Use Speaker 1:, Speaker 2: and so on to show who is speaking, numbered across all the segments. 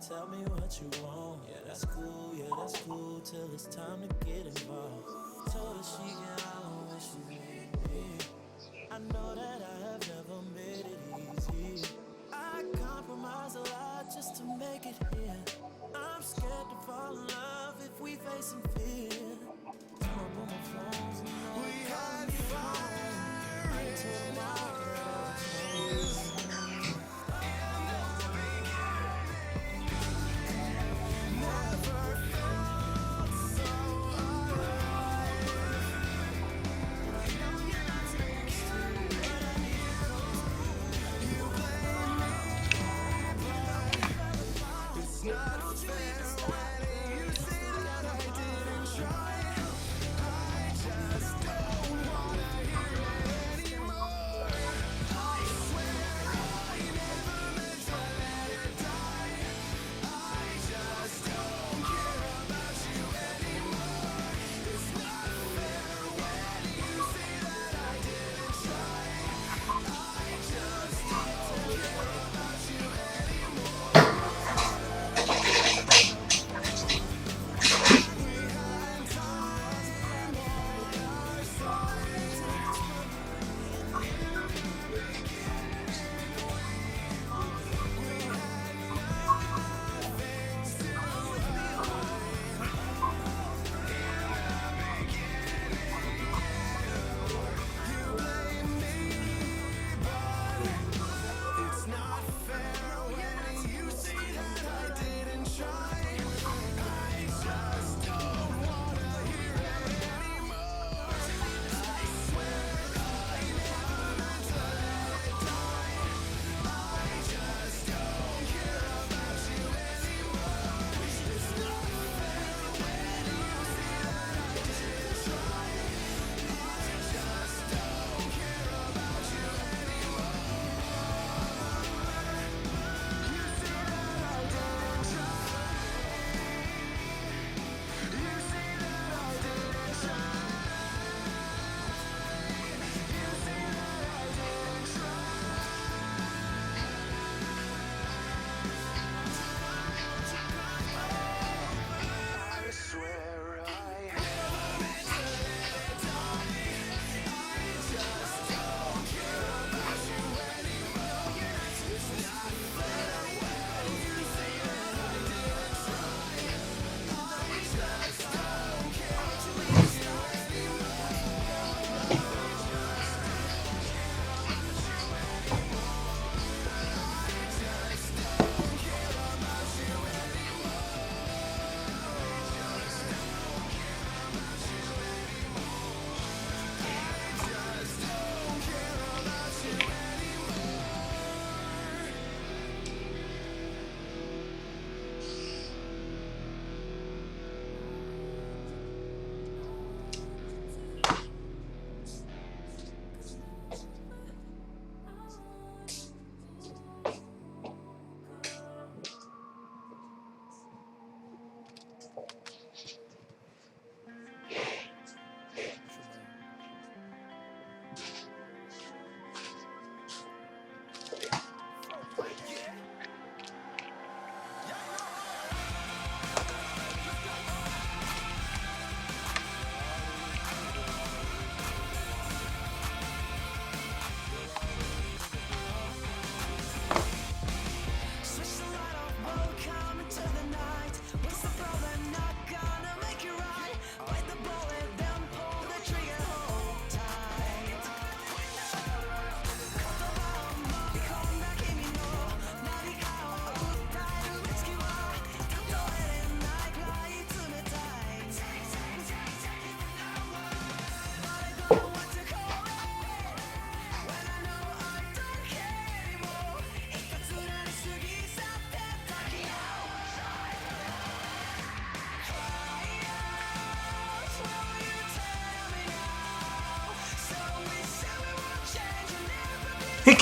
Speaker 1: Tell me what you want. Yeah, that's cool till it's time to get involved. Told her she can holler when she need me. I know that I have never made it easy. I compromise a lot just to make it here. I'm scared to fall in love if we facing fear. Come on my phones and we had fire until now. Not fair when you say that I didn't try.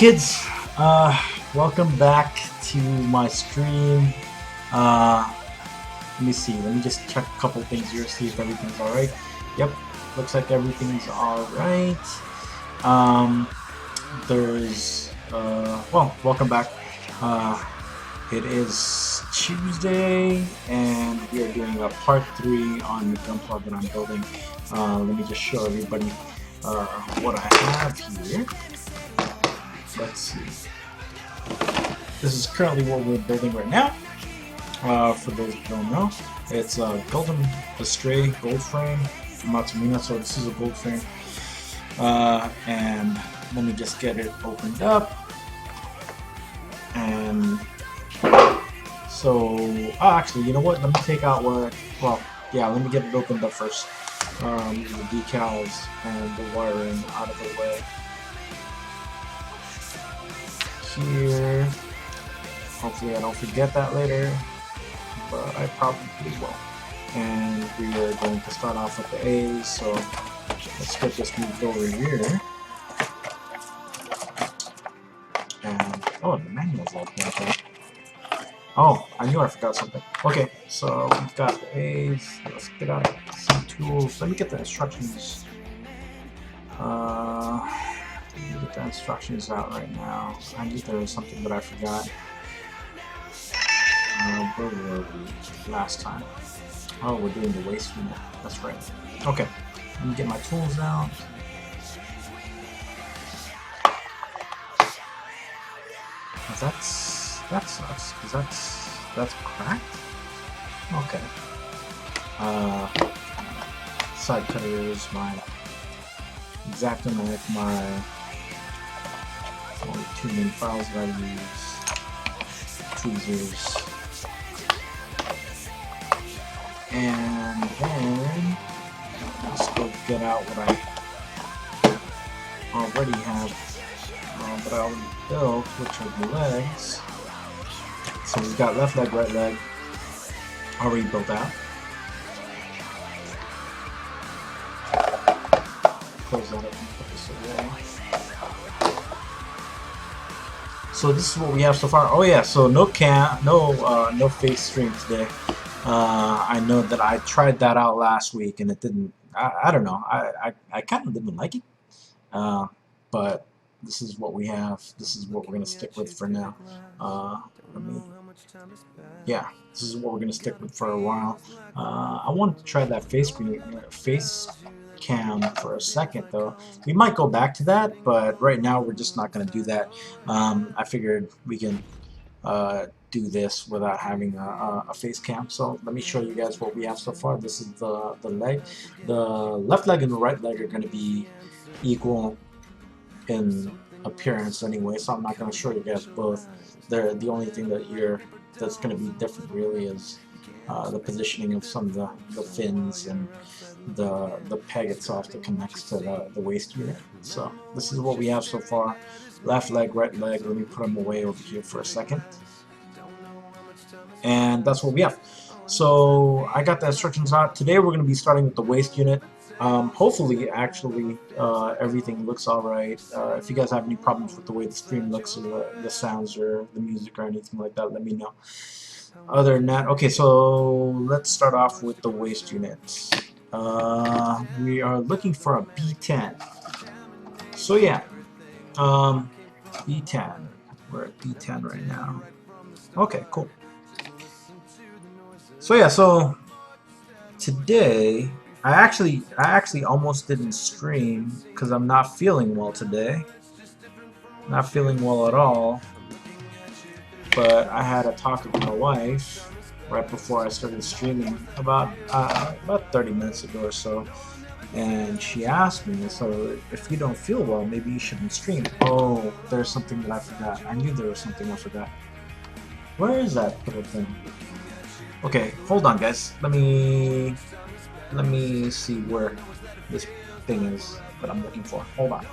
Speaker 2: kids, welcome back to my stream. Uh, Let me see, let me just check a couple things here, see if everything's alright. Yep, looks like everything's alright. Well, welcome back. It is Tuesday, and we are doing a part 3 on the gun club that I'm building. Let me just show everybody what I have here. Let's see. This is currently what we're building right now. For those who don't know, it's a Gundam Astray gold frame, Amatsu Mina, so this is a gold frame. And let me just get it opened up. And so, actually, you know what? Let me take out what, well, yeah, let me get it opened up first. The decals and the wiring out of the way. Here. Hopefully I don't forget that later, but I probably will. And we are going to start off with the A's, so let's get this moved over here. And, oh, the manual's all bent up. Oh, I knew I forgot something. Okay, so we've got the A's. Let's get out some tools. Let me get the instructions. Let me get the instructions out right now. I knew there was something that I forgot. Where were we last time? Oh, we're doing the waste unit. That's right. Okay, let me get my tools out. That sucks, because that's cracked? Okay. Side cutters, my Exacto knife, my only 2 main files that I use, tweezers, and then let's go get out what I already have, but I already built, which are the legs. So we've got left leg, right leg, already built out. Close that up and put this away. So this is what we have so far. Oh yeah, so no face stream today. I know that I tried that out last week and it didn't. I don't know. I kind of didn't like it. But this is what we have. This is what we're gonna stick with for now. Yeah, this is what we're gonna stick with for a while. I wanted to try that face cam for a second though. We might go back to that, but right now we're just not gonna do that. I figured we can do this without having a face cam. So let me show you guys what we have so far. This is the leg. The left leg and the right leg are going to be equal in appearance anyway, so I'm not going to show you guys both. The only thing that's going to be different really is the positioning of some of the fins and the peg itself that connects to the waist unit. So this is what we have so far. Left leg, right leg. Let me put them away over here for a second. And that's what we have. So I got the instructions out. Today we're going to be starting with the waist unit. Hopefully, actually, everything looks alright. If you guys have any problems with the way the stream looks, or the sounds, or the music, or anything like that, let me know. Other than that, okay, so let's start off with the waist unit. We are looking for a B10. So yeah, B10. We're at B10 right now. Okay, cool. So yeah, so today I actually almost didn't stream because I'm not feeling well today. Not feeling well at all. But I had a talk with my wife right before I started streaming about 30 minutes ago or so, and she asked me, so if you don't feel well, maybe you shouldn't stream. Oh, there's something that I forgot. I knew there was something I forgot. Where is that little thing? Okay, hold on, guys. Let me see where this thing is that I'm looking for. Hold on.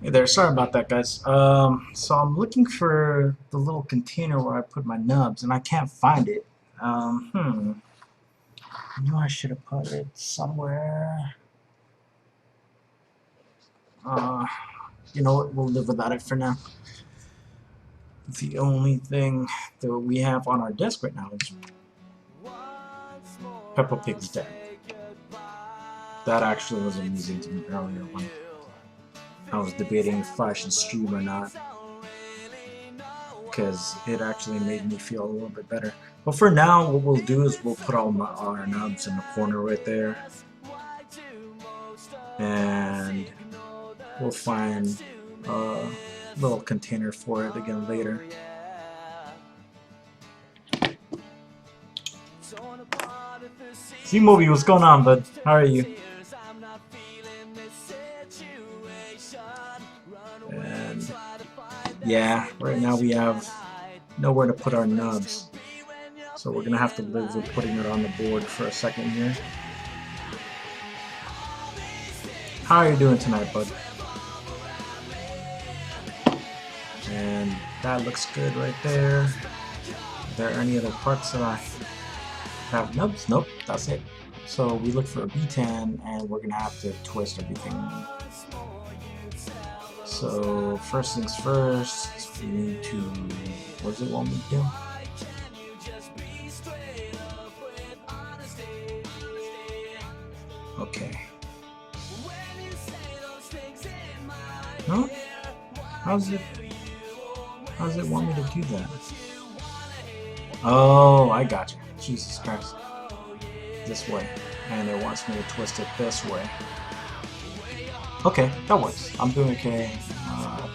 Speaker 2: Hey there, sorry about that, guys. So I'm looking for the little container where I put my nubs, and I can't find it. I knew I should have put it somewhere. You know what? We'll live without it for now. The only thing that we have on our desk right now is Peppa Pig's dead. That actually was amusing to me earlier when I was debating if I should stream or not, because it actually made me feel a little bit better. But for now, what we'll do is we'll put all our nubs in the corner right there, and we'll find a little container for it again later. Z-Movie, what's going on, bud? How are you? And yeah, right now we have nowhere to put our nubs, so we're gonna have to live with putting it on the board for a second here. How are you doing tonight, bud? And that looks good right there. Are there any other parts that I have nubs? Nope, that's it. So we look for a B10, and we're gonna have to twist everything. So first things first, we need to, what does it want me to do? Okay. No? How's it want me to do that? Oh, I got you. Jesus Christ. This way. And it wants me to twist it this way. Okay, that works. I'm doing okay.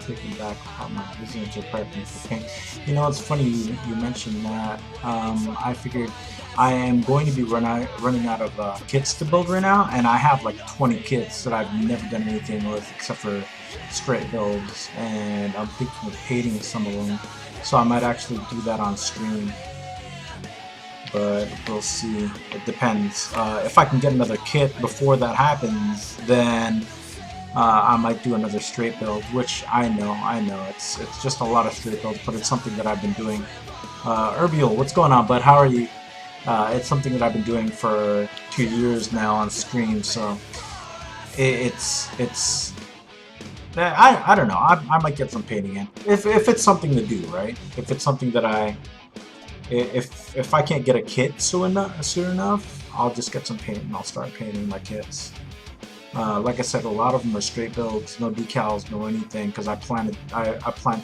Speaker 2: Taking back my resilience or prepping for paint. You know, it's funny you mentioned that. I figured I am going to be running out of kits to build right now, and I have like 20 kits that I've never done anything with except for straight builds, and I'm thinking of painting some of them, so I might actually do that on stream. But we'll see. It depends. If I can get another kit before that happens, then I might do another straight build, which I know, it's just a lot of straight builds, but it's something that I've been doing. Urbiel, what's going on, bud? How are you? It's something that I've been doing for 2 years now on stream, so I don't know. I might get some painting in if it's something to do, right? If it's something that if I can't get a kit soon enough, I'll just get some paint and I'll start painting my kits. Like I said, a lot of them are straight builds, no decals, no anything, because I plan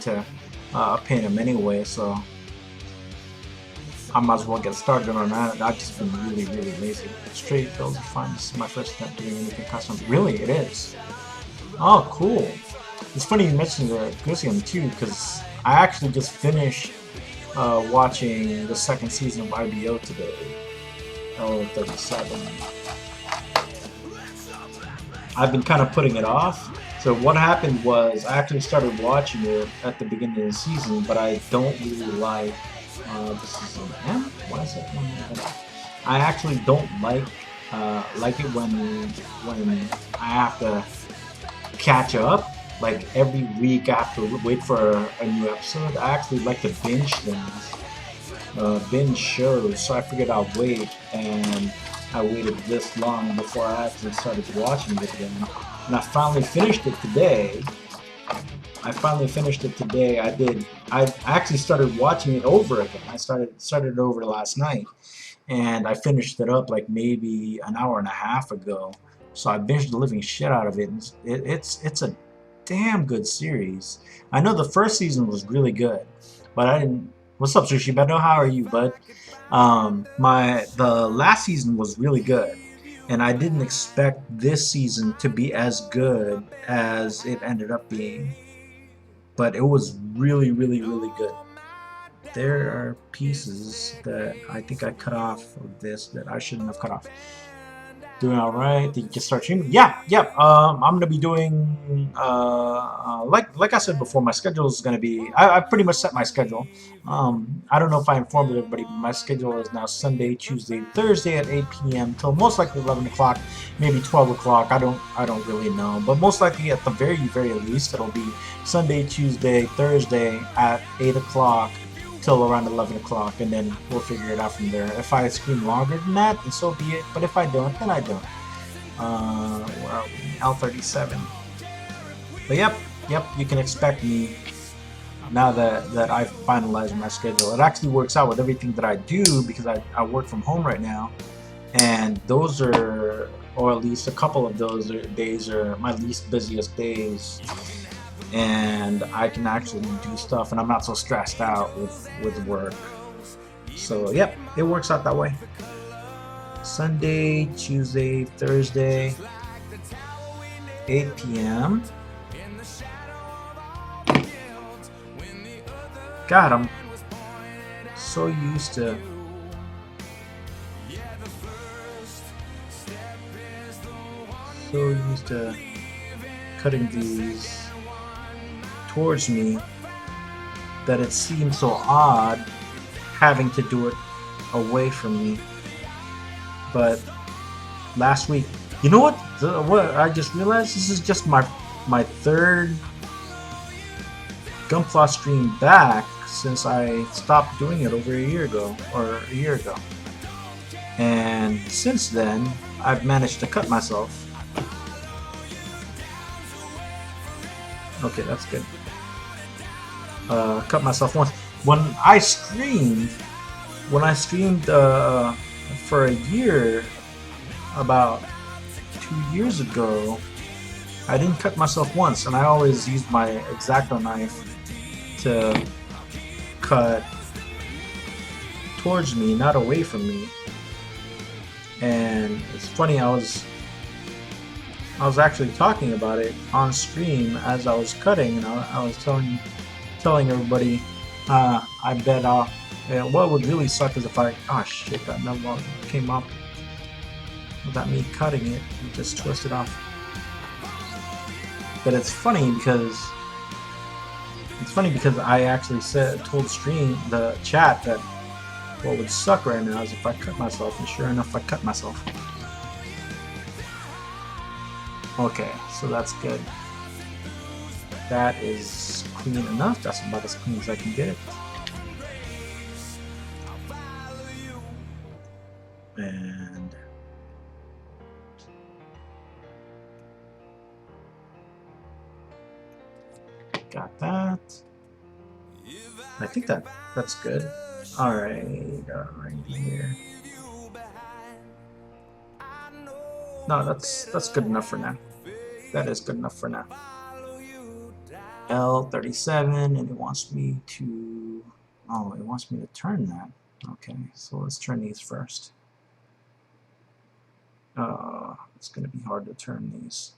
Speaker 2: to paint them anyway, so I might as well get started on that. I've just been really lazy. Straight builds are fine. This is my first attempt doing anything custom. Really, it is. Oh, cool. It's funny you mentioned the Gundam too, because I actually just finished watching the second season of IBO today. Oh, 37. I've been kind of putting it off So what happened was I actually started watching it at the beginning of the season, but I don't really like. This is an M. Why is that one? I actually don't like it when I have to catch up. Like every week I have to wait for a new episode. I actually like to binge things, binge shows. So I figured I'd wait, and I waited this long before I actually started watching it again. And I finally finished it today. I did. I actually started watching it over again. I started it over last night, and I finished it up like maybe an hour and a half ago. So I binged the living shit out of it. And it's a damn good series. I know the first season was really good, but I didn't. What's up, Sushi Beto? How are you, bud? The last season was really good, and I didn't expect this season to be as good as it ended up being. But it was really, really, really good. There are pieces that I think I cut off of this that I shouldn't have cut off. Doing all right. Did you just start streaming? Yeah, yeah. I'm gonna be doing like I said before. My schedule is gonna be. I pretty much set my schedule. I don't know if I informed everybody, but my schedule is now Sunday, Tuesday, Thursday at 8 p.m. till most likely 11 o'clock, maybe 12 o'clock. I don't really know, but most likely at the very least it'll be Sunday, Tuesday, Thursday at 8 o'clock till around 11 o'clock, and then we'll figure it out from there. If I stream longer than that, then so be it. But if I don't, then I don't. Where are we? L37. But yep, you can expect me now that I've finalized my schedule. It actually works out with everything that I do because I work from home right now, and those are, or at least a couple of those days are my least busiest days, and I can actually do stuff, and I'm not so stressed out with work. So yep, it works out that way. Sunday, Tuesday, Thursday, 8 p.m. God, I'm so used to cutting these towards me that it seems so odd having to do it away from me. But last week, you know what? What I just realized, this is just my third Gunpla stream back since I stopped doing it over a year ago, and since then I've managed to cut myself. Okay, that's good. Cut myself once when I streamed for a year about 2 years ago. I didn't cut myself once, and I always used my X-Acto knife to cut towards me, not away from me. And it's funny, I was actually talking about it on stream as I was cutting, and I was telling everybody, I bet what would really suck is if oh shit, that number came up without me cutting it and just twisted off. But it's funny because I actually told the chat that what would suck right now is if I cut myself, and sure enough I cut myself. Okay, so that's good. That is clean enough. That's about as clean as I can get it. And got that. I think that's good. All right here. No, that's good enough for now. That is good enough for now. L37, and it wants me to. Oh, it wants me to turn that. Okay, so let's turn these first. It's gonna be hard to turn these.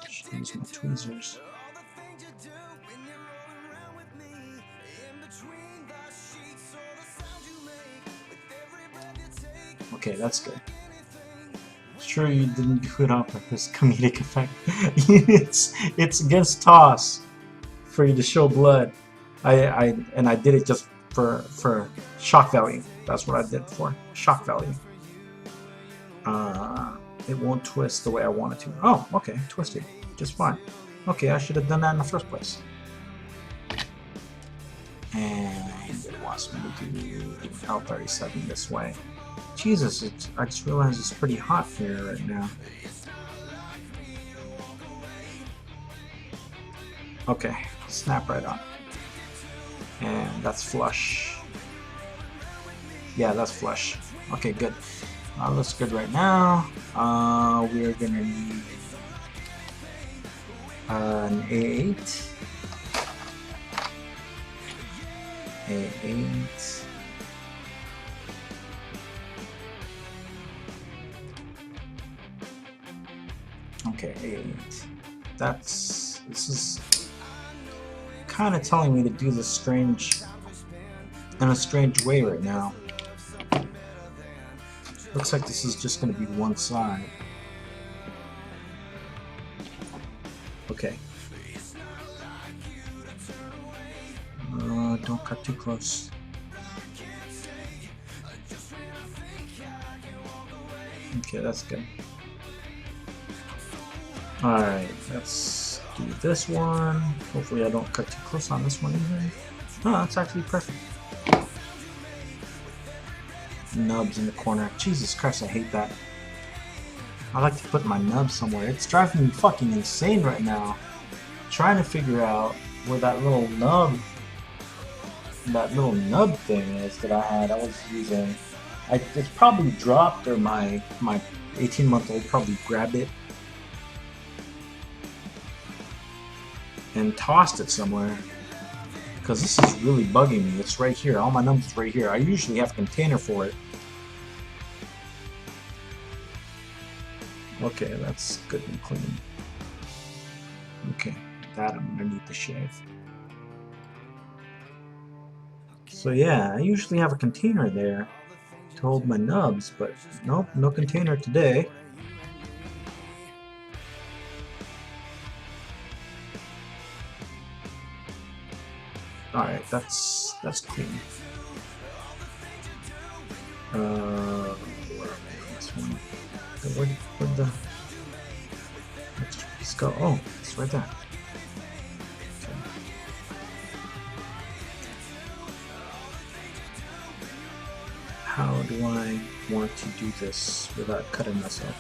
Speaker 2: Should use my tweezers. Okay, that's good. Let's sure you didn't do it on purpose. Comedic effect. it's against toss for you to show blood. I did it just for shock value. That's what I did for shock value. It won't twist the way I want it to. Oh, okay, twisted, just fine. Okay, I should have done that in the first place. And it wants me to do L37 this way. Jesus, I just realized it's pretty hot here right now. Okay, snap right on. And that's flush. Yeah, that's flush. Okay, good. Looks good right now. We're gonna need an A8. A8. Okay, A8. This is kind of telling me to do this in a strange way right now. Looks like this is just going to be one side. Okay. Don't cut too close. Okay, that's good. Alright, let's do this one. Hopefully I don't cut too close on this one either. Oh, that's actually perfect. Nubs in the corner. Jesus Christ, I hate that. I like to put my nub somewhere. It's driving me fucking insane right now. Trying to figure out where that little nub thing is that I was using. It's probably dropped, or my 18-month-old probably grabbed it and tossed it somewhere. Because this is really bugging me. It's right here. All my nubs right here. I usually have a container for it. Okay, that's good and clean. Okay, that I'm gonna need to shave. So yeah, I usually have a container there to hold my nubs, but nope, no container today. Alright, that's clean. Where this one? Where'd the extra piece go? Oh, it's right there. Okay. How do I want to do this without cutting myself?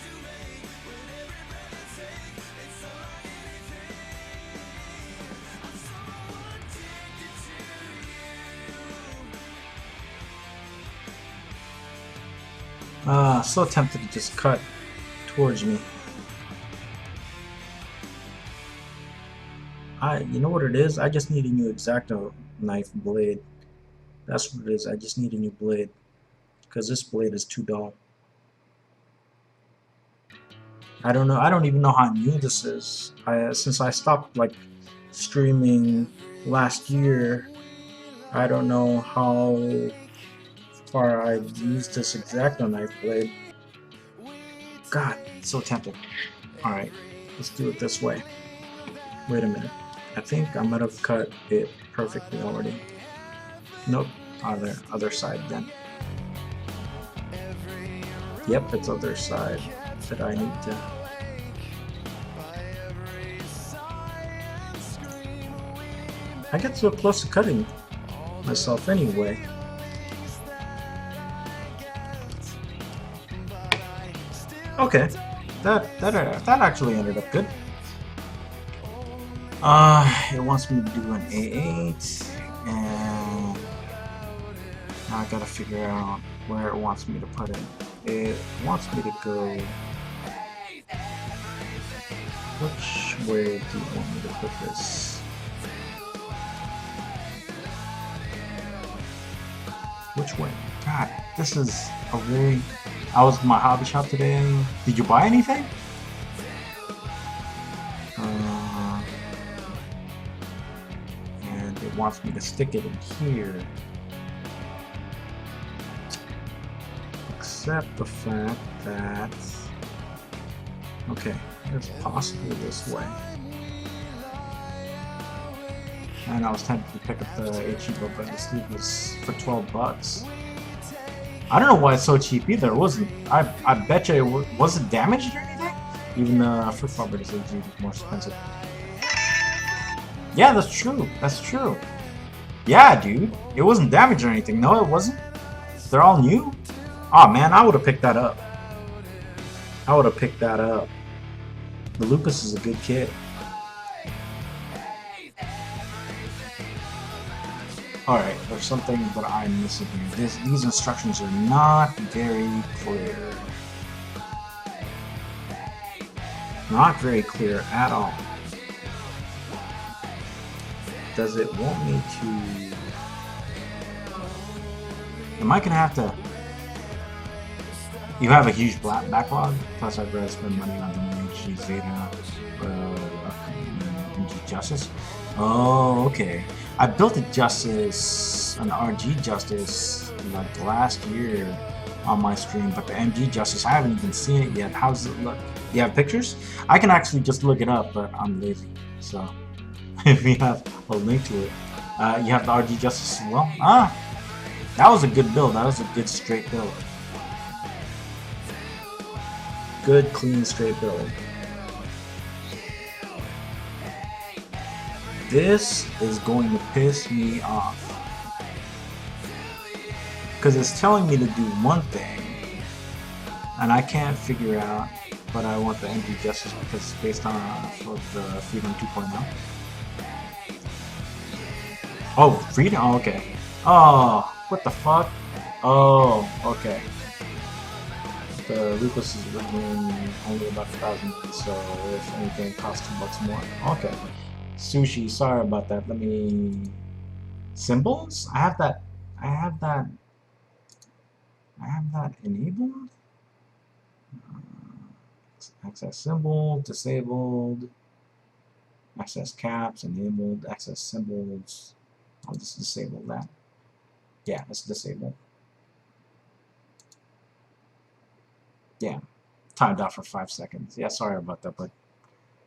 Speaker 2: So tempted to just cut towards me. You know what it is? I just need a new X-Acto knife blade. That's what it is. I just need a new blade because this blade is too dull. I don't know. I don't even know how new this is. Since I stopped like streaming last year, I don't know how far I've used this X-Acto knife blade. God, so tempted. Alright, let's do it this way. Wait a minute. I think I might have cut it perfectly already. Nope, other side then. Yep, it's other side that I need to. I get so close to cutting myself anyway. Okay, that actually ended up good. It wants me to do an A8, and now I gotta figure out where it wants me to put it. It wants me to go. Which way do you want me to put this? Which way? God, this is a very. I was in my hobby shop today. Did you buy anything? And it wants me to stick it in here. Except the fact that Okay, it's possibly this way. And I was tempted to pick up the Ichigo, but this loot was for 12 bucks. I don't know why it's so cheap either. It wasn't. I bet you it wasn't damaged or anything. Even the Fruit Properties AG was more expensive. Yeah, that's true. That's true. Yeah, dude. It wasn't damaged or anything. No, it wasn't. They're all new. Oh man, I would have picked that up. I would have picked that up. The Lupus is a good kid. Alright, there's something that I'm missing here. These instructions are not very clear. Not very clear at all. Does it want me to... Am I gonna have to... You have a huge backlog, plus I'd rather spend money on the MG Zeta MG Justice. Oh, okay. I built a Justice, an RG Justice, like last year on my stream, but the MG Justice, I haven't even seen it yet. How does it look? Do you have pictures? I can actually just look it up, but I'm lazy. So, if you have a link to it, you have the RG Justice as well. Ah, that was a good build. That was a good straight build. Good, clean, straight build. This is going to piss me off. Because it's telling me to do one thing, and I can't figure out, but I want the MG Justice because it's based on the Freedom 2.0. Oh, Freedom? Oh, okay. Oh, what the fuck? Oh, okay. The Lupus is written only about 1,000, so if anything, it costs $2 more. Okay. Sushi, sorry about that. Let me... Symbols? I have that enabled? Access symbol, disabled. Access caps, enabled. Access symbols. I'll just disable that. Yeah, let's disable. Yeah, timed out for 5 seconds. Yeah, sorry about that, but...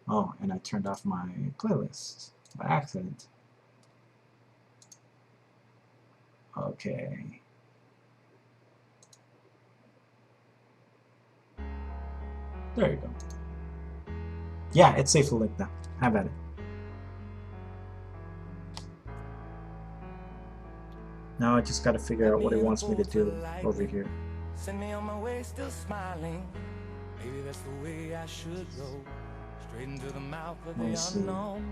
Speaker 2: Oh, and I turned off my playlist by accident. Okay. There you go. Yeah, it's safe to link that. Have at it. Now I just gotta figure out what it wants me to do over here.
Speaker 1: Send me on my way, still smiling. Maybe that's the way I should go. Straight into the mouth of the unknown.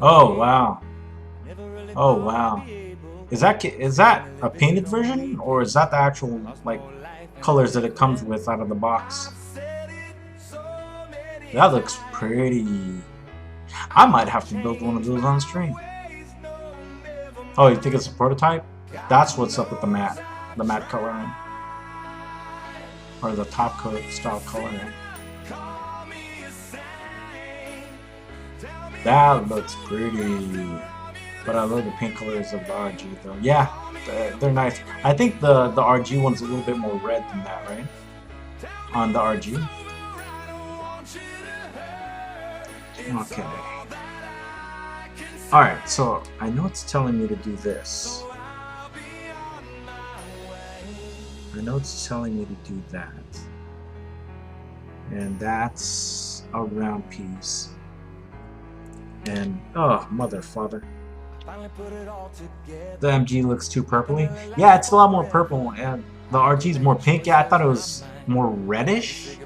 Speaker 2: Oh wow. Oh wow. Is that a painted version, or is that the actual like colors that it comes with out of the box? That looks pretty. I might have to build one of those on stream. Oh, you think it's a prototype? That's what's up with the matte coloring, or the top coat style coloring. That looks pretty, but I love the pink colors of the RG though. Yeah, they're nice. I think the RG one's a little bit more red than that, right? On the RG. Okay. Alright, so I know it's telling me to do this. I know it's telling me to do that. And that's a round piece. And, oh, mother, father. The MG looks too purpley. Yeah, it's a lot more purple, and the RG's more pink. Yeah, I thought it was more reddish.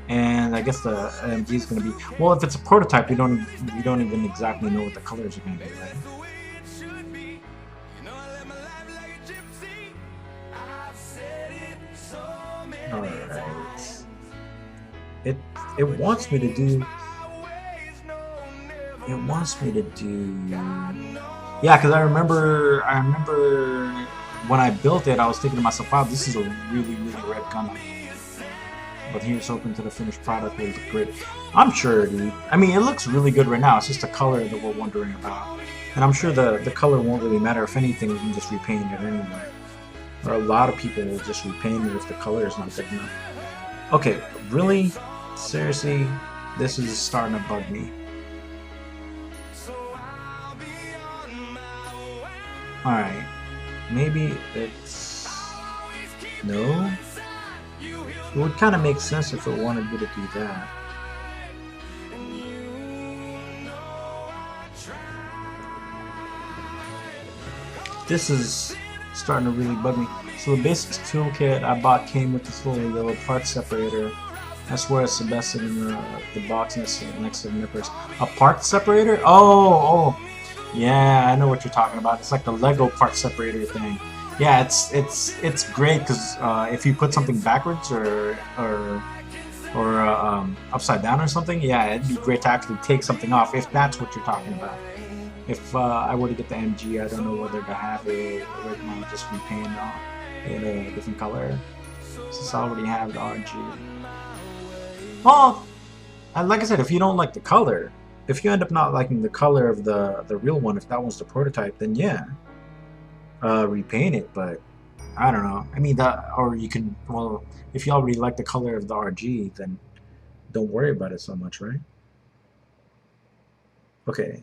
Speaker 2: And I guess the MG is going to be... Well, if it's a prototype, we don't even exactly know what the colors are going to be, right? Alright. It wants me to do... It wants me to do... Yeah, because I remember when I built it, I was thinking to myself, wow, this is a really, really red Gundam. But here's hoping to the finished product will look great. I'm sure, dude. I mean, it looks really good right now. It's just the color that we're wondering about. And I'm sure the color won't really matter. If anything, we can just repaint it anyway. Or a lot of people will just repaint it if the color is not good enough. Okay, really? Seriously? This is starting to bug me. Alright. Maybe it's... No? It would kind of make sense if it wanted me to do that. This is starting to really bug me. So the basics toolkit I bought came with this little yellow part separator. That's where it's invested in the box next to the nippers. A part separator? Oh! Yeah, I know what you're talking about. It's like the Lego part separator thing. Yeah, it's great because if you put something backwards or upside down or something, yeah, it'd be great to actually take something off if that's what you're talking about. If I were to get the MG, I don't know whether to have it or it might just repaint in a different color since I already have the RG. Well, like I said, if you don't like the color, if you end up not liking the color of the real one, if that one's the prototype, then yeah, repaint it. But I don't know. I mean that, or you can. Well, if you already like the color of the RG, then don't worry about it so much, right? Okay.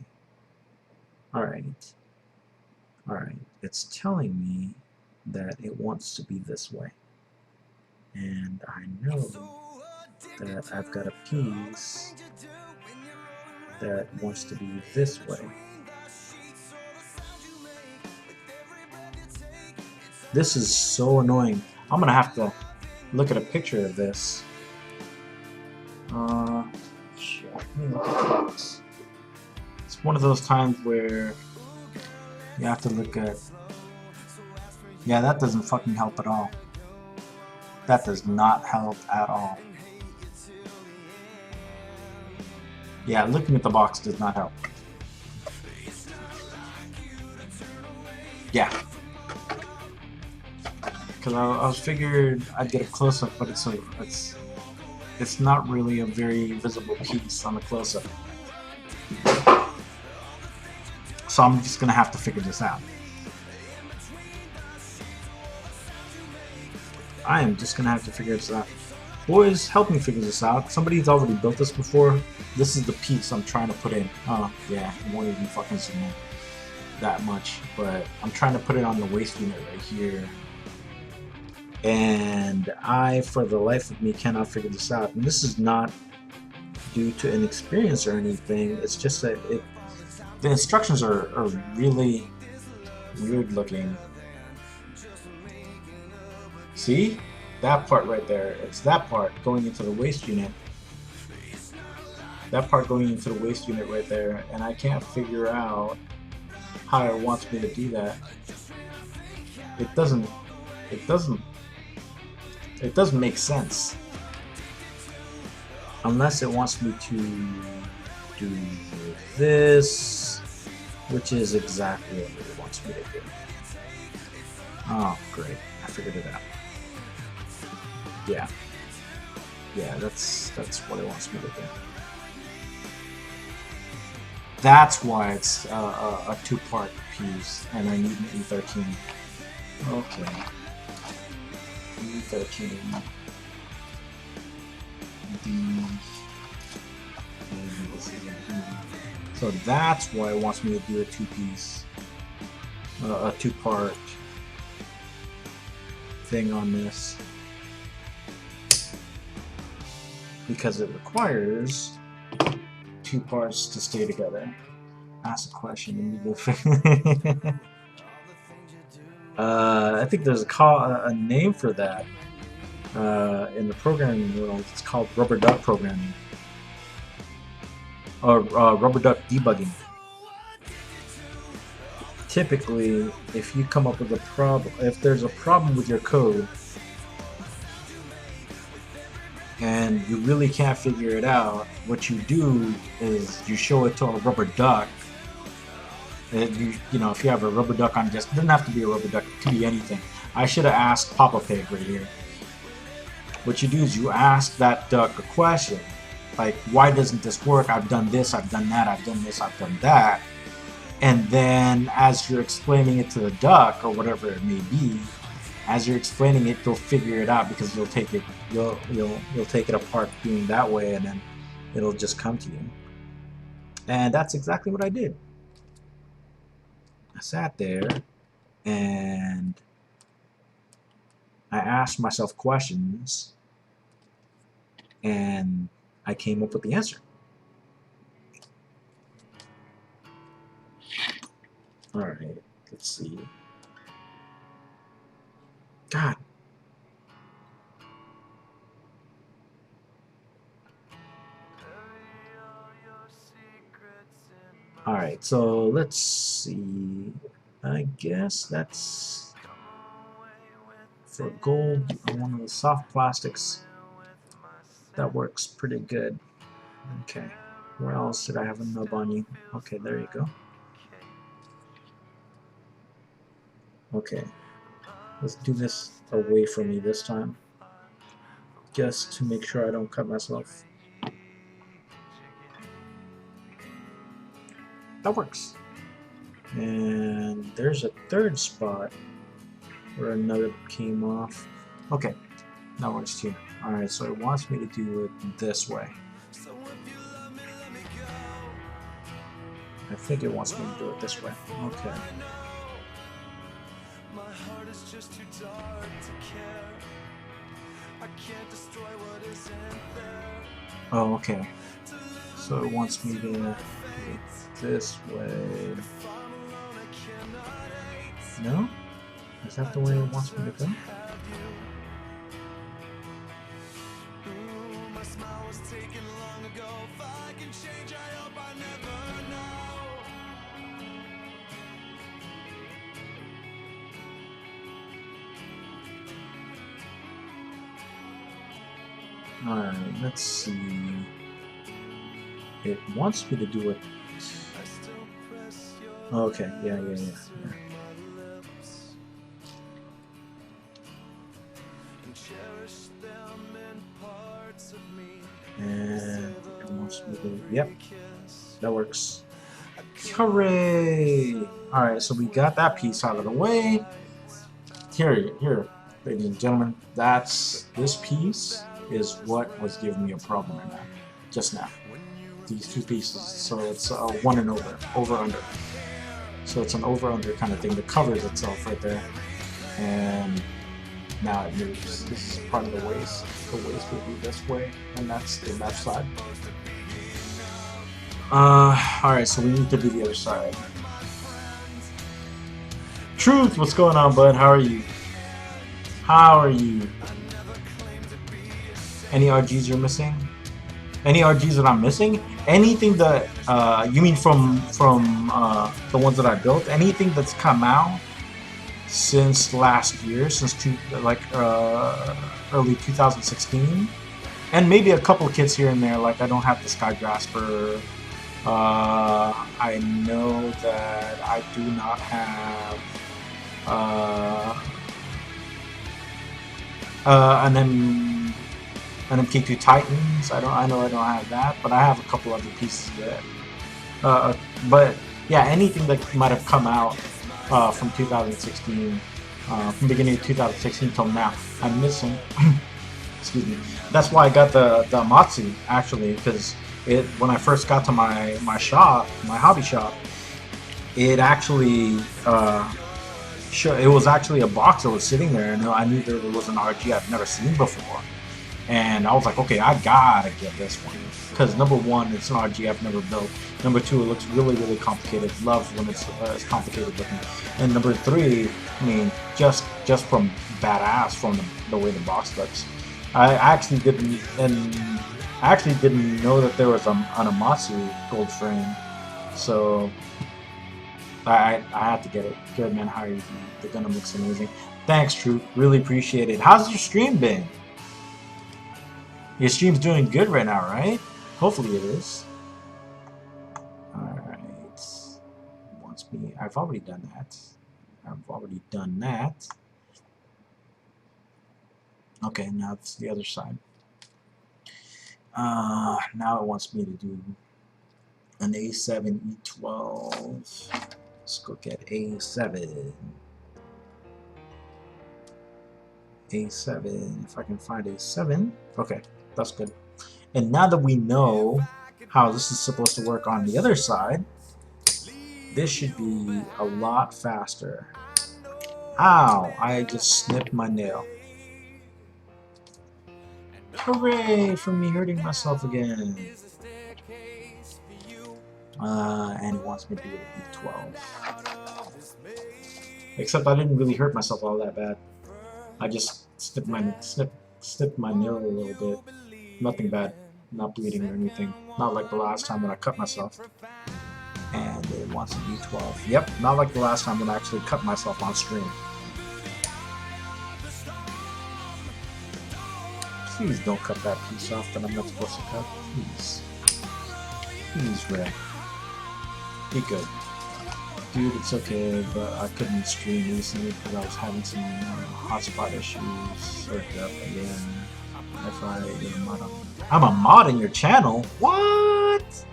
Speaker 2: All right. All right. It's telling me that it wants to be this way, and I know that I've got a piece that wants to be this way. This is so annoying. I'm gonna have to look at a picture of this. Shit, let me look at the box. It's one of those times where you have to look at. Yeah, that doesn't fucking help at all. That does not help at all. Yeah, looking at the box does not help. Yeah. Because I was figured I'd get a close-up, but it's not really a very visible piece on the close-up. So I'm just gonna have to figure this out. I am just gonna have to figure this out. Boys, help me figure this out. Somebody's already built this before. This is the piece I'm trying to put in. Oh, yeah, it won't even fucking zoom in that much. But I'm trying to put it on the waist unit right here. And I, for the life of me, cannot figure this out. And this is not due to inexperience or anything. It's just that the instructions are really weird looking. See? That part right there. It's that part going into the waist unit. That part going into the waist unit right there. And I can't figure out how it wants me to do that. It doesn't make sense. Unless it wants me to do this, which is exactly what it wants me to do. Oh, great. I figured it out. Yeah. Yeah, that's what it wants me to do. That's why it's a two-part piece, and I need an E13. Okay. E13. So that's why it wants me to do a two-piece, a two-part thing on this, because it requires two parts to stay together. Ask a question and you go. I think there's a name for that in the programming world. It's called rubber duck programming, or rubber duck debugging. Typically, if you come up with a problem, if there's a problem with your code and you really can't figure it out, what you do is you show it to a rubber duck. You know, if you have a rubber duck on disk, it doesn't have to be a rubber duck, it could be anything. I should have asked Papa Pig right here. What you do is you ask that duck a question, like, why doesn't this work? I've done this, I've done that, I've done this, I've done that. And then as you're explaining it to the duck, or whatever it may be, as you're explaining it, you'll figure it out because you'll take it apart doing that way, and then it'll just come to you. And that's exactly what I did. I sat there and I asked myself questions, and I came up with the answer. All right, let's see. God. All right, so let's see. I guess that's for gold. One of the soft plastics. That works pretty good. Okay. Where else did I have a nub on you? Okay, there you go. Okay. Let's do this away from me this time. Just to make sure I don't cut myself. That works. And there's a third spot where a nugget came off. Okay, that works too. Alright, so it wants me to do it this way. I think it wants me to do it this way. Okay. Oh, okay. So it wants me to do it this way. No? Is that the way it wants me to go? Alright, let's see. It wants me to do it. Okay, yeah. And it wants me to. Yep, that works. Hooray! Alright, so we got that piece out of the way. Here, ladies and gentlemen, this piece is what was giving me a problem right now, just now. These two pieces, so it's a one and over under. So it's an over under kind of thing that covers itself right there, and now it moves. This is part of the waist. The waist would be this way, and that's the left side. Alright, so we need to do the other side. Truth, what's going on, bud? How are you? How are you? Any RGs you're missing? Any RGs that I'm missing? Anything that you mean from the ones that I built? Anything that's come out since last year, since early 2016, and maybe a couple of kits here and there. Like I don't have the Sky Grasper. I know that I do not have an MK2 Titans. I know I don't have that, but I have a couple other pieces there. But yeah, anything that might have come out from 2016, from beginning of 2016 till now, I'm missing. Excuse me. That's why I got the Amatsu actually, because when I first got to my shop, my hobby shop, it actually it was actually a box that was sitting there, and I knew there was an RG I've never seen before. And I was like, okay, I gotta get this one. Because number one, it's an RG I've never built. Number two, it looks really, really complicated. Love when it's complicated looking. And number three, I mean, just from badass from the way the box looks. I actually didn't know that there was an Amatsu gold frame. So I had to get it. Good, man. How are you doing? The Gundam looks amazing. Thanks, Truth. Really appreciate it. How's your stream been? Your stream's doing good right now, right? Hopefully it is. Alright. Wants me. I've already done that. Okay, now it's the other side. Now it wants me to do an A7 E12. Let's go get A7. A7. If I can find A7. Okay, that's good. And now that we know how this is supposed to work on the other side, this should be a lot faster. Ow! I just snipped my nail. Hooray for me hurting myself again. And it wants me to do it at B12. Except I didn't really hurt myself all that bad. I just snipped my nail a little bit. Nothing bad. Not bleeding or anything. Not like the last time when I cut myself. And it wants a B12. Yep, not like the last time when I actually cut myself on stream. Please don't cut that piece off that I'm not supposed to cut. Please. Please, Ray. Be good. Dude, it's okay, but I couldn't stream recently because I was having some hotspot issues. Circled up again. If I get a mod on. I'm a mod in your channel? What?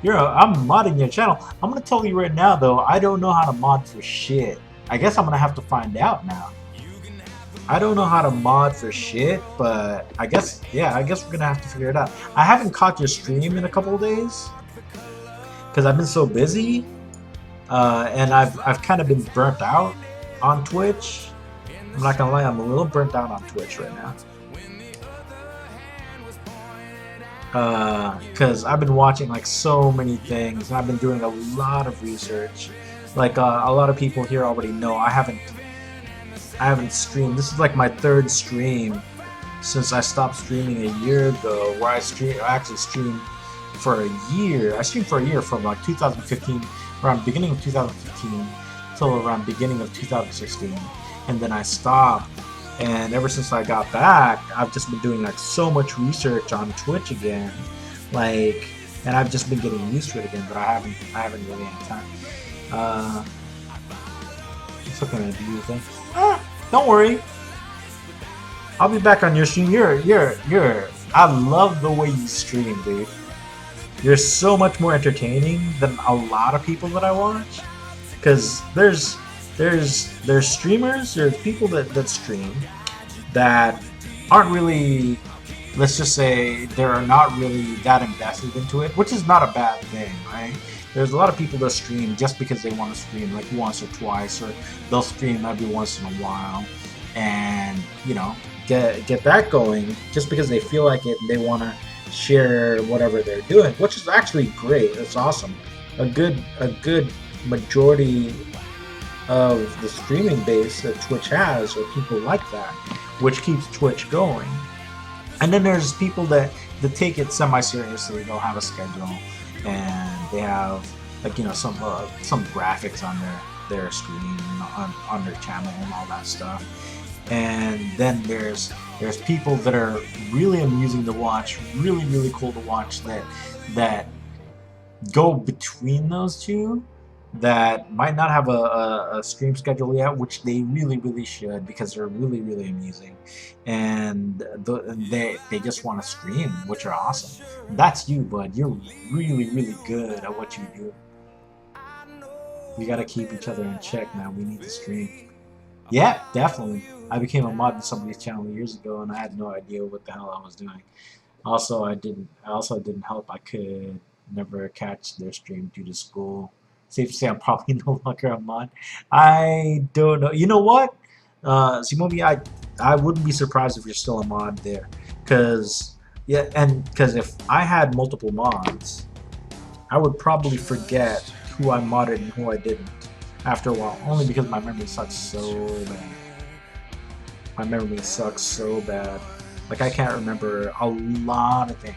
Speaker 2: I'm modding your channel. I'm gonna tell you right now though, I don't know how to mod for shit. I guess I'm gonna have to find out now. I don't know how to mod for shit, but I guess we're gonna have to figure it out. I haven't caught your stream in a couple of days because I've been so busy, and I've kind of been burnt out on Twitch. I'm not gonna lie, I'm a little burnt out on Twitch right now. Because I've been watching like so many things, and I've been doing a lot of research. Like a lot of people here already know, I haven't streamed. This is like my third stream since I stopped streaming a year ago. Where I actually streamed for a year. I streamed for a year from like 2015, around beginning of 2015 till around beginning of 2016, and then I stopped. And ever since I got back, I've just been doing like so much research on Twitch again, like, and I've just been getting used to it again. But I haven't really had time. It's looking at you thing. Don't worry. I'll be back on your stream. I love the way you stream, dude. You're so much more entertaining than a lot of people that I watch. Cause there's streamers, there's people that stream that aren't really, let's just say, they're not really that invested into it, which is not a bad thing, right? There's a lot of people that stream just because they want to stream like once or twice, or they'll stream every once in a while, and get that going just because they feel like it and they want to share whatever they're doing, which is actually great. It's awesome. A good majority of the streaming base that Twitch has are people like that, which keeps Twitch going. And then there's people that take it semi-seriously. They'll have a schedule, and they have some graphics on their screen, on their channel and all that stuff. And then there's people that are really amusing to watch, really, really cool to watch, that go between those two, that might not have a stream schedule yet, which they really, really should, because they're really, really amusing, and they just want to stream, which are awesome. That's you, bud. You're really, really good at what you do. We gotta keep each other in check now. We need to stream. Yeah, definitely. I became a mod in somebody's channel years ago, and I had no idea what the hell I was doing. Also, I didn't help. I could never catch their stream due to school. Safe to say, I'm probably no longer a mod. I don't know. You know what? Simobi, I wouldn't be surprised if you're still a mod there, because if I had multiple mods, I would probably forget who I modded and who I didn't after a while, only because my memory sucks so bad. My memory sucks so bad. Like, I can't remember a lot of things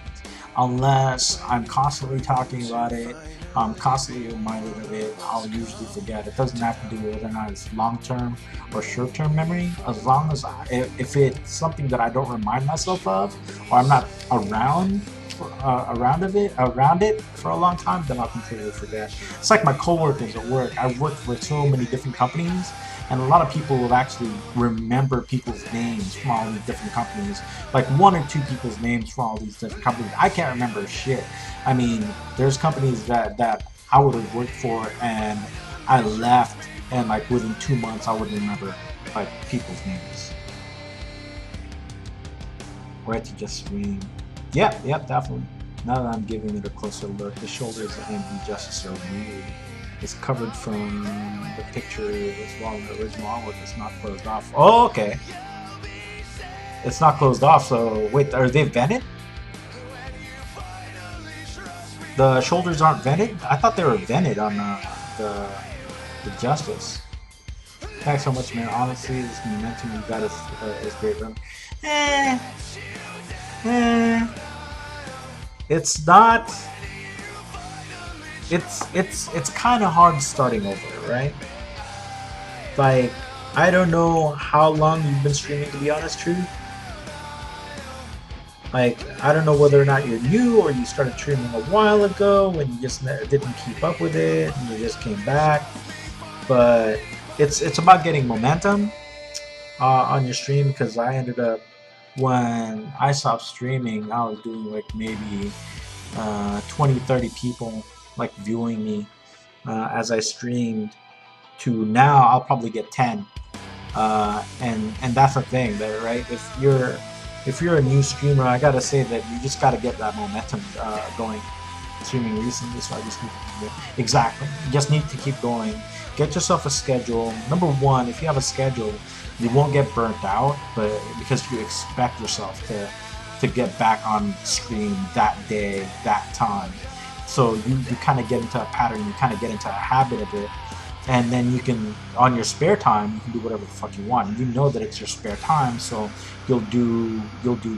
Speaker 2: unless I'm constantly talking about it. I'm constantly reminded of it. I'll usually forget. It doesn't have to do with whether or not it's long-term or short-term memory. As long as if it's something that I don't remind myself of, or I'm not around it for a long time, then I'll completely forget. It's like my coworkers at work. I work for so many different companies, and a lot of people will actually remember people's names from all these different companies, like one or two people's names from all these different companies. I can't remember shit. I mean, there's companies that I would have worked for, and I left, and like within 2 months I would remember like people's names. Where to just stream. Yep, definitely. Now that I'm giving it a closer look, the shoulders and the justice are weird. It's covered from the picture as well in the original artwork. It's not closed off. Oh, okay. It's not closed off, so wait, are they vented? The shoulders aren't vented? I thought they were vented on the Justice. Thanks so much, man. Honestly, this momentum you got is great, bro. Eh, eh. It's not. It's kind of hard starting over, right? Like, I don't know how long you've been streaming, to be honest, True. Like, I don't know whether or not you're new or you started streaming a while ago and you just didn't keep up with it and you just came back. But it's about getting momentum on your stream, because I ended up, when I stopped streaming, I was doing like maybe 20-30 people like viewing me as I streamed, to now I'll probably get 10. And that's the thing there, right? If you're a new streamer, I gotta say that you just gotta get that momentum going. Streaming recently, so I just need to keep exactly. You just need to keep going. Get yourself a schedule. Number one, if you have a schedule, you won't get burnt out, but because you expect yourself to get back on stream that day, that time. So you kind of get into a pattern, you kind of get into a habit of it, and then you can, on your spare time, you can do whatever the fuck you want. You know that it's your spare time, so you'll do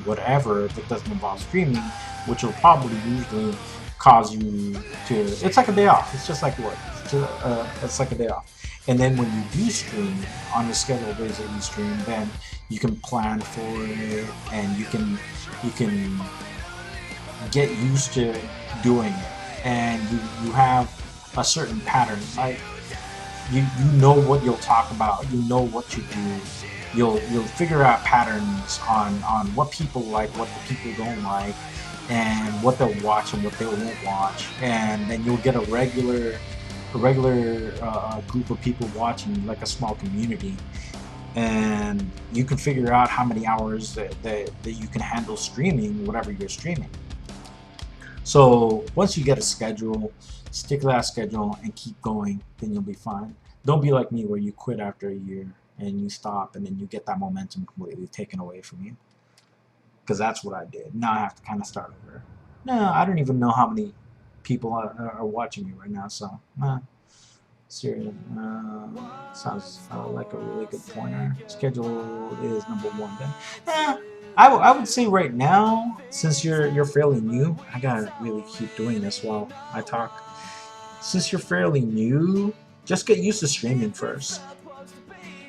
Speaker 2: whatever if it doesn't involve streaming, which will probably usually cause you to. It's like a day off. It's just like work. It's like a day off. And then when you do stream on the scheduled days that you stream, then you can plan for it, and you can get used to doing it, and you have a certain pattern. Like, you know what you'll talk about, you know what you do, you'll figure out patterns on what people like, what the people don't like, and what they'll watch and what they won't watch, and then you'll get a regular group of people watching, like a small community, and you can figure out how many hours that you can handle streaming whatever you're streaming. So once you get a schedule, stick to that schedule and keep going, then you'll be fine. Don't be like me where you quit after a year and you stop and then you get that momentum completely taken away from you. Because that's what I did. Now I have to kind of start over. No, I don't even know how many people are watching me right now, so serious. Sounds like a really good pointer. Schedule is number one then. I would say right now, since you're fairly new, I gotta really keep doing this while I talk. Since you're fairly new, just get used to streaming first.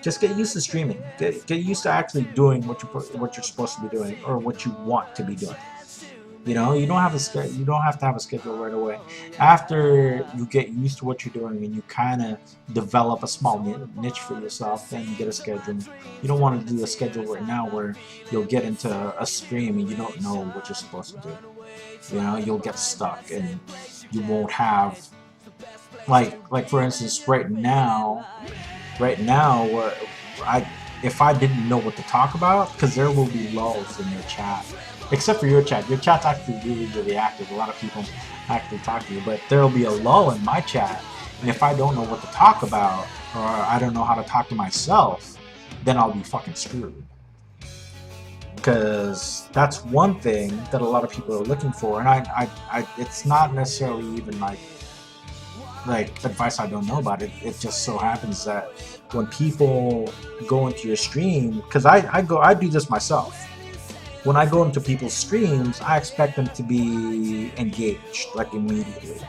Speaker 2: Just get used to streaming. Get used to actually doing what you're supposed to be doing, or what you want to be doing. You know, you don't have to have a schedule right away. After you get used to what you're doing and you kind of develop a small niche for yourself, then you get a schedule. You don't want to do a schedule right now where you'll get into a stream and you don't know what you're supposed to do. You know, you'll get stuck and you won't have, like for instance, right now, where if I didn't know what to talk about, because there will be lulls in your chat. Except for your chat. Your chat's actually really, really active. A lot of people actually talk to you. But there will be a lull in my chat. And if I don't know what to talk about, or I don't know how to talk to myself, then I'll be fucking screwed. Because that's one thing that a lot of people are looking for. And I it's not necessarily even like advice I don't know about it. It just so happens that when people go into your stream, because I do this myself. When I go into people's streams, I expect them to be engaged, like immediately,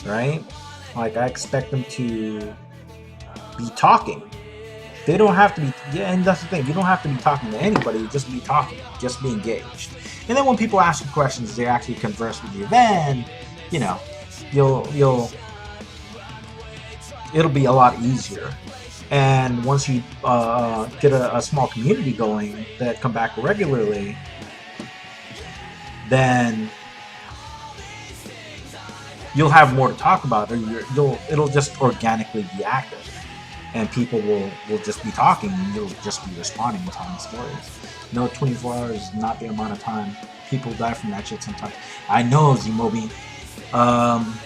Speaker 2: right? Like I expect them to be talking. They don't have to be, yeah, and that's the thing. You don't have to be talking to anybody. Just be talking. Just be engaged. And then when people ask you questions, they actually converse with you. Then, you know, it'll be a lot easier. And once you get a small community going that come back regularly, then you'll have more to talk about, or it'll just organically be active. and people will just be talking, and you'll just be responding and telling stories. No, 24 hours is not the amount of time. People die from that shit sometimes. I know, Zmobi. Um,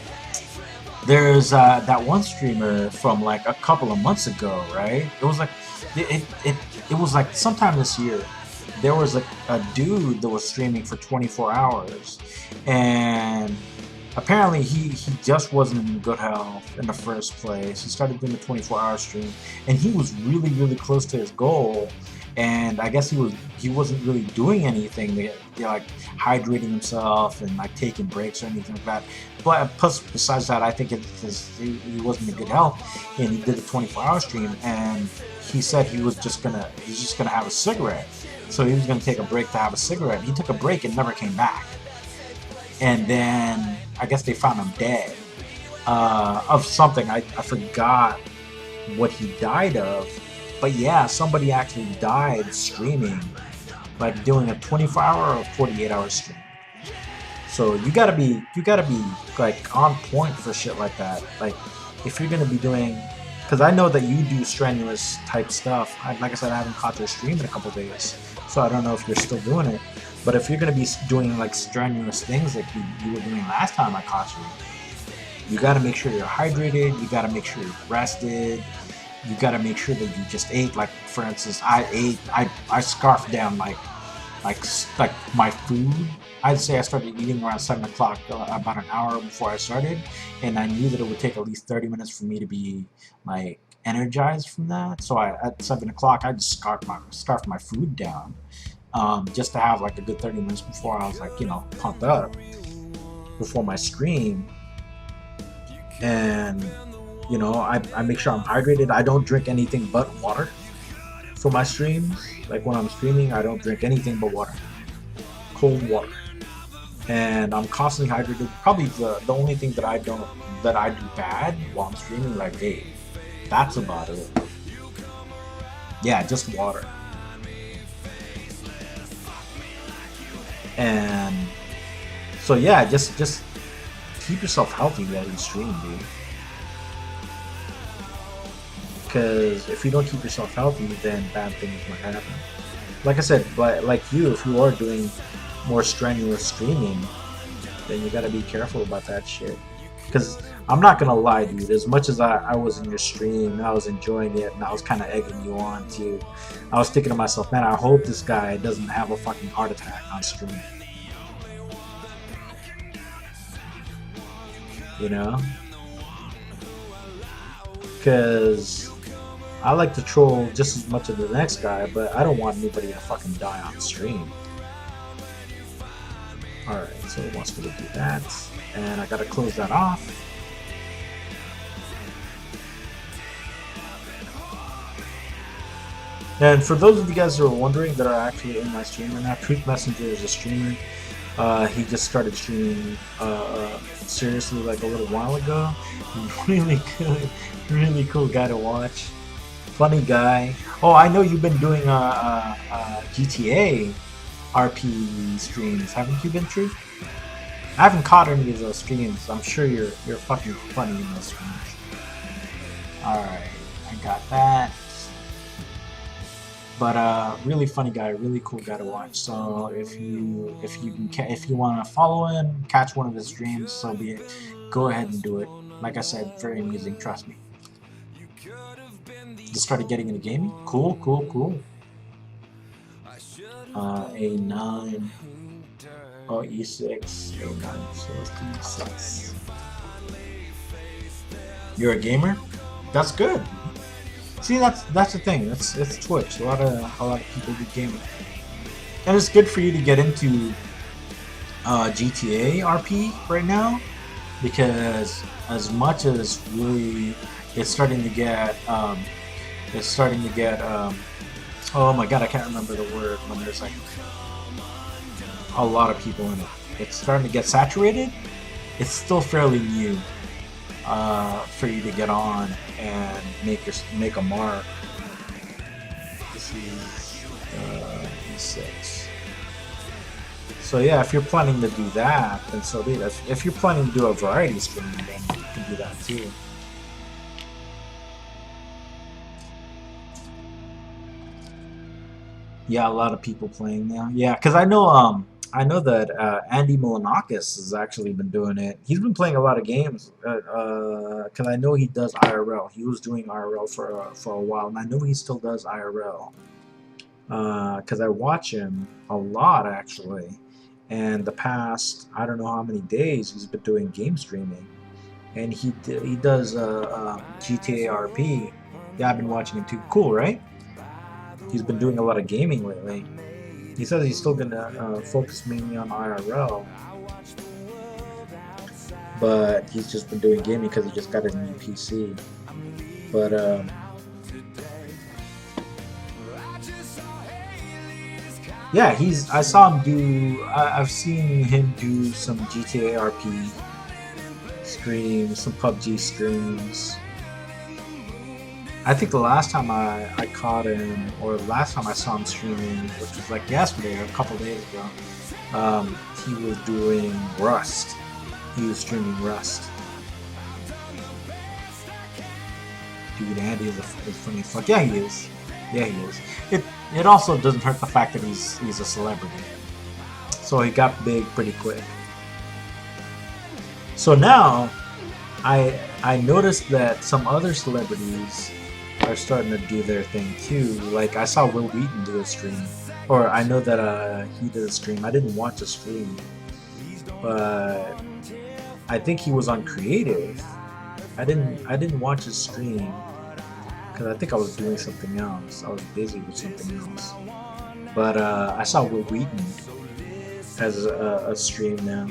Speaker 2: there's that one streamer from like a couple of months ago, right? It was like it was like sometime this year. There was a dude that was streaming for 24 hours, and apparently he just wasn't in good health in the first place. He started doing a 24-hour stream, and he was really close to his goal. And I guess he wasn't really doing anything to get, like hydrating himself and like taking breaks or anything like that. But plus, besides that, I think he wasn't in good health, and he did a 24-hour stream, and he said he's just gonna have a cigarette. So he was gonna take a break to have a cigarette. He took a break and never came back. And then I guess they found him dead of something. I forgot what he died of. But yeah, somebody actually died streaming, like doing a 24-hour or 48-hour stream. So you gotta be like on point for shit like that. Like if you're gonna be doing, because I know that you do strenuous type stuff. Like I said, I haven't caught your stream in a couple days, so I don't know if you're still doing it. But if you're gonna be doing like strenuous things like you were doing last time I caught you gotta make sure you're hydrated. You gotta make sure you're rested. You gotta make sure that you just ate. Like for instance, I scarfed down like my food. I'd say I started eating around 7 o'clock, about an hour before I started, and I knew that it would take at least 30 minutes for me to be like energized from that. So at 7 o'clock, I just scarfed my food down, just to have like a good 30 minutes before I was like, pumped up before my stream. And I make sure I'm hydrated. I don't drink anything but water for my streams. Like when I'm streaming, I don't drink anything but water, cold water, and I'm constantly hydrated. Probably the only thing that I do bad while I'm streaming, like vape. That's about it. Yeah, just water. And so yeah, just keep yourself healthy while you stream, dude. Because if you don't keep yourself healthy, then bad things might happen. Like I said, but like you, if you are doing more strenuous streaming, then you gotta be careful about that shit. Because I'm not gonna lie, dude, as much as I was in your stream, I was enjoying it, and I was kind of egging you on too, I was thinking to myself, man, I hope this guy doesn't have a fucking heart attack on stream. Because I like to troll just as much as the next guy, but I don't want anybody to fucking die on stream. Alright, so it wants me to do that, and I gotta close that off. And for those of you guys who are wondering that are actually in my stream right now, Truth Messenger is a streamer. He just started streaming seriously like a little while ago. Really good, really cool guy to watch. Funny guy. Oh, I know you've been doing GTA RP streams, haven't you been, Truth? I haven't caught any of those streams. I'm sure you're fucking funny in those streams. Alright, I got that. But really funny guy, really cool guy to watch. So if you want to follow him, catch one of his streams, so be it. Go ahead and do it. Like I said, very amusing. Trust me. Just started getting into gaming. Cool. A9. Oh, E6, A9. So it's E6. You're a gamer? That's good. See, that's the thing. It's Twitch. A lot of people do gaming, and it's good for you to get into GTA RP right now, because as much as really it's starting to get oh my god, I can't remember the word when there's like a lot of people in it. It's starting to get saturated. It's still fairly new for you to get on and make a mark. This is E6. So yeah, if you're planning to do that, then so be it. If you're planning to do a variety stream, then you can do that too. Yeah, a lot of people playing now. Yeah, because I know that Andy Milanakis has actually been doing it. He's been playing a lot of games. Because I know he does IRL. He was doing IRL for a while, and I know he still does IRL. Because I watch him a lot actually, and the past I don't know how many days he's been doing game streaming, and he does GTA RP. Yeah, I've been watching him too. Cool, right? He's been doing a lot of gaming lately. He says he's still gonna focus mainly on IRL, but he's just been doing gaming because he just got his new PC. But yeah, he's. I saw him do. I've seen him do some GTA RP streams, some PUBG streams. I think the last time I caught him, or last time I saw him streaming, which was like yesterday or a couple days ago, he was doing Rust. He was streaming Rust. Dude, Andy is funny as fuck. Yeah, he is. Yeah, he is. It also doesn't hurt the fact that he's a celebrity. So he got big pretty quick. So now, I noticed that some other celebrities are starting to do their thing too. Like I saw Will Wheaton do a stream, or I know that he did a stream. I didn't watch a stream, but I think he was on Creative. I didn't watch his stream because I think I was doing something else. I was busy with something else. But I saw Will Wheaton has a stream now.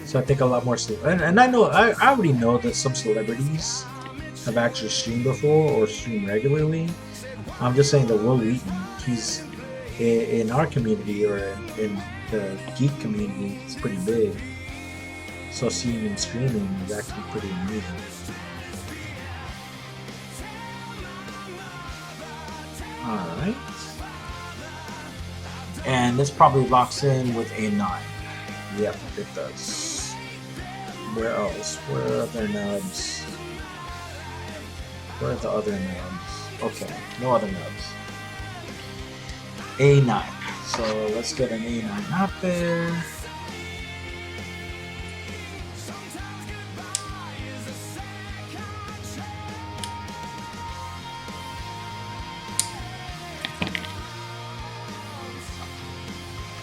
Speaker 2: So I think a lot more, and I know I already know that some celebrities have actually streamed before or streamed regularly. I'm just saying that Will Wheaton, he's in our community or in the geek community, it's pretty big. So seeing him streaming is actually pretty amazing. Alright. And this probably locks in with a 9. Yep, it does. Where else? Where are other nubs? Where are the other nubs? Okay, no other nubs. A9. So let's get an A9 out there.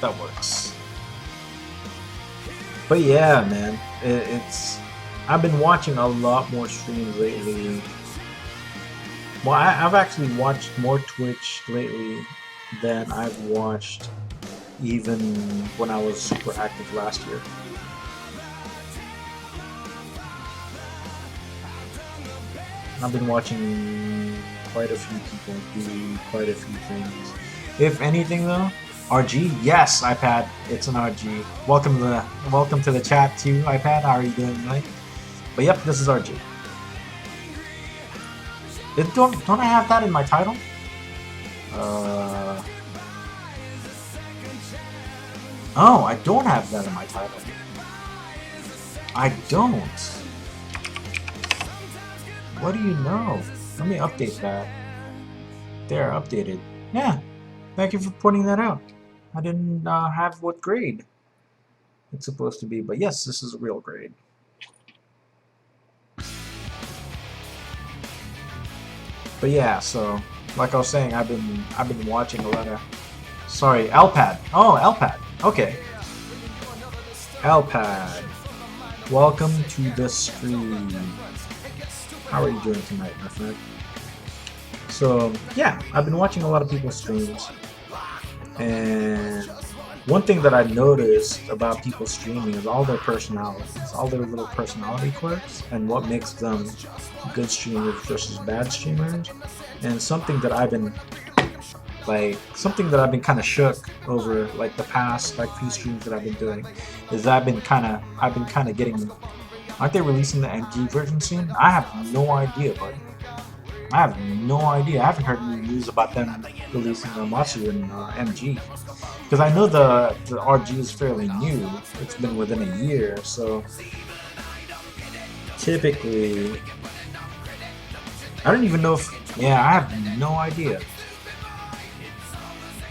Speaker 2: That works. But yeah, man, it's. I've been watching a lot more streams lately. Well, I've actually watched more Twitch lately than I've watched even when I was super active last year. I've been watching quite a few people do quite a few things. If anything, though, RG, yes, iPad, it's an RG. Welcome to the chat too, iPad. How are you doing tonight? But yep, this is RG. Don't I have that in my title? Oh, I don't have that in my title. I don't. What do you know? Let me update that. There, updated. Yeah. Thank you for pointing that out. I didn't have what grade it's supposed to be, but yes, this is a real grade. But yeah, so like I was saying, I've been watching a lot of. Sorry, Alpad. Oh, Alpad. Okay. Alpad. Welcome to the stream. How are you doing tonight, my friend? So yeah, I've been watching a lot of people's streams, and one thing that I noticed about people streaming is all their personalities, all their little personality quirks, and what makes them good streamers versus bad streamers. And something that I've been kind of shook over like the past few streams that I've been doing is I've been kind of getting. Aren't they releasing the MG version soon? I have no idea, buddy. I have no idea. I haven't heard any news about them releasing Amatsu and MG. Because I know the RG is fairly new. It's been within a year, so typically I don't even know if. Yeah, I have no idea.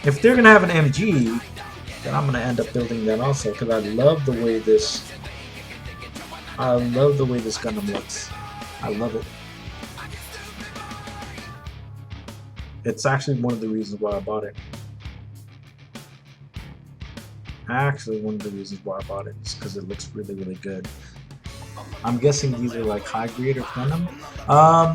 Speaker 2: If they're gonna have an MG, then I'm gonna end up building that also because I love the way this. I love the way this Gundam looks. I love it. It's actually one of the reasons why I bought it. Actually, one of the reasons why I bought it is because it looks really, really good. I'm guessing these are like high grade or Gundam.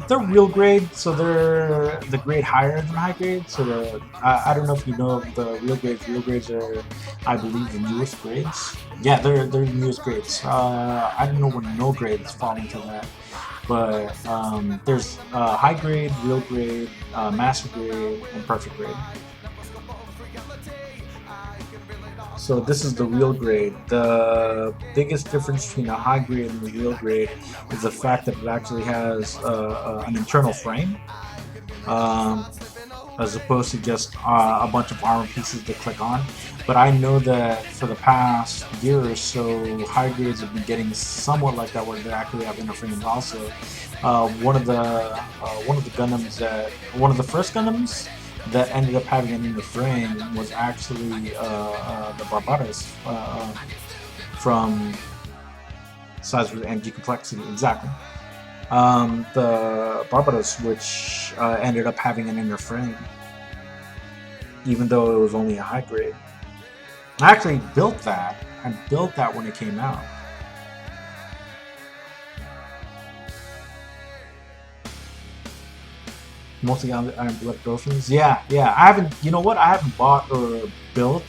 Speaker 2: They're real grade, so they're the grade higher than high grade. So I don't know if you know the real grades. Real grades are, I believe, the newest grades. Yeah, they're the newest grades. I don't know what no grades fall into that, but there's high grade, real grade, master grade, and perfect grade. So this is the real grade. The biggest difference between a high grade and the real grade is the fact that it actually has an internal frame, um, as opposed to just a bunch of armor pieces to click on. But I know that for the past year or so, high grades have been getting somewhat like that, where they actually have inner frames also. One of the Gundams that one of the first Gundams that ended up having an inner frame was actually the Barbados from Size with MG Complexity. Exactly. The Barbados, which ended up having an inner frame, even though it was only a high grade. I actually built that. I built that when it came out. Mostly on Blood Dolphins. Yeah, yeah. I haven't. You know what? I haven't bought or built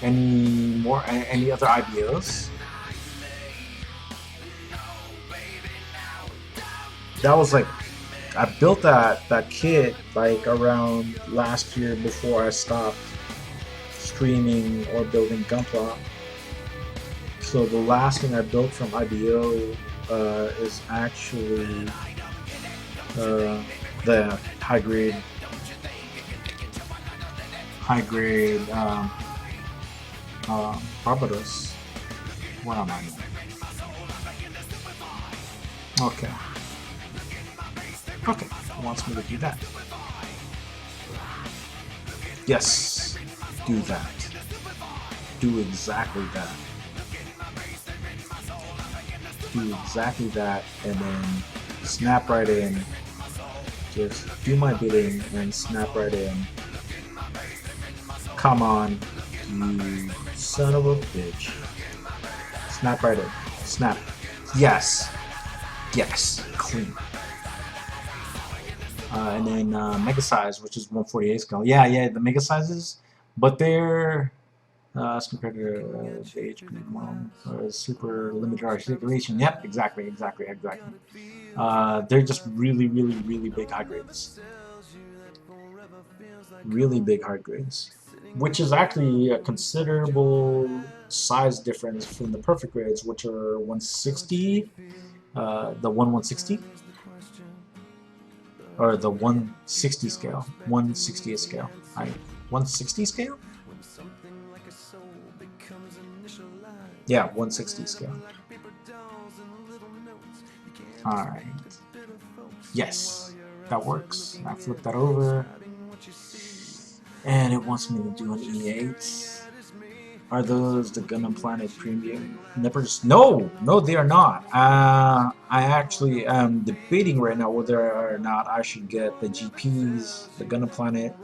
Speaker 2: any other IBOs. That was like, I built that kit like around last year before I stopped streaming or building Gunpla. So the last thing I built from IBO is actually the high grade Barbados. Where am I? Okay. Okay, it wants me to do that. Yes, do that. Do exactly that. Do exactly that, and then snap right in. Just do my bidding and snap right in. Come on, you son of a bitch. Snap right in. Snap. Yes. Yes. Clean. And then mega size, which is 148 scale. Yeah, yeah, the mega sizes, but they're as compared to the HP one, super limited articulation. Yep, exactly. They're just really, really, really big high grades. Really big high grades, which is actually a considerable size difference from the perfect grades, which are 160, the 1/160. Or the 160 scale. 160th scale. 160 scale? Yeah, 160 scale. Alright. Yes, that works. I flip that over. And it wants me to do an E8. Are those the Gundam Planet Premium nippers? No, no, they are not. I actually am debating right now whether or not I should get the GPs, the Gundam Planet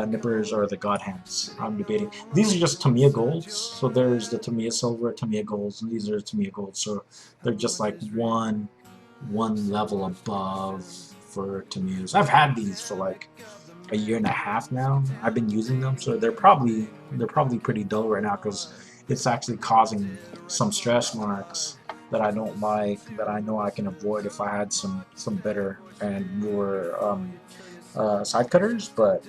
Speaker 2: nippers, or the God Hands. I'm debating. These are just Tamiya Golds. So there's the Tamiya Silver, Tamiya Golds, and these are Tamiya Golds. So they're just like one level above for Tamiyas. I've had these for like a year and a half now. I've been using them, so they're probably pretty dull right now because it's actually causing some stress marks that I don't like, that I know I can avoid if I had some better and newer side cutters. But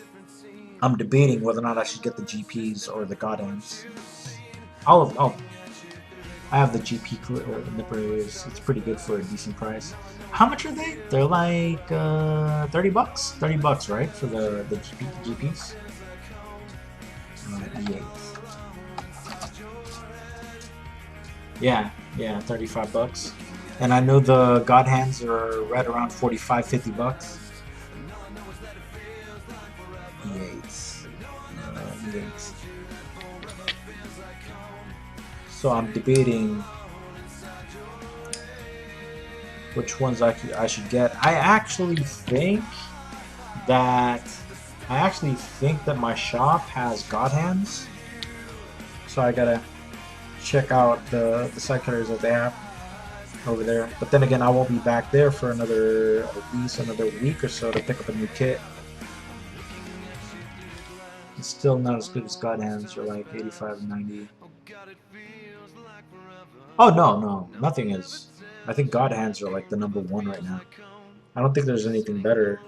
Speaker 2: I'm debating whether or not I should get the GPs or the God Hands. I have the GP nippers. It's pretty good for a decent price. How much are they? They're like 30 bucks. 30 bucks, right, for the GPs? E8. Yeah, 35 bucks. And I know the God Hands are right around 45, 50 bucks. E8. endings. So I'm debating which ones I should get. I actually think that my shop has God hands. So I gotta check out the side cutters that they have over there. But then again, I won't be back there for at least another week or so to pick up a new kit. It's still not as good as God hands, or like 85, 90. Oh no, nothing is. I think God hands are like the #1 right now. I don't think there's anything better.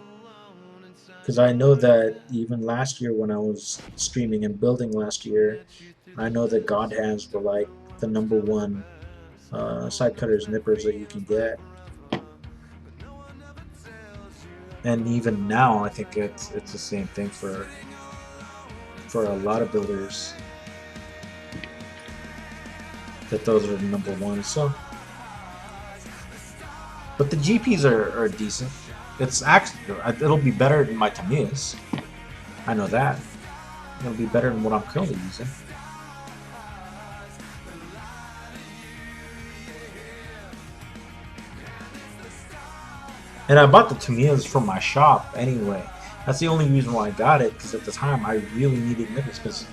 Speaker 2: Because I know that even last year when I was streaming and building last year, I know that God hands were like the #1 side cutters, nippers that you can get. And even now, I think it's the same thing for a lot of builders. That those are the #1s. So, but the GPs are decent. It's actually it'll be better than my Tamiyas. I know that. It'll be better than what I'm currently using. And I bought the Tamiyas from my shop anyway. That's the only reason why I got it, because at the time I really needed nippers, because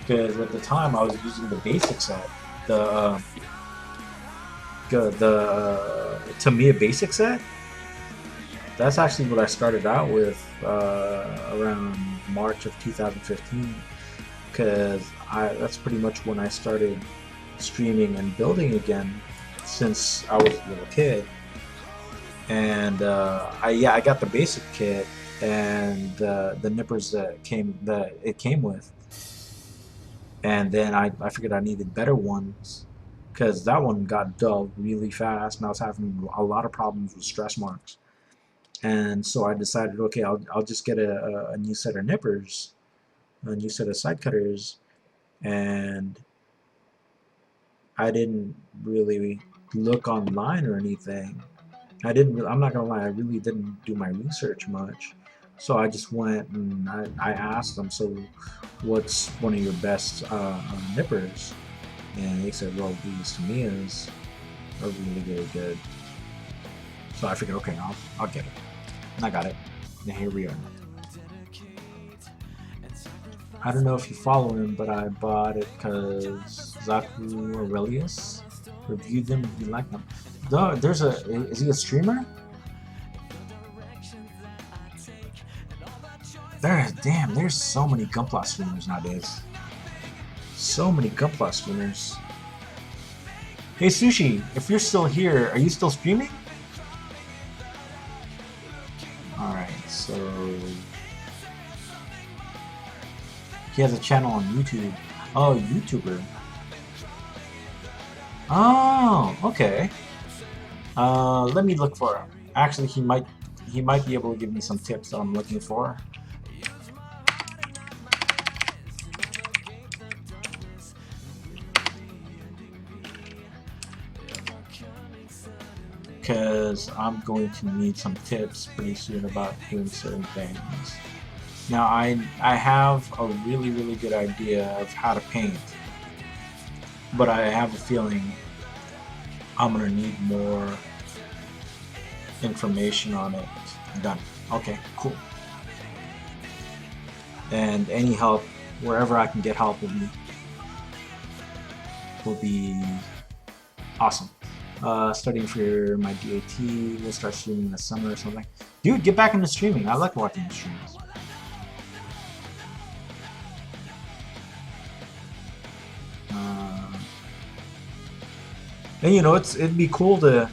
Speaker 2: at the time I was using the basic set, the Tamiya basic set. That's actually what I started out with around March of 2015, because that's pretty much when I started streaming and building again since I was a little kid. And I got the basic kit and the nippers that it came with, and then I figured I needed better ones because that one got dulled really fast, and I was having a lot of problems with stress marks. And so I decided, okay, I'll just get a new set of nippers, a new set of side cutters, and I didn't really look online or anything. I'm not gonna lie, I really didn't do my research much. So I just went and I asked them, so what's one of your best nippers? And they said, well, these Tamiyas are really, really good. So I figured, okay, I'll get it. And I got it. And here we are. I don't know if you follow him, but I bought it because Zaku Aurelius reviewed them and he liked them. Is he a streamer? There's so many Gunpla streamers nowadays. So many Gunpla streamers. Hey Sushi, if you're still here, are you still streaming? Alright, so he has a channel on YouTube. Oh, YouTuber. Oh, okay. Let me look for him. Actually, he might be able to give me some tips that I'm looking for. Because I'm going to need some tips pretty soon about doing certain things. Now, I have a really, really good idea of how to paint, but I have a feeling I'm gonna need more information on it. Done. Okay, cool. And any help, wherever I can get help, will be awesome. Studying for my DAT, we'll start streaming this summer or something. Dude, get back into streaming. I like watching the streams. And you know, it'd be cool to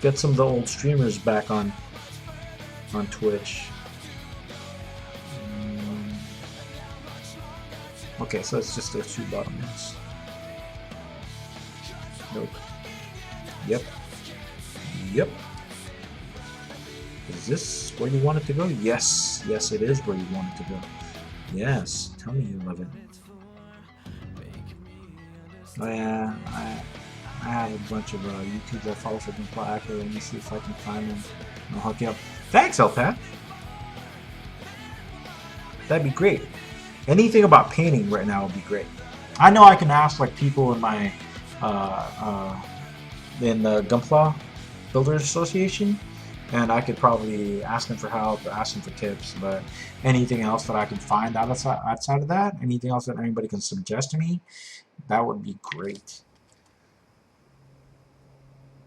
Speaker 2: get some of the old streamers back on Twitch. Okay, so it's just those two bottoms. Nope. Yep. Is this where you want it to go? Yes, it is where you want it to go. Yes, tell me you love it. Oh yeah, I have a bunch of YouTubers I follow for Gunpla Acro. Let me see if I can find them. I'll hook you up. Thanks, Elpat. That'd be great. Anything about painting right now would be great. I know I can ask like people in my uh, uh, in the Gunpla Builders Association, and I could probably ask them for help, ask them for tips. But anything else that I can find outside of that, anything else that anybody can suggest to me, that would be great.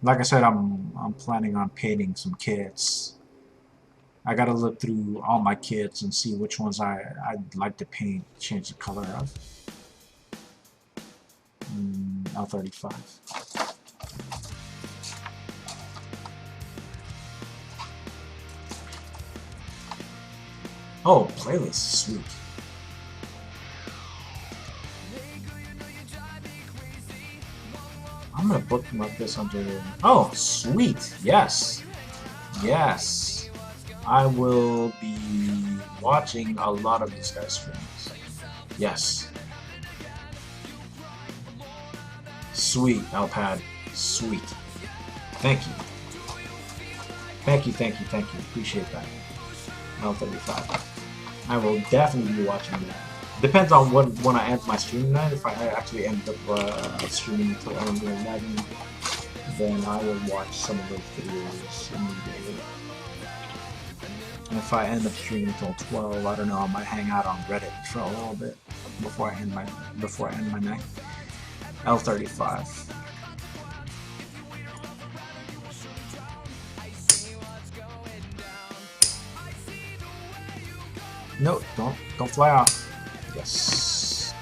Speaker 2: Like I said, I'm planning on painting some kits. I gotta look through all my kits and see which ones I'd like to paint, change the color of. L35. Oh, playlist, sweet. I'm gonna bookmark this under. Oh, sweet. Yes, yes. I will be watching a lot of these guys' streams. Yes. Sweet, Alpad. Sweet. Thank you. Thank you, thank you, thank you. Appreciate that. L35. I will definitely be watching that. Depends on when I end my stream tonight. If I actually end up streaming until 11, then I will watch some of those videos immediately. And if I end up streaming until 12, I don't know, I might hang out on Reddit for a little bit before I end my night. L35. No, don't fly off. Yes.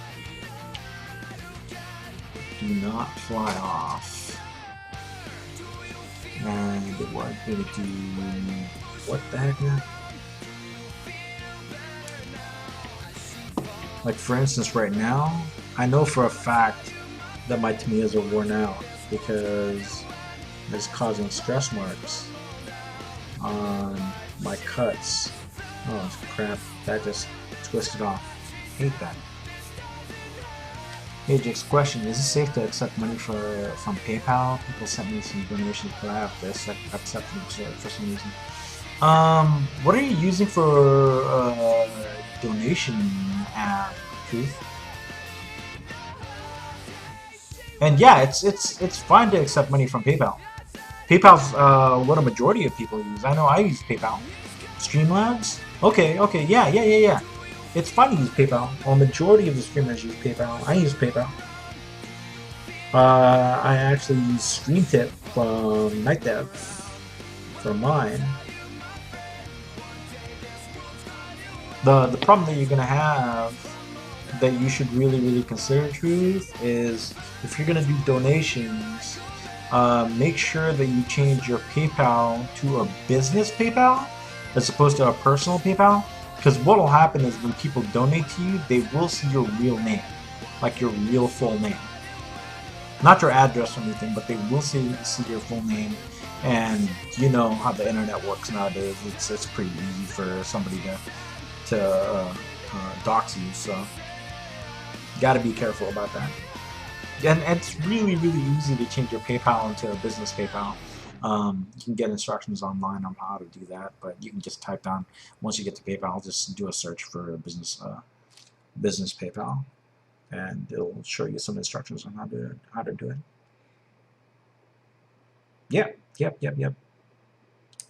Speaker 2: Do not fly off. And we're gonna do what the heck now? Like for instance, right now, I know for a fact that my tomatoes are worn out because it's causing stretch marks on my cuts. Oh crap, that just twisted off. Hate that. Ajax question, is it safe to accept money from PayPal? People sent me some donations, but I have to accept them for some reason. What are you using for donation app, Truth? And yeah, it's fine to accept money from PayPal. PayPal's what a majority of people use. I know I use PayPal. Streamlabs? Okay, yeah. It's fine to use PayPal. A majority of the streamers use PayPal. I use PayPal. I actually use StreamTip from NightDev for mine. The problem that you're gonna have that you should really consider, Truth, is if you're gonna do donations, make sure that you change your PayPal to a business PayPal as opposed to a personal PayPal. Because what will happen is when people donate to you, they will see your real name, like your real full name. Not your address or anything, but they will see your full name. And you know how the internet works nowadays. It's pretty easy for somebody to dox you. So you got to be careful about that. And it's really easy to change your PayPal into a business PayPal. You can get instructions online on how to do that, but you can just type down, once you get to PayPal, just do a search for business PayPal, and it'll show you some instructions on how to do it. Yep.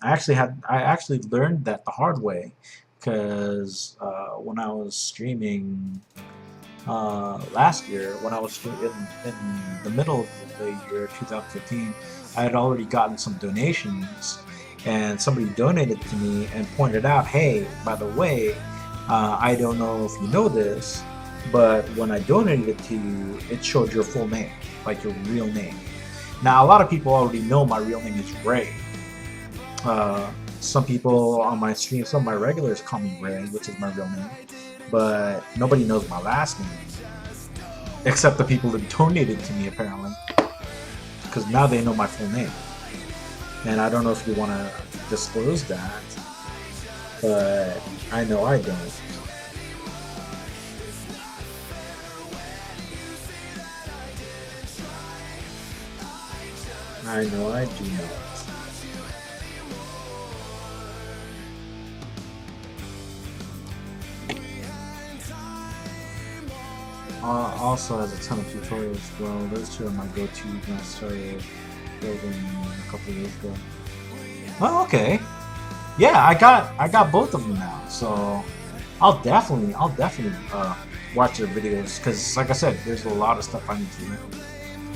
Speaker 2: I actually learned that the hard way, because when I was streaming last year, when I was in the middle of the year 2015, I had already gotten some donations, and somebody donated to me and pointed out, hey, by the way, I don't know if you know this, but when I donated it to you, it showed your full name, like your real name. Now, a lot of people already know my real name is Ray. Some people on my stream, some of my regulars call me Ray, which is my real name, but nobody knows my last name, except the people that donated to me, apparently, because now they know my full name. And I don't know if you want to disclose that, but I know I don't. I know I do not. also has a ton of tutorials as well. Those two are my go-to when I started building a couple of years ago. Oh, okay. Yeah, I got both of them now, so I'll definitely watch their videos because, like I said, there's a lot of stuff I need to learn.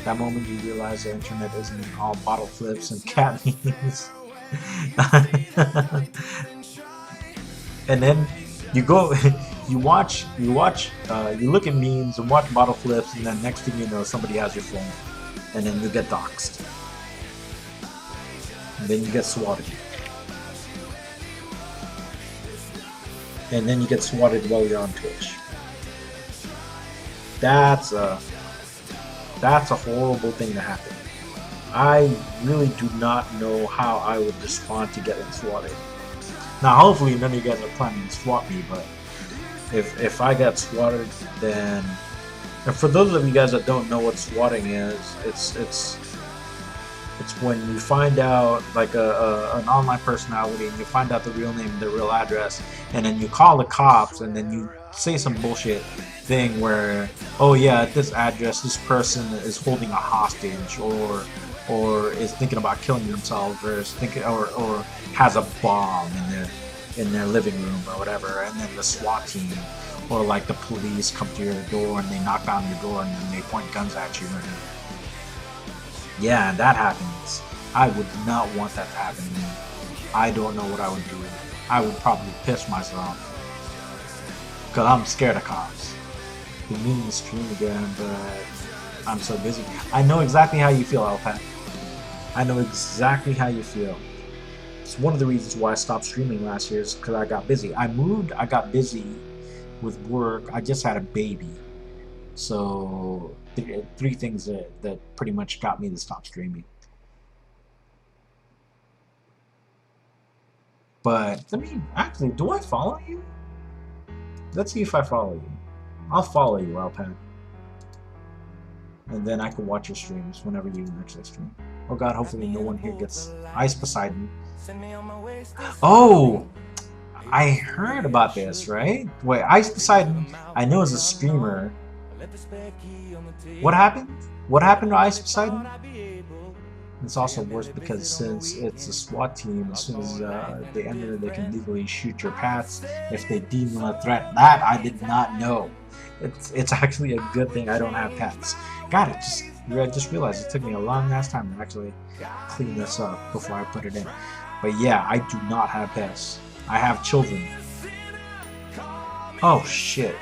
Speaker 2: That moment you realize the internet isn't all bottle flips and cat memes. And then you go, you look at memes and watch bottle flips, and then next thing you know, somebody has your phone, and then you get doxxed, and then you get swatted, and then you get swatted while you're on Twitch. That's a horrible thing to happen. I really do not know how I would respond to getting swatted. Now, hopefully, none of you guys are planning to swat me, but if I get swatted, then... And for those of you guys that don't know what swatting is, it's when you find out, like, an online personality, and you find out the real name, the real address, and then you call the cops, and then you say some bullshit thing where, oh yeah, at this address, this person is holding a hostage, or is thinking about killing themselves, or is thinking, or has a bomb in their living room or whatever, and then the SWAT team or like the police come to your door and they knock on your door and then they point guns at you. Yeah, that happens. I would not want that to happen to me. I don't know what I would do. I would probably piss myself because I'm scared of cops. We mean to stream again, but I'm so busy. I know exactly how you feel, Alpat. I know exactly how you feel. It's one of the reasons why I stopped streaming last year is because I got busy. I moved, I got busy with work. I just had a baby. So three things that pretty much got me to stop streaming. But, I mean, actually, do I follow you? Let's see if I follow you. I'll follow you, Alpat. And then I can watch your streams whenever you actually stream. Oh god, hopefully no one here gets Ice Poseidon. Oh! I heard about this, right? Wait, Ice Poseidon, I know is a streamer. What happened? What happened to Ice Poseidon? It's also worse because since it's a SWAT team, as soon as they enter, they can legally shoot your pets if they deem them a threat. That I did not know. It's actually a good thing I don't have pets. God, I just realized it took me a long ass time to actually clean this up before I put it in. But yeah, I do not have pets. I have children. Oh shit.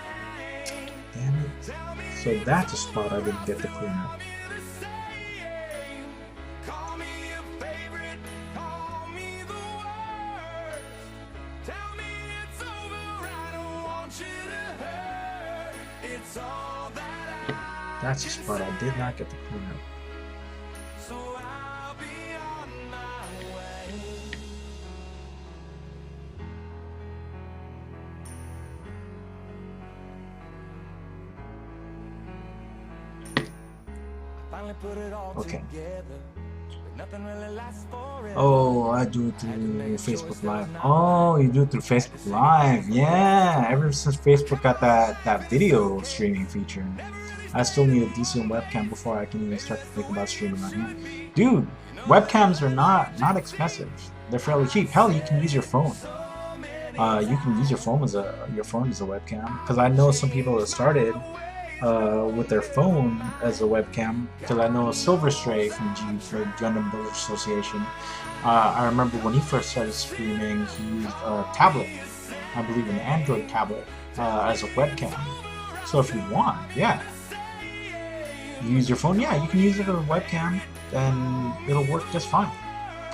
Speaker 2: Damn it. So that's a spot I didn't get to clean up. That's a spot I did not get to clean up. Okay. Oh, I do it through Facebook Live. Oh, you do it through Facebook Live. Yeah, ever since Facebook got that video streaming feature. I still need a decent webcam before I can even start to think about streaming on here. Dude, webcams are not expensive. They're fairly cheap. Hell, you can use your phone. You can use your phone as a webcam. Because I know some people that started with their phone as a webcam. Because I know Silver Stray from Gundam Village Association. I remember when he first started streaming, he used a tablet. I believe an Android tablet as a webcam. So if you want, yeah. You use your phone, yeah, you can use it as a webcam, and it'll work just fine.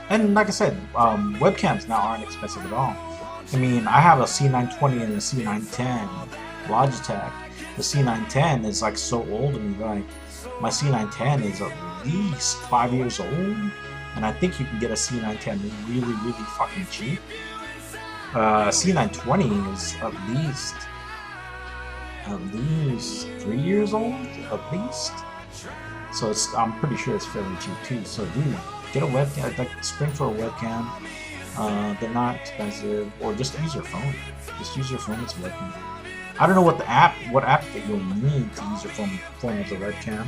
Speaker 2: And like I said, webcams now aren't expensive at all. I mean, I have a C920 and a C910 Logitech. The C910 is like so old to me, like my C910 is at least 5 years old, and I think you can get a C910 really, really fucking cheap. C920 is at least 3 years old, at least. So I'm pretty sure it's fairly cheap too. So dude, get a webcam, like spring for a webcam. They're not expensive, or just use your phone. Just use your phone as a webcam. I don't know what app that you'll need to use your phone with the webcam,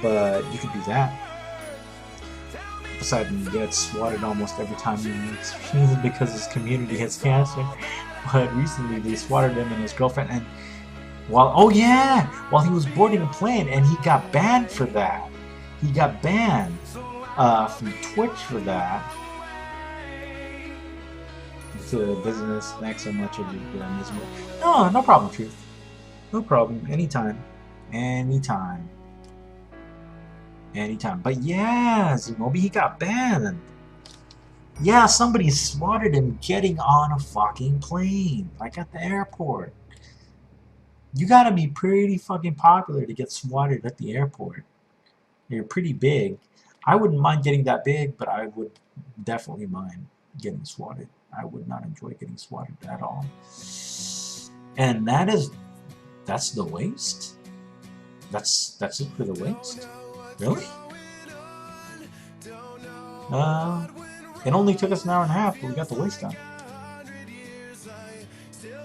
Speaker 2: but you could do that. Poseidon gets swatted almost every time he meets because his community has cancer. But recently they swatted him and his girlfriend, and while he was boarding a plane, and he got banned for that. He got banned from Twitch for that. To business, thanks so much of your miserable. No problem, Truth. No problem. Anytime. Anytime. But yeah, Zumobi, he got banned. Yeah, somebody swatted him getting on a fucking plane, like at the airport. You gotta be pretty fucking popular to get swatted at the airport. You're pretty big. I wouldn't mind getting that big, but I would definitely mind getting swatted. I would not enjoy getting swatted at all. And that's the waste? That's it for the waste? Really? It only took us an hour and a half, but we got the waste done.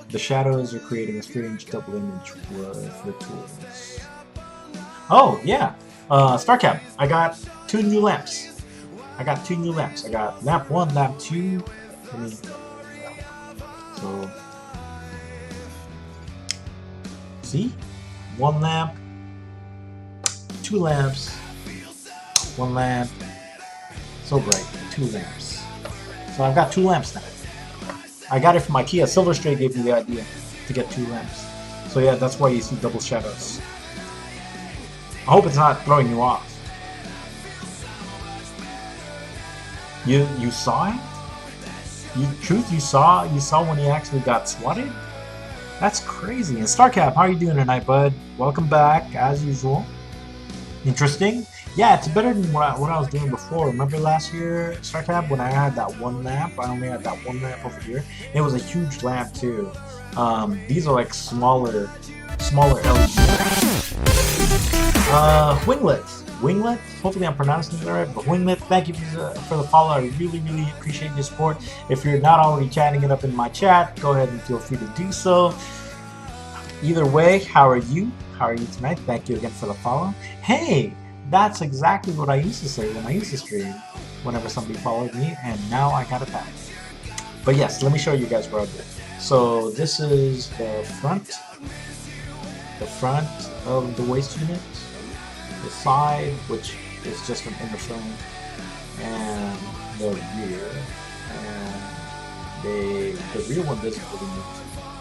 Speaker 2: The shadows are creating a strange double image with the tools. Oh, yeah. Starcap, I got 2 new lamps. I got lamp 1, lamp 2. So, see? 1 lamp, 2 lamps, 1 lamp. So bright, 2 lamps. So I've got 2 lamps now. I got it from IKEA. Silverstray gave me the idea to get 2 lamps. So yeah, that's why you see double shadows. I hope it's not throwing you off. You saw it? You saw when he actually got swatted? That's crazy. And Starcap, how are you doing tonight, bud? Welcome back, as usual. Interesting. Yeah, it's better than what I was doing before. Remember last year, Starcap, when I had that 1 lamp? I only had that 1 lamp over here. It was a huge lamp too. These are like smaller LED lamps. Winglet. Hopefully I'm pronouncing it right, but Winglet, thank you for the follow. I really appreciate your support. If you're not already chatting it up in my chat, go ahead and feel free to do so. Either way, how are you? How are you tonight? Thank you again for the follow. Hey, that's exactly what I used to say when I used to stream, whenever somebody followed me, and now I got it back. But yes, let me show you guys where I did. So this is the front of the waist unit, the side, which is just an inner frame, and the rear. And the rear one doesn't really move,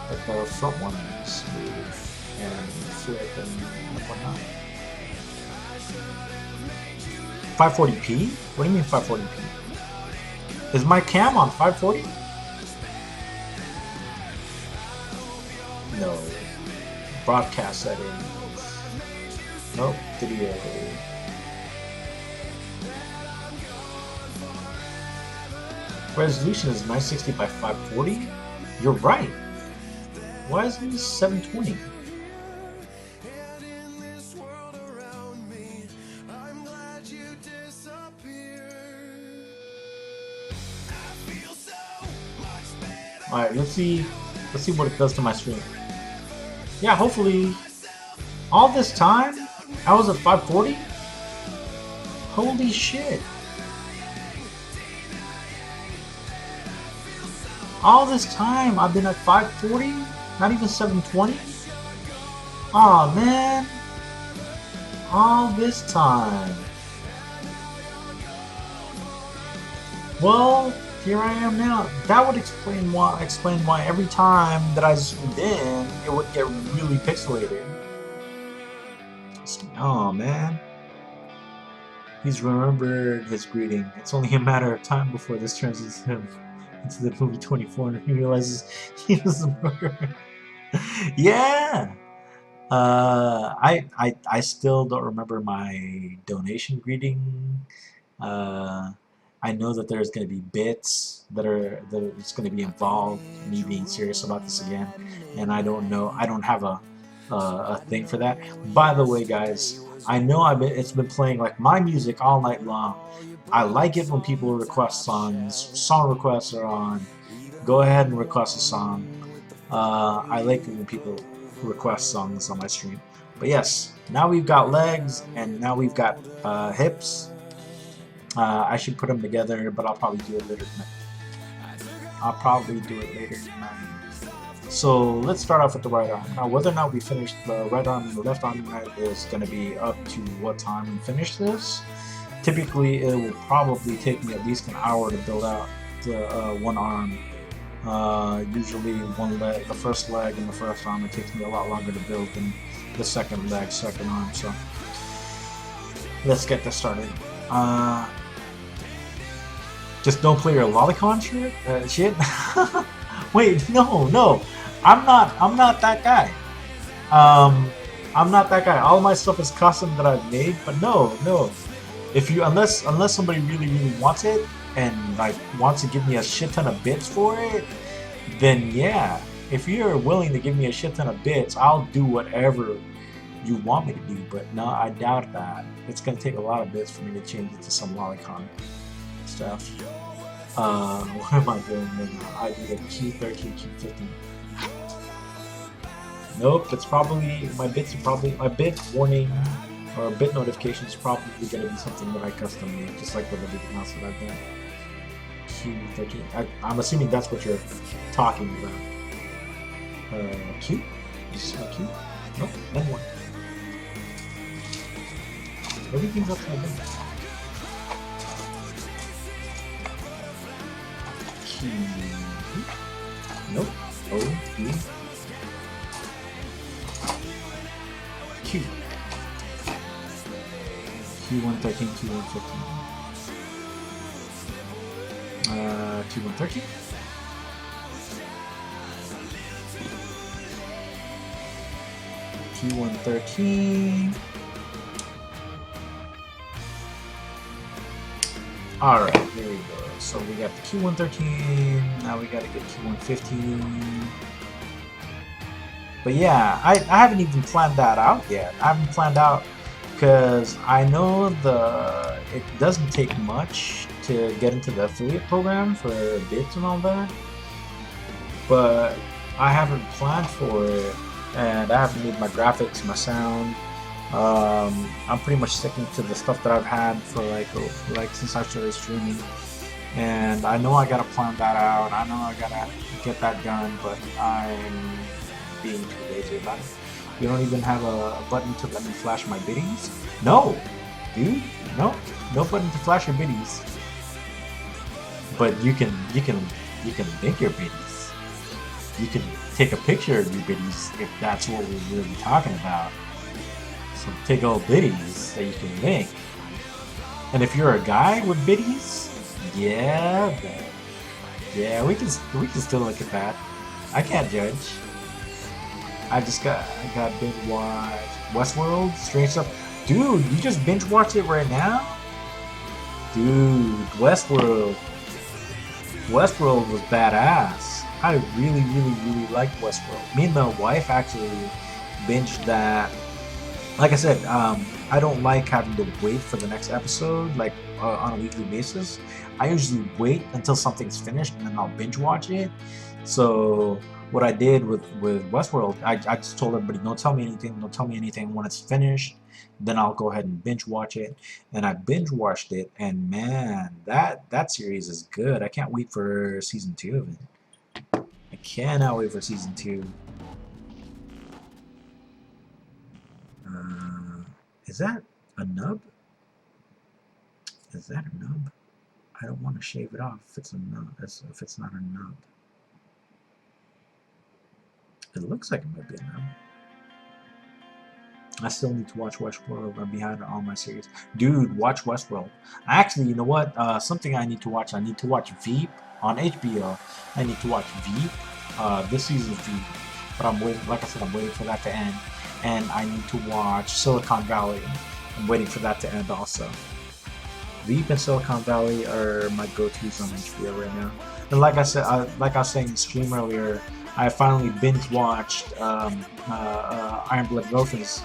Speaker 2: but the front one move and flip and whatnot. 540p? What do you mean 540p? Is my cam on 540? No. Broadcast settings. Nope. Video. Resolution is 960 by 540? You're right. Why is this 720? Alright, let's see what it does to my stream. Yeah, hopefully all this time I was at 540? Holy shit. All this time I've been at 540? Not even 720? Aw, man. All this time. Well, here I am now. That would explain why every time that I zoomed in, it would get really pixelated. Oh man. He's remembered his greeting. It's only a matter of time before this turns into the movie 24 and he realizes he was the murderer. Yeah. I still don't remember my donation greeting. I know that there's going to be bits that it's going to be involved, me being serious about this again, and I don't know. I don't have a thing for that. By the way, guys, I know it's been playing like my music all night long. I like it when people request songs. Song requests are on. Go ahead and request a song. I like it when people request songs on my stream. But yes, now we've got legs and now we've got hips. I should put them together, but I'll probably do it later tonight. So let's start off with the right arm. Now, whether or not we finish the right arm and the left arm is going to be up to what time we finish this. Typically, it will probably take me at least an hour to build out the one arm. Usually one leg, the first leg and the first arm, it takes me a lot longer to build than the second leg, second arm. So let's get this started. Just don't play your lolicon shit. Wait, no, I'm not that guy. I'm not that guy. All my stuff is custom that I've made, but no. If you unless somebody really wants it and like wants to give me a shit ton of bits for it, then yeah. If you're willing to give me a shit ton of bits, I'll do whatever you want me to do. But no, I doubt that. It's gonna take a lot of bits for me to change it to some lolicon stuff. What am I doing now? I do the Q13, Q15. Nope, it's probably my bit warning or bit notification is probably gonna be something that I custom made, just like with everything else that I've done. Q13. I'm assuming that's what you're talking about. Q? Is this Q? Nope, then one. Everything's upside down. Q. Nope. O, U. Q. Q113, Q115. Q113. Q113. Alright, here we go. So we got the Q113, now we gotta get Q115. But yeah, I haven't even planned that out yet. I haven't planned out because I know it doesn't take much to get into the affiliate program for bits and all that. But I haven't planned for it, and I haven't made my graphics, my sound. I'm pretty much sticking to the stuff that I've had for like since I started streaming, and I know I gotta plan that out. I know I gotta get that done, but I'm being too lazy about it. You don't even have a button to let me flash my biddies? No, dude, no button to flash your biddies. But you can make your biddies. You can take a picture of your biddies if that's what we're really talking about. So take old biddies that you can make. And if you're a guy with biddies, yeah, we can still look at that. I can't judge. I got binge watch Westworld, strange stuff. Dude, you just binge watch it right now? Dude, Westworld was badass. I really liked Westworld. Me and my wife actually binged that. Like I said, I don't like having to wait for the next episode, like on a weekly basis. I usually wait until something's finished and then I'll binge watch it. So what I did with Westworld, I just told everybody, don't tell me anything when it's finished. Then I'll go ahead and binge watch it. And I binge watched it, and man, that series is good. I can't wait for season 2 of it. I cannot wait for season 2. Is that a nub? Is that a nub? I don't want to shave it off if it's a nub. If it's not a nub. It looks like it might be a nub. I still need to watch Westworld. I'm behind on all my series. Dude, watch Westworld. Actually, you know what? Something I need to watch. I need to watch Veep on HBO. I need to watch Veep. This season's Veep. But I'm waiting. Like I said, I'm waiting for that to end. And I need to watch Silicon Valley. I'm waiting for that to end also. Veep and Silicon Valley are my go-tos on HBO right now. And like I said, like I was saying in the stream earlier, I finally binge watched Iron Blood Dolphins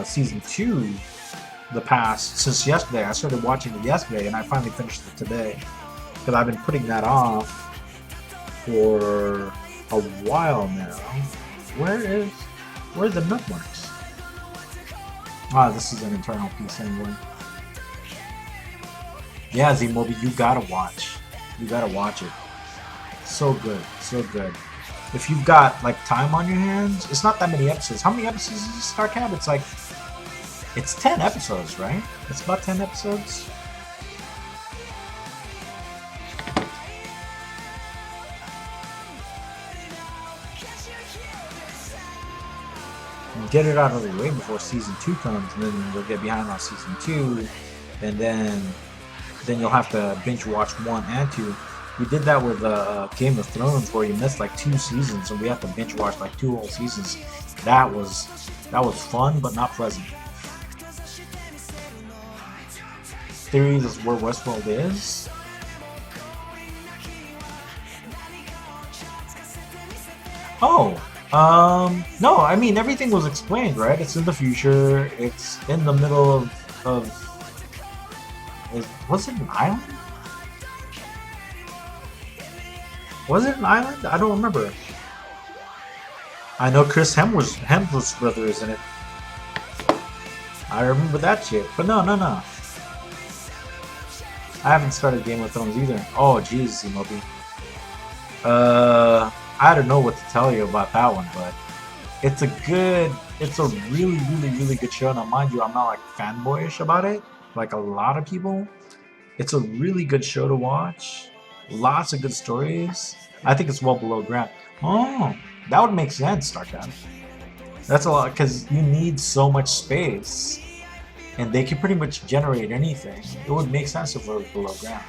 Speaker 2: season 2 since yesterday. I started watching it yesterday and I finally finished it today. Because I've been putting that off for a while now. where are the note marks? Ah, this is an internal piece anyway. Yeah, Z-Mobi, you gotta watch. You gotta watch it. So good, so good. If you've got like time on your hands, it's not that many episodes. How many episodes is this StarCab? It's 10 episodes, right? It's about 10 episodes. And get it out of the way before season 2 comes, and then you'll get behind on season 2, and then you'll have to binge watch 1 and 2. We did that with Game of Thrones, where you missed like 2 seasons, and we have to binge watch like 2 whole seasons. That was fun, but not pleasant. Theories is where Westworld is. Oh, no, I mean everything was explained, right? It's in the future. It's in the middle of was it an island? Was it an island? I don't remember. I know Chris Hemsworth's brother is in it. I remember that shit. But no. I haven't started Game of Thrones either. Oh, jeez, Moby. I don't know what to tell you about that one, but it's a really good show. Now, mind you, I'm not like fanboyish about it, like a lot of people. It's a really good show to watch. Lots of good stories. I think it's well below ground. Oh, that would make sense, StarCab. That's a lot, because you need so much space, and they can pretty much generate anything. It would make sense if it was below ground.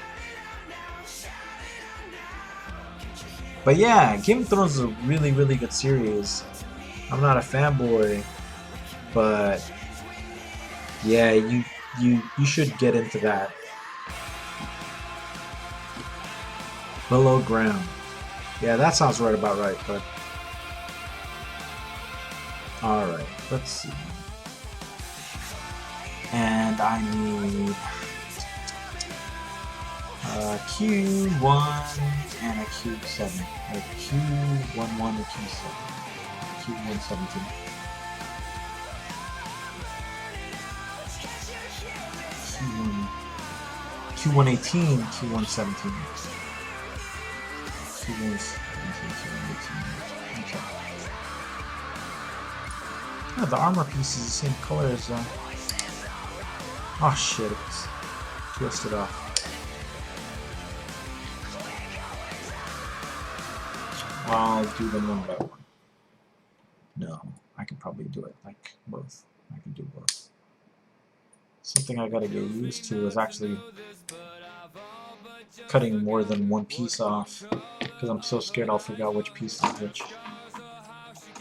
Speaker 2: But yeah, Game of Thrones is a really good series. I'm not a fanboy, but yeah, you should get into that. Below ground. Yeah, that sounds right about right, but alright, let's see. And I need Q1 and a Q7. A Q11 and Q7. Q117. Q118, Q117. Q117, Q118. Okay. Oh, the armor piece is the same color as oh shit, it's twisted off. I'll do them one by one. No, I can probably do it like both. I can do both. Something I gotta get used to is actually cutting more than one piece off, because I'm so scared I'll forget which piece is which.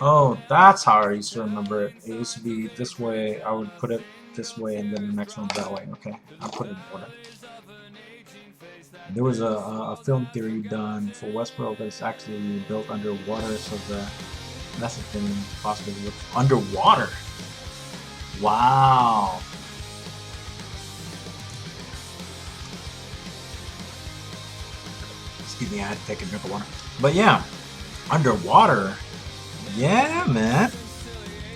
Speaker 2: Oh, that's how I used to remember it. It used to be this way. I would put it this way, and then the next one's that way. Okay, I'll put it in order. There was a film theory done for Westworld that's actually built underwater, so the messaging possibly looks underwater. Wow. Excuse me, I had to take a drink of water. But yeah, underwater. Yeah, man.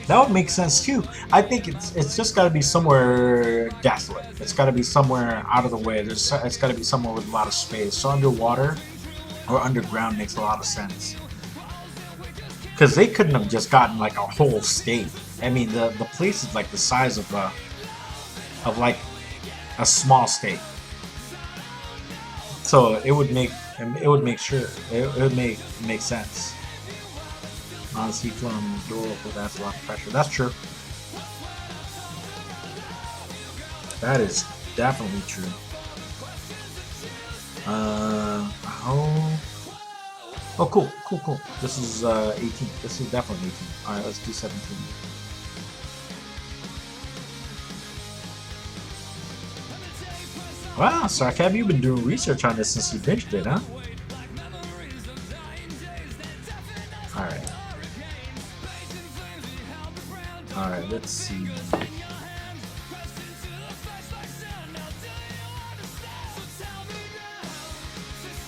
Speaker 2: That would make sense too. I think it's just got to be somewhere desolate. It's got to be somewhere out of the way. It's got to be somewhere with a lot of space. So underwater or underground makes a lot of sense. Because they couldn't have just gotten like a whole state. I mean, the place is like the size of like a small state. So it would make sense. Honestly, from door open, that's a lot of pressure. That's true. That is definitely true. Oh, cool. This is 18. This is definitely 18. All right, let's do 17. Wow, StarCab, you've been doing research on this since you binged it, huh? Alright. Alright, let's see.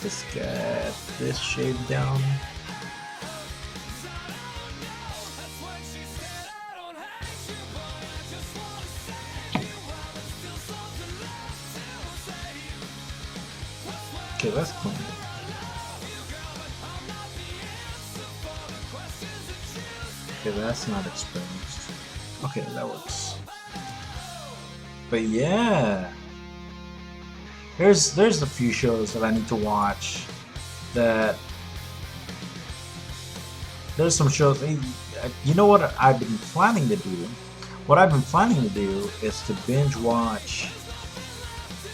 Speaker 2: Let's get this shaved down. Okay, that's clean. Okay, that's not exposed. Okay, that works. But yeah, there's a few shows that I need to watch. That there's some shows. You know what I've been planning to do? What I've been planning to do is to binge watch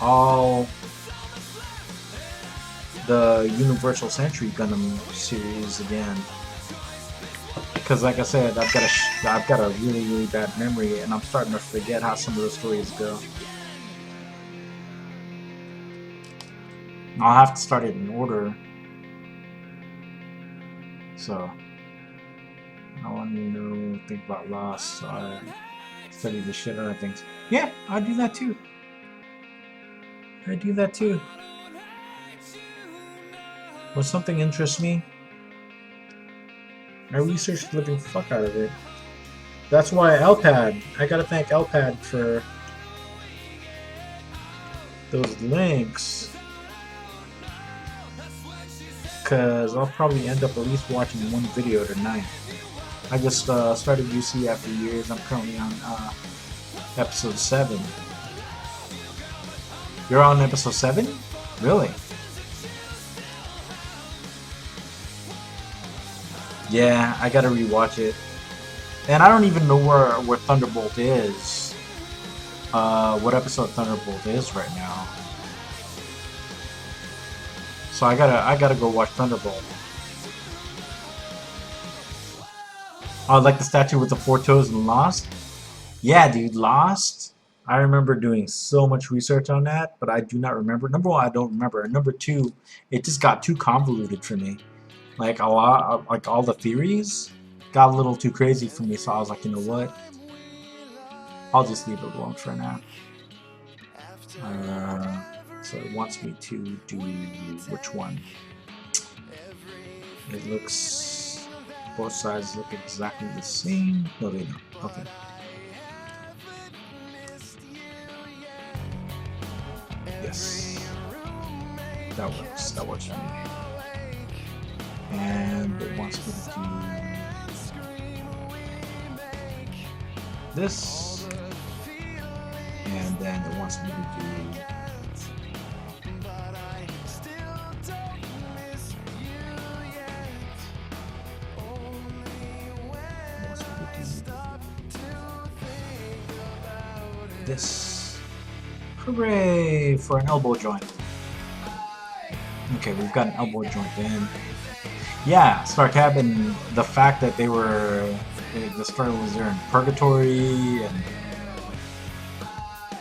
Speaker 2: all the Universal Century Gundam series again. Because like I said, I've got a really bad memory, and I'm starting to forget how some of the stories go. I'll have to start it in order. So I want to know, think about Lost, so I study the shit out of things. Yeah, I do that too. I do that too. When something interests me, I research the living fuck out of it. That's why LPAD. I gotta thank LPAD for those links. Because I'll probably end up at least watching one video tonight. I just started UC after years. I'm currently on episode 7. You're on episode 7? Really? Yeah, I gotta rewatch it. And I don't even know where Thunderbolt is. What episode Thunderbolt is right now. So I gotta go watch Thunderbolt. Oh, like the statue with the 4 toes and Lost? Yeah, dude, Lost. I remember doing so much research on that, but I do not remember. Number one, I don't remember. And number two, it just got too convoluted for me. Like like all the theories got a little too crazy for me. So I was like, you know what? I'll just leave it alone for now. So it wants me to do which one? It looks, both sides look exactly the same. No, they don't. Okay. Yes. That works. That works for me. And it wants me to do this. And then it wants me to do this. Hooray for an elbow joint. Okay, we've got an elbow joint in. Yeah, Starcab, and the fact that they were, the story was there in purgatory, and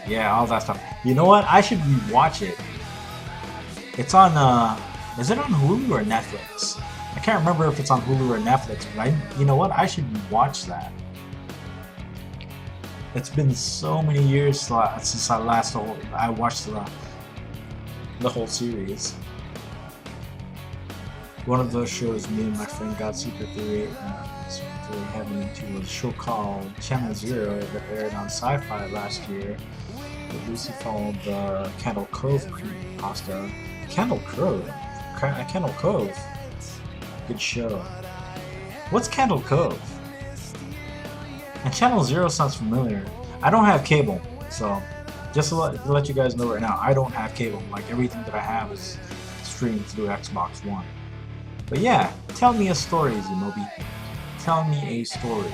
Speaker 2: yeah, all that stuff. You know what? I should rewatch it. It's on, is it on Hulu or Netflix? I can't remember if it's on Hulu or Netflix, but you know what? I should rewatch that. It's been so many years since I watched the whole series. One of those shows me and my friend got secretly heavy into was a show called Channel Zero that aired on Sci-Fi last year. With Lucy called Candle Cove Pasta. Candle Cove? Candle Cove. Good show. What's Candle Cove? And Channel Zero sounds familiar. I don't have cable, so just to let you guys know right now, I don't have cable. Like everything that I have is streamed through Xbox One. But yeah, tell me a story, Zunobi. Tell me a story.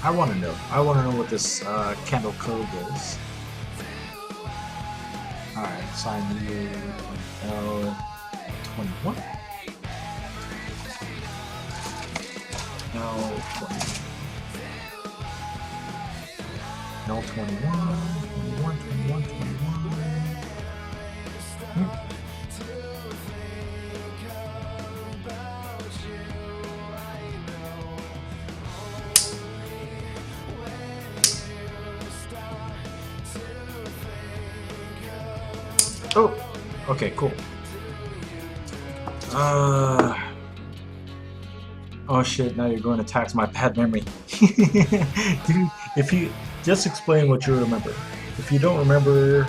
Speaker 2: I want to know. I want to know what this Candle Cove is. Alright, so I need L21. L21. No, 21, 21, 21, 21. Oh, okay, cool. Oh shit, now you're going to tax my bad memory. Dude, if you just explain what you remember. If you don't remember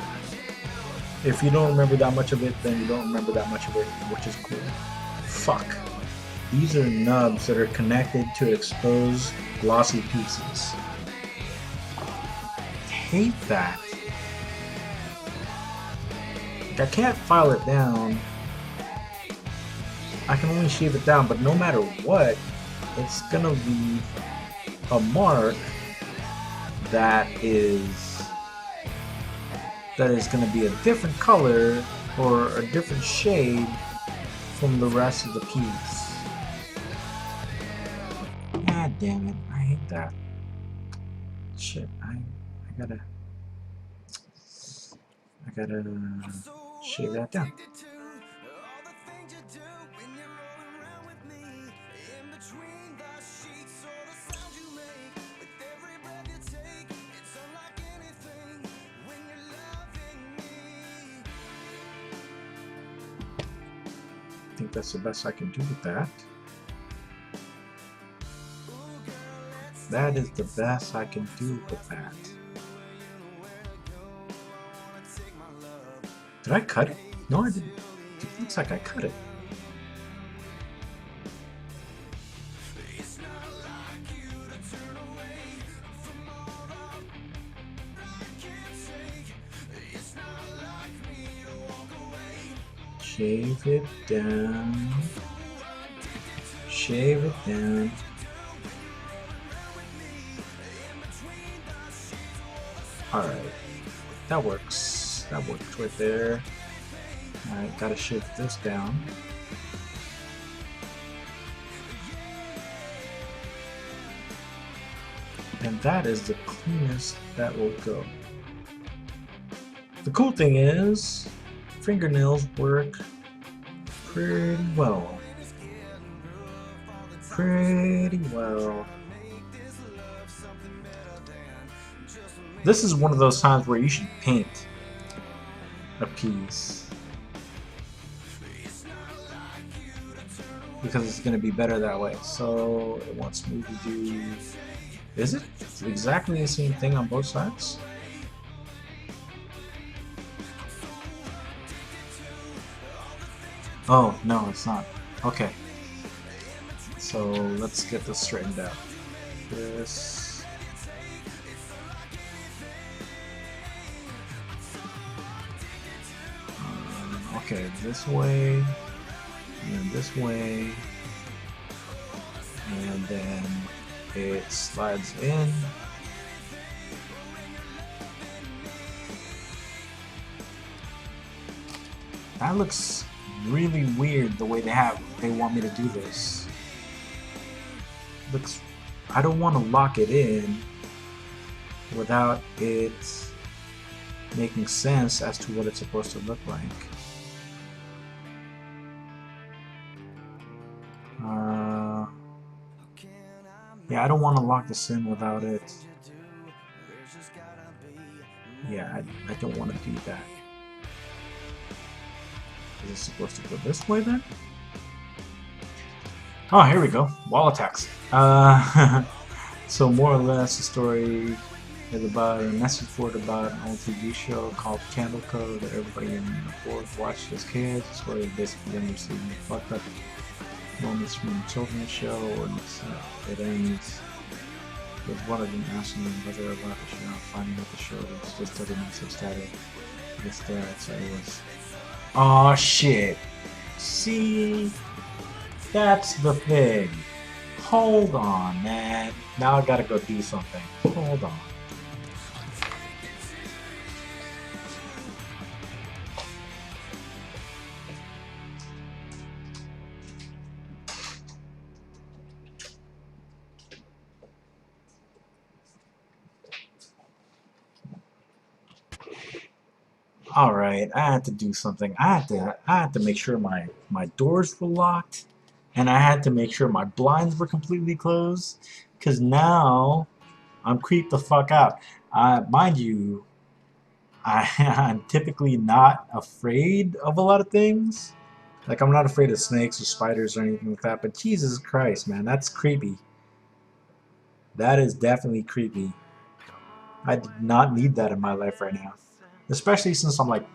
Speaker 2: If you don't remember that much of it, then you don't remember that much of it, which is cool. Fuck. These are nubs that are connected to exposed glossy pieces. Hate that. Like, I can't file it down. I can only shave it down, but no matter what, it's gonna leave a mark that is going to be a different color or a different shade from the rest of the piece. God damn it, I hate that. Shit, I gotta shave that down. I think that's the best I can do with that. That is the best I can do with that. Did I cut it? No, I didn't. It looks like I cut it. Shave it down. Shave it down. Alright. That works. That works right there. Alright, gotta shave this down. And that is the cleanest that will go. The cool thing is, fingernails work pretty well. Pretty well. This is one of those times where you should paint a piece, because it's going to be better that way. So it wants me to do... Is it exactly the same thing on both sides? Oh, no, it's not. Okay. So let's get this straightened out. This... okay, this way, and this way, and then it slides in. That looks really weird the way they want me to do this. Looks, I don't want to lock it in without it making sense as to what it's supposed to look like. Yeah, I don't want to lock this in without it. Yeah, I don't want to do that. Is it supposed to go this way then? Oh, here we go. Wall attacks. So more or less the story is about a message board about an old TV show called Candle Code that everybody in the board watched as kids. The story is basically them receiving fucked up moments from the children's show, and it ends with one of them asking them whether or not the show, finding out the show was just 30 minutes of static. It's there, so it was. Aw, shit. See? That's the thing. Hold on, man. Now I gotta go do something. Hold on. All right, I had to do something. I had to make sure my doors were locked, and I had to make sure my blinds were completely closed, because now I'm creeped the fuck out. Mind you, I'm typically not afraid of a lot of things. Like, I'm not afraid of snakes or spiders or anything like that, but Jesus Christ, man, that's creepy. That is definitely creepy. I did not need that in my life right now. Especially since I'm like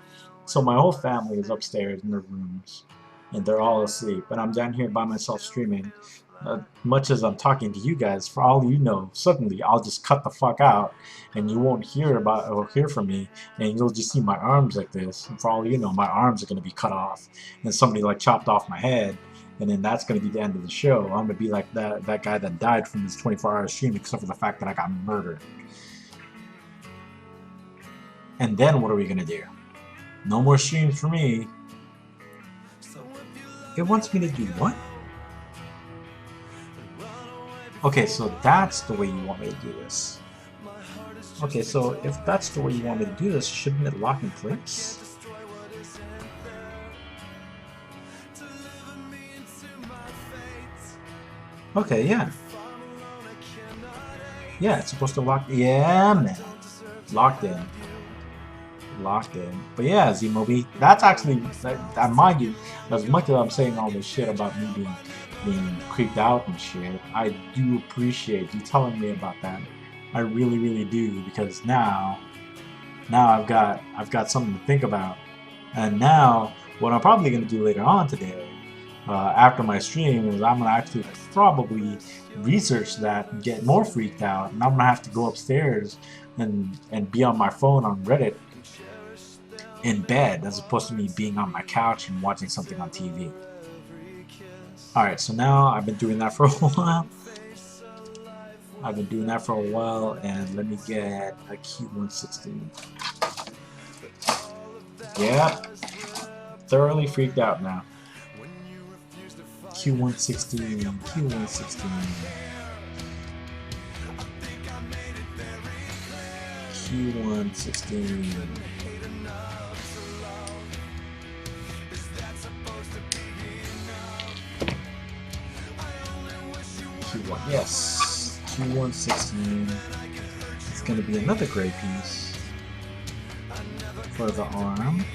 Speaker 2: So my whole family is upstairs in their rooms, and they're all asleep, and I'm down here by myself streaming. Much as I'm talking to you guys, for all you know, suddenly I'll just cut the fuck out, and you won't hear about or hear from me, and you'll just see my arms like this. And for all you know, my arms are gonna be cut off, and somebody like chopped off my head, and then that's gonna be the end of the show. I'm gonna be like that guy that died from his 24-hour stream, except for the fact that I got murdered. And then what are we gonna do? No more streams for me. It wants me to do what? Okay, so that's the way you want me to do this. Okay, so if that's the way you want me to do this, shouldn't it lock in place? Okay, yeah. Yeah, it's supposed to lock. Yeah, man. Locked in. Locked in. But yeah, Z-Mobi, that's actually, mind you, as much as I'm saying all this shit about me being creeped out and shit, I do appreciate you telling me about that. I really, really do, because now I've got something to think about. And now, what I'm probably gonna do later on today, after my stream, is I'm gonna actually probably research that and get more freaked out, and I'm gonna have to go upstairs and be on my phone on Reddit in bed, as opposed to me being on my couch and watching something on TV. Alright, so now I've been doing that for a while. And let me get a Q116. Yep. Thoroughly freaked out now. Q116. Q116. Q116. Q1, yes, Q116. It's going to be another gray piece for the arm.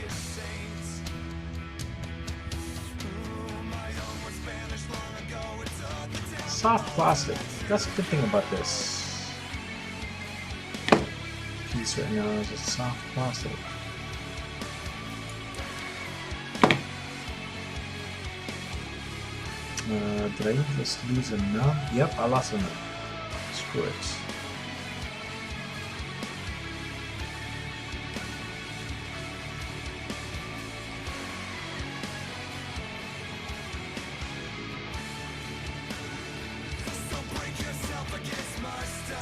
Speaker 2: Soft plastic. That's a good thing about this piece right now, is it's soft plastic. Did I just lose a nub? Yep, I lost a nub. Screw it.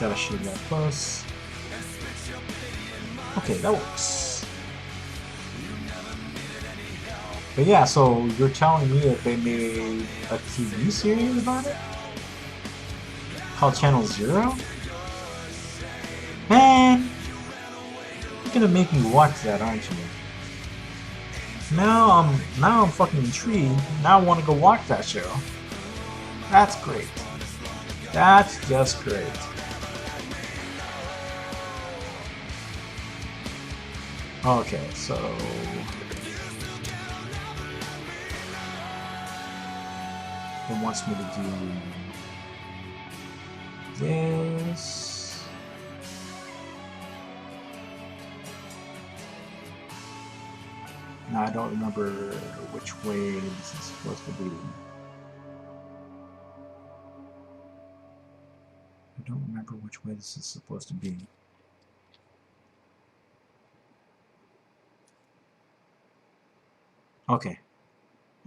Speaker 2: Gotta shoot that close. Okay, that works. But yeah, so you're telling me that they made a TV series about it? Called Channel Zero? Man! You're gonna make me watch that, aren't you? Now I'm fucking intrigued. Now I wanna go watch that show. That's great. That's just great. Okay, so it wants me to do this. Now I don't remember which way this is supposed to be. I don't remember which way this is supposed to be. Okay.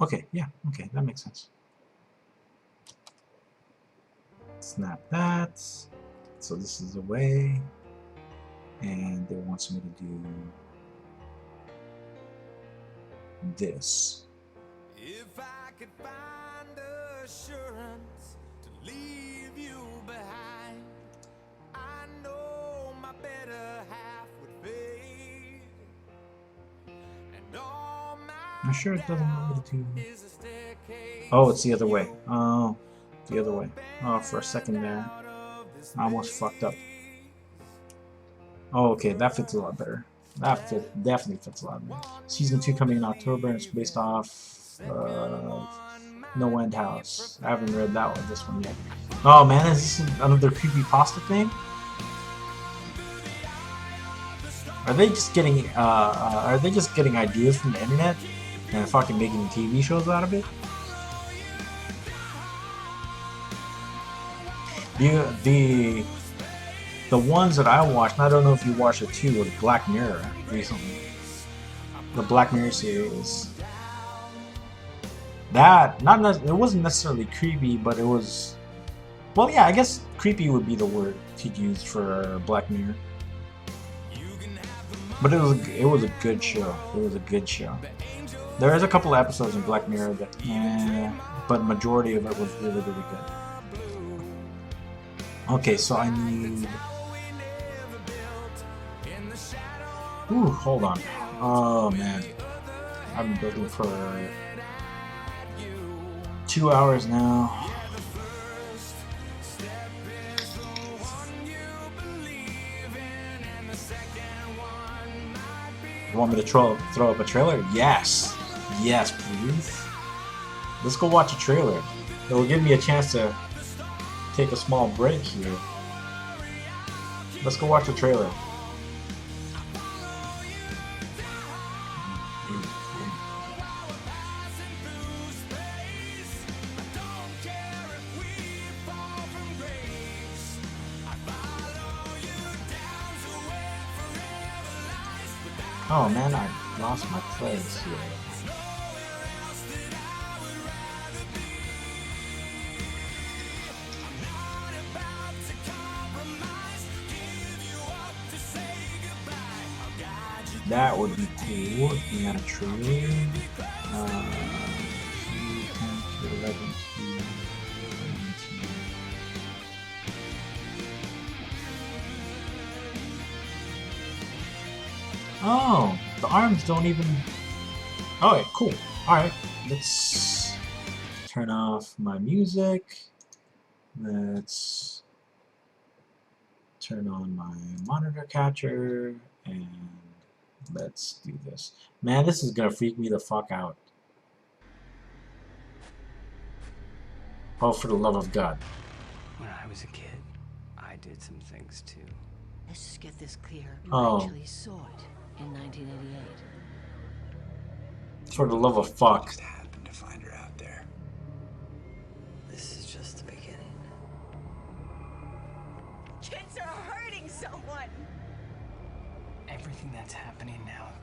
Speaker 2: Okay, yeah, okay, that makes sense. Snap that. So this is the way. And it wants me to do this.
Speaker 1: If I could find assurance to leave you behind, I know my better half would fade. And all my
Speaker 2: I'm sure it doesn't want me to do. Oh, it's the other way. Oh, the other way. Oh, for a second there, I almost fucked up. Oh, okay, that fits a lot better. That definitely fits a lot better. Season 2 coming in October, and it's based off No End House. I haven't read that one, this one yet. Oh man, is this another creepypasta thing? Are they just getting ideas from the internet and fucking making TV shows out of it? The ones that I watched, and I don't know if you watched it too, was Black Mirror recently. The Black Mirror series. That it wasn't necessarily creepy, but it was, well, yeah, I guess creepy would be the word to use for Black Mirror. But it was a good show. It was a good show. There is a couple of episodes in Black Mirror that, but majority of it was really really good. Okay, so I need. Ooh, hold on. Oh man, I've been building for 2 hours now. You want me to throw up a trailer? Yes. Yes, please. Let's go watch a trailer. It will give me a chance to take a small break here. Let's go watch a trailer. Oh man, I lost my place here. That would be cool if we had a trailer. 10 to 11 to 19. Oh, the arms don't even. Alright, cool. Alright, let's turn off my music. Let's turn on my monitor catcher and let's do this. Man, this is gonna freak me the fuck out. Oh, for the love of God.
Speaker 3: When I was a kid, I did some things too.
Speaker 4: Let's just get this clear. You
Speaker 2: Oh.
Speaker 4: actually saw it in 1988.
Speaker 2: For the love of fuck.
Speaker 3: Just happened to find her out there. This is just the beginning.
Speaker 4: Kids are hurting someone!
Speaker 3: Everything that's happening now,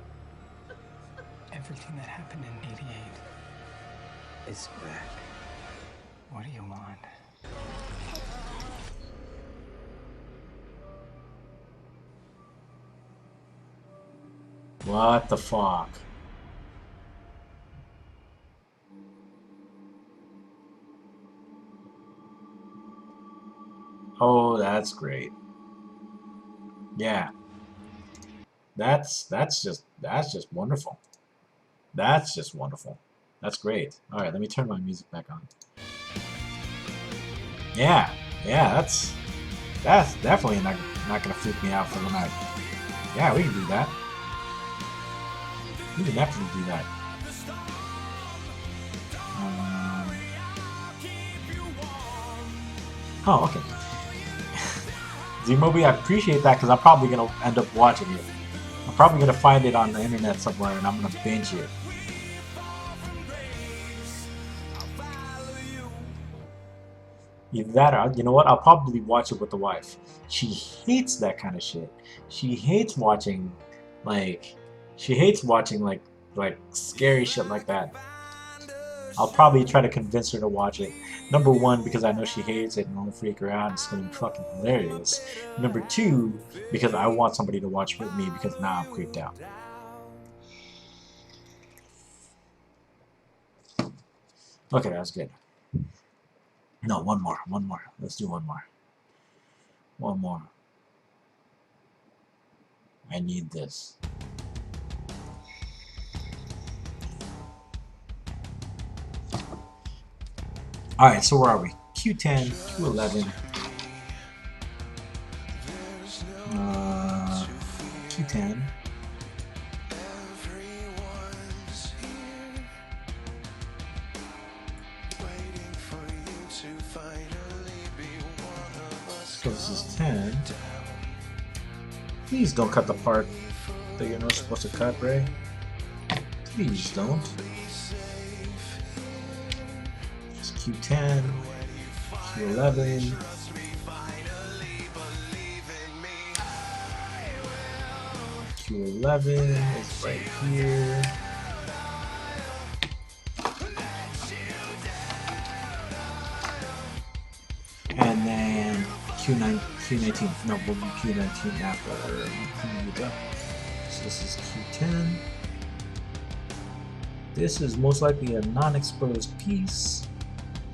Speaker 3: everything that happened in '88 is back. What do you want?
Speaker 2: What the fuck? Oh, that's great. Yeah. That's just wonderful. That's just wonderful. That's great. All right, let me turn my music back on. Yeah, that's definitely not gonna freak me out for the night. Yeah, we can do that. We can definitely do that. Oh, okay. Z-Mobi, I appreciate that because I'm probably gonna end up watching it. I'm probably gonna find it on the internet somewhere and I'm gonna binge it. Either that or, you know what, I'll probably watch it with the wife. She hates that kind of shit. She hates watching, like scary shit like that. I'll probably try to convince her to watch it. Number one, because I know she hates it and I'll freak her out and it's gonna be fucking hilarious. Number two, because I want somebody to watch with me because now I'm creeped out. Okay, that's good. No, one more. Let's do one more. One more. I need this. Alright, so where are we? Q10, Q11. Q10. So this is 10. Please don't cut the part that you're not supposed to cut, Ray? Please don't. It's Q10, Q11. Q11 is right here. And then Q19. No, we'll do Q19 after Q. So this is Q10. This is most likely a non-exposed piece,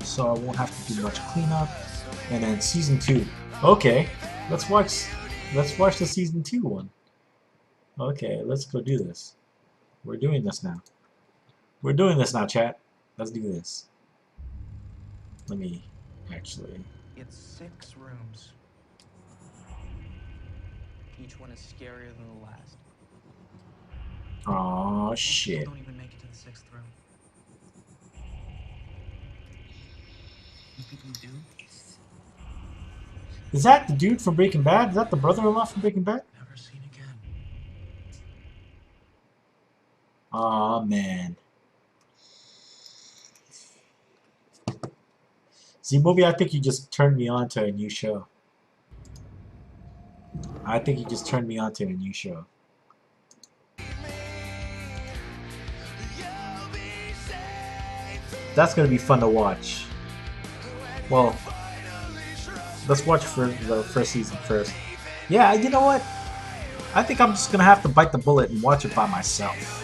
Speaker 2: so I won't have to do much cleanup. And then season 2. Okay, let's watch the season 2 one. Okay, let's go do this. We're doing this now. We're doing this now, chat. Let's do this. Let me actually.
Speaker 5: It's 6 rooms. Each one is scarier than the last.
Speaker 2: Oh
Speaker 5: Most
Speaker 2: shit.
Speaker 5: people don't even make it to the 6th room. The people who do,
Speaker 2: Is that the dude from Breaking Bad? Is that the brother-in-law from Breaking Bad?
Speaker 5: never seen again.
Speaker 2: Aw, man. See, Moby, I think you just turned me on to a new show. I think you just turned me on to a new show. That's gonna be fun to watch. Well, let's watch for the first season first. Yeah, you know what? I think I'm just gonna have to bite the bullet and watch it by myself.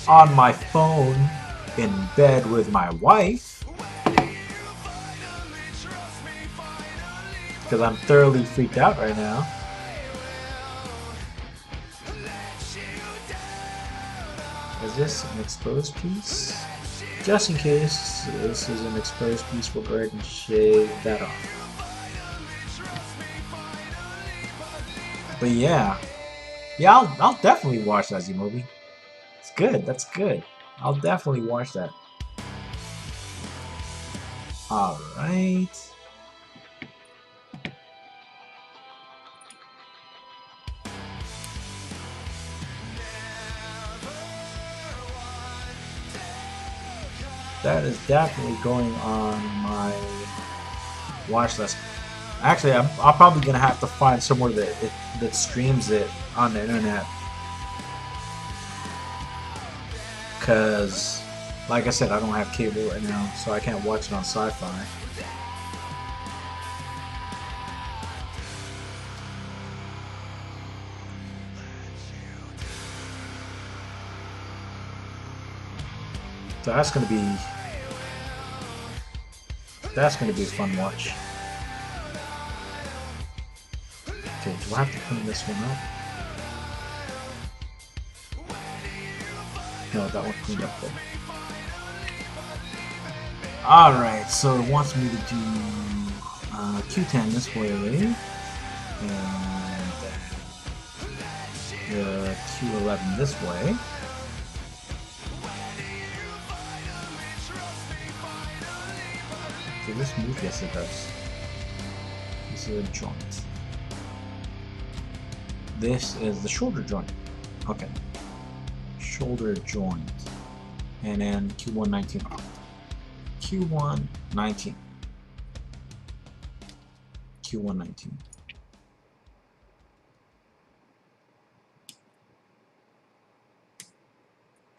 Speaker 2: On my phone, in bed with my wife. Because I'm thoroughly freaked out right now. Is this an exposed piece? Just in case this is an exposed piece, we'll go ahead and shave that off. But yeah. Yeah, I'll definitely watch that Z-Movie. It's good, that's good. I'll definitely watch that. Alright. That is definitely going on my watch list. Actually, I'm probably gonna have to find somewhere that streams it on the internet, because, like I said, I don't have cable right now, so I can't watch it on Sci-Fi. So that's gonna be a fun watch. Okay, do I have to clean this one up? No, that one cleaned up there. Alright, so it wants me to do Q10 this way, and the Q11 this way. Does this move? Yes, it does. This is a joint. This is the shoulder joint. Okay. Shoulder joint. And then Q119. Q119. Q119.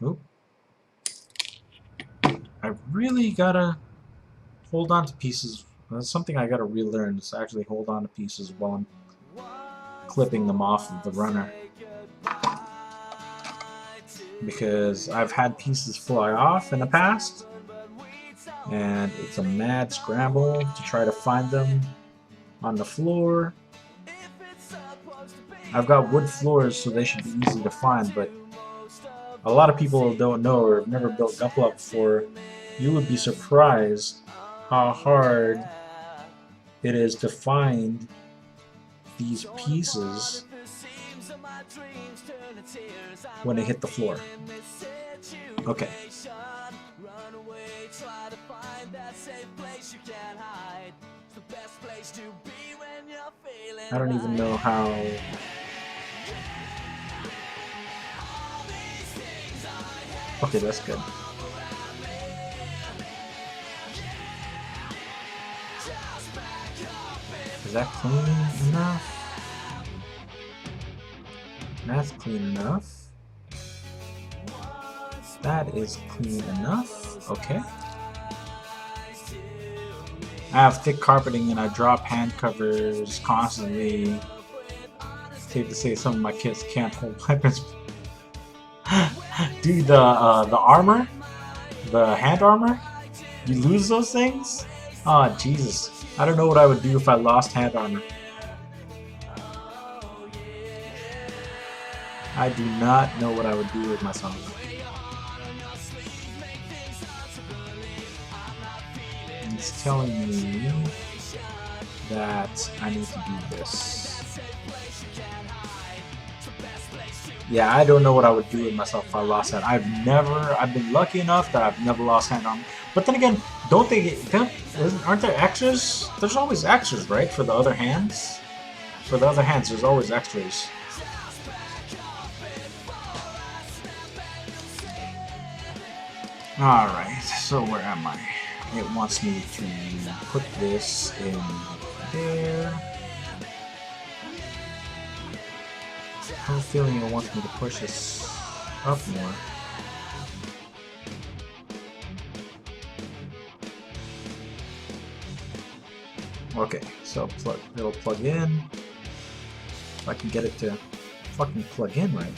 Speaker 2: Oop. I really gotta hold on to pieces. That's something I gotta relearn, is actually hold on to pieces while I'm clipping them off of the runner. Because I've had pieces fly off in the past, and it's a mad scramble to try to find them on the floor. I've got wood floors, so they should be easy to find, but a lot of people don't know or have never built Gunpla before. You would be surprised how hard it is to find these pieces when they hit the floor. Okay. I don't even know how. Okay, that's good. Is that clean enough? That's clean enough. That is clean enough. Okay. I have thick carpeting and I drop hand covers constantly. Safe to say some of my kids can't hold weapons. Dude, the armor, the hand armor, you lose those things? Oh Jesus! I don't know what I would do if I lost hand armor. I do not know what I would do with myself. It's telling me that I need to do this. Yeah, I don't know what I would do with myself if I lost that. I've been lucky enough that I've never lost hand armor. But then again, aren't there extras? There's always extras, right? For the other hands? For the other hands, there's always extras. Alright, so where am I? It wants me to put this in there. I have a feeling it wants me to push this up more. Okay, so it'll plug in. If I can get it to fucking plug in right.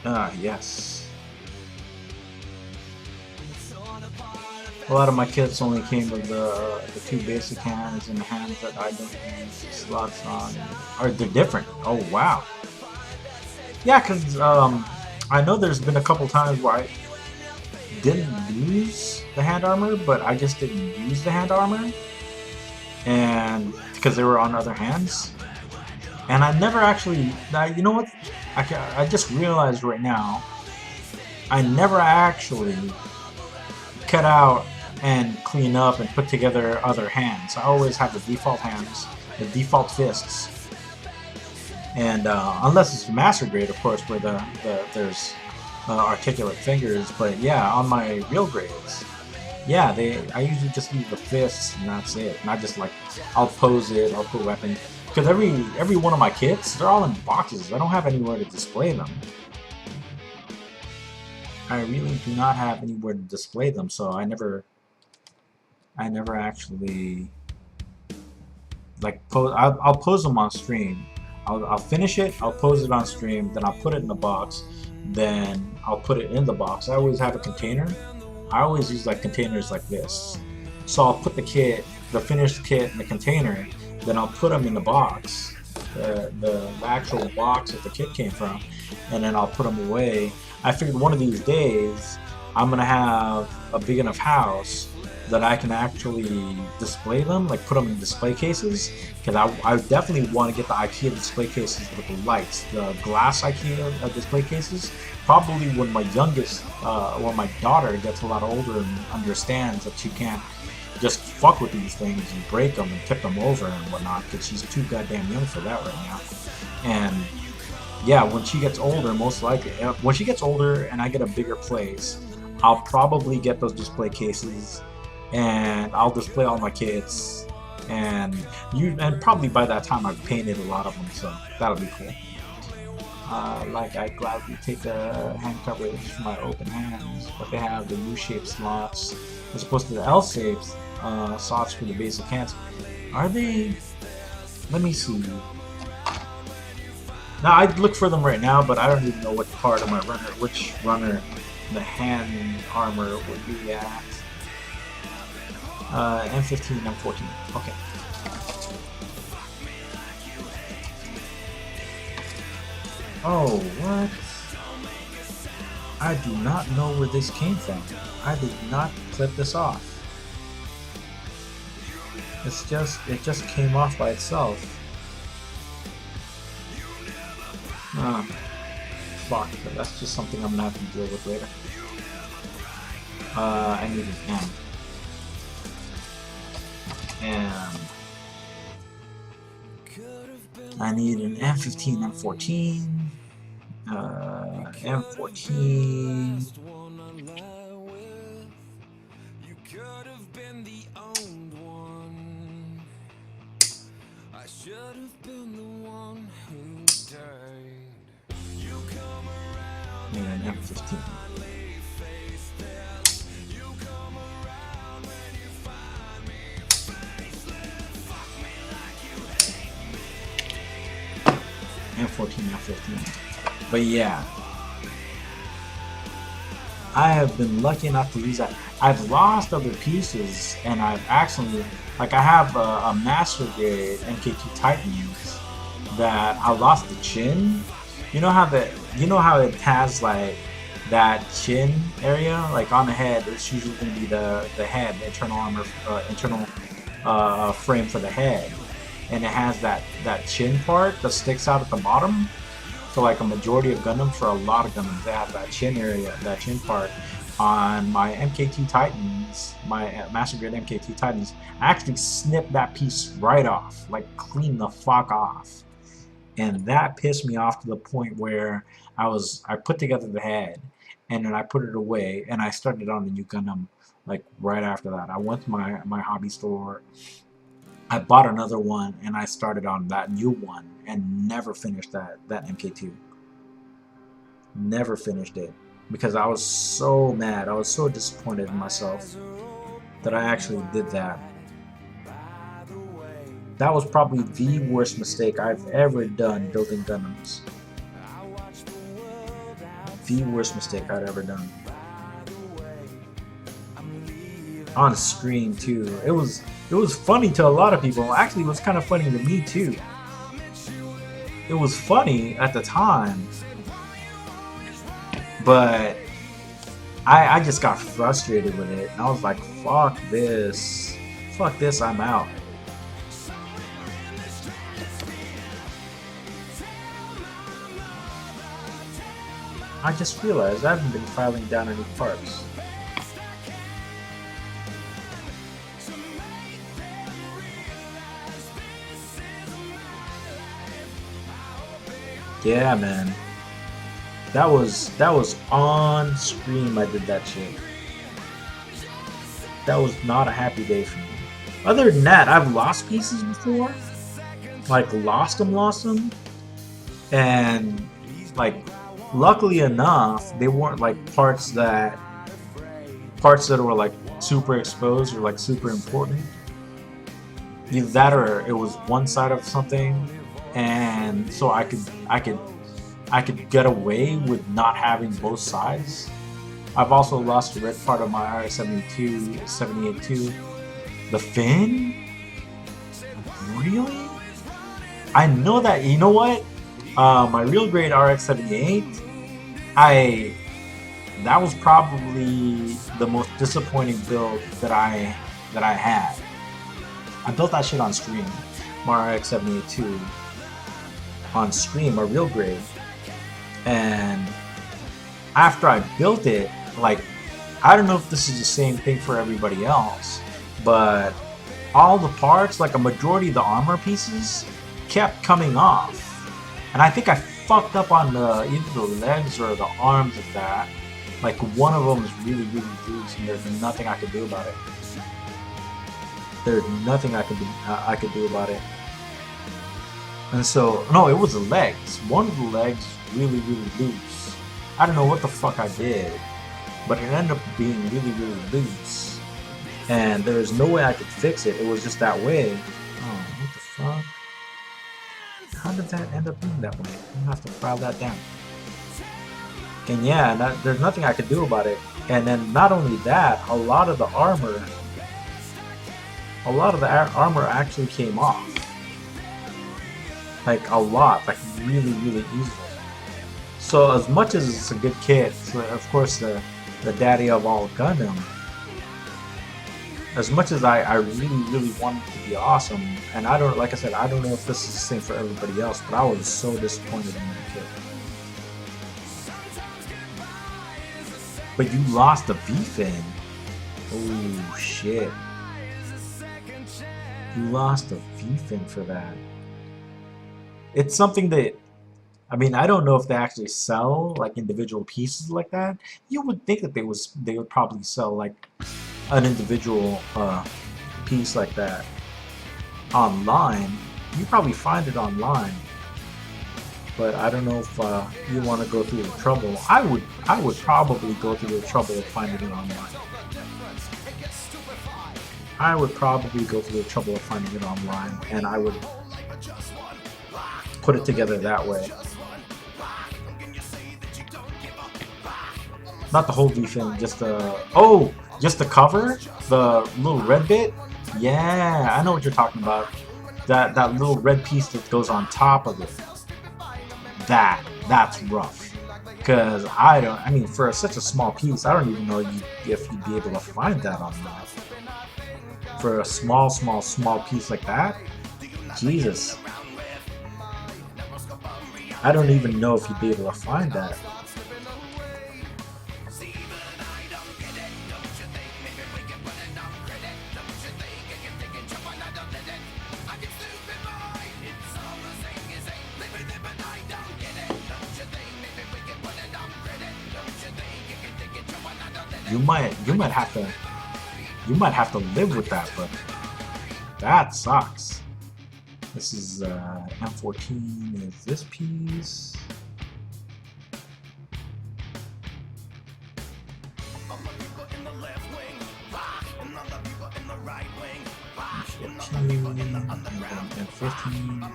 Speaker 2: Ah, yes. A lot of my kits only came with the two basic hands and the hands that I don't use slots on. Or they're different. Oh, wow. Yeah, because I know there's been a couple times where I didn't lose the hand armor, but I just didn't use the hand armor. And because they were on other hands. And I never actually, you know what? I just realized right now, I never actually cut out and clean up and put together other hands. I always have the default hands, the default fists. And unless it's master grade, of course, where there's articulate fingers. But yeah, on my real grades, yeah, I usually just use the fists and that's it. Not just like, I'll pose it, I'll put weapons. Because every one of my kits, they're all in boxes. I don't have anywhere to display them. I really do not have anywhere to display them, so I never actually like pose. I'll pose them on stream. I'll finish it. I'll pose it on stream. Then I'll put it in the box. Then I'll put it in the box. I always have a container. I always use like containers like this. So I'll put the kit, the finished kit, in the container. Then I'll put them in the box, the actual box that the kit came from, and then I'll put them away. I figured one of these days I'm gonna have a big enough house that I can actually display them, like put them in display cases, because I definitely want to get the IKEA display cases with the lights, the glass IKEA display cases. Probably when my youngest, or my daughter gets a lot older and understands that she can't just fuck with these things and break them and tip them over and whatnot, because she's too goddamn young for that right now. And yeah, when she gets older, most likely, when she gets older and I get a bigger place, I'll probably get those display cases and I'll display all my kits, and probably by that time I've painted a lot of them, so that'll be cool. Like I gladly take the hand covers for my open hands, but they have the U-shaped slots as opposed to the L-shaped slots for the basic hands. Are they? Let me see. Now I'd look for them right now, but I don't even know what part of my runner, which runner the hand armor would be at. M15, M14. Okay. Oh, what? I do not know where this came from. I did not clip this off. It just came off by itself. Fuck, but that's just something I'm gonna have to deal with later. I need an M. I need an M15, M14. M14. Need an M15. M14, M15. But yeah, I have been lucky enough to use that. I've lost other pieces, and I've actually, like, I have a master grade MK2 Titans that I lost the chin. You know how it has like that chin area, like on the head. It's usually going to be the head, the internal armor, internal frame for the head, and it has that chin part that sticks out at the bottom. So like a majority of Gundams, for a lot of Gundams, they have that chin area, that chin part. On my MK2 Titans, my Master Grade MK2 Titans, I actually snipped that piece right off, like clean the fuck off. And that pissed me off to the point where I put together the head, and then I put it away, and I started on the new Gundam like right after that. I went to my hobby store, I bought another one, and I started on that new one, and never finished that MK2. Never finished it because I was so mad. I was so disappointed in myself that I actually did that. That was probably the worst mistake I've ever done building Gundams. The worst mistake I'd ever done. On screen too. It was funny to a lot of people. Actually, it was kind of funny to me too. It was funny at the time, but I just got frustrated with it. I was like, fuck this, I'm out. I just realized I haven't been filing down any parts. Yeah, man. That was on stream I did that shit. That was not a happy day for me. Other than that, I've lost pieces before. Like, lost them. And, like, luckily enough, they weren't, like, parts that were, like, super exposed or, like, super important. Either that or it was one side of something, and so I could get away with not having both sides. I've also lost the red part of my RX-72, 78-2. The fin? Really? I know that, you know what? My real grade RX-78, that was probably the most disappointing build that I had. I built that shit on stream, my RX-78-2 on stream, a real grade. And after I built it, like, I don't know if this is the same thing for everybody else, but all the parts, like a majority of the armor pieces, kept coming off. And I think I fucked up on either the legs or the arms of that. Like, one of them is really, really loose, and there's nothing I could do about it. There's nothing I could do about it. And so, no, it was the legs. One of the legs really, really loose. I don't know what the fuck I did, but it ended up being really, really loose. And there was no way I could fix it. It was just that way. Oh, what the fuck? How did that end up being that way? I'm gonna have to file that down. And yeah, there's nothing I could do about it. And then not only that, a lot of the armor actually came off. Like, a lot, like really, really easily. So as much as it's a good kit, so of course the daddy of all Gundam, as much as I really, really want it to be awesome, and I don't, like I said, I don't know if this is the same for everybody else, but I was so disappointed in that kit. But you lost the V-fin. Oh shit. You lost a V-fin for that. It's something that, I mean, I don't know if they actually sell like individual pieces like that. You would think that they would probably sell like an individual piece like that online. You probably find it online, but I don't know if you want to go through the trouble. I would probably go through the trouble of finding it online. I would probably go through the trouble of finding it online, and I would put it together that way. Not the whole V-fin, just the just the cover, the little red bit. Yeah, I know what you're talking about. That little red piece that goes on top of it. That's rough. Because I mean, for such a small piece, I don't even know if you'd be able to find that online. For a small piece like that, Jesus. I don't even know if you'd be able to find that. You might have to live with that, but that sucks. This is M14 is this piece. M15.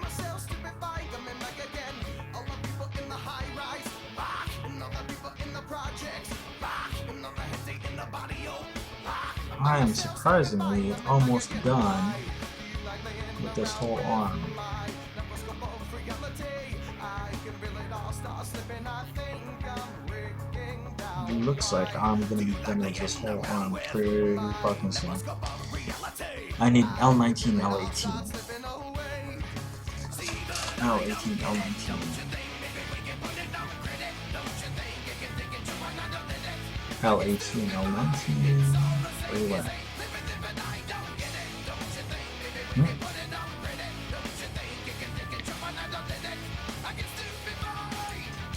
Speaker 2: I am surprisingly almost done with this whole arm. It looks like I'm gonna be done with this whole arm pretty fucking soon. I need L19, L18. L18, L19. L18, L19. Where you at?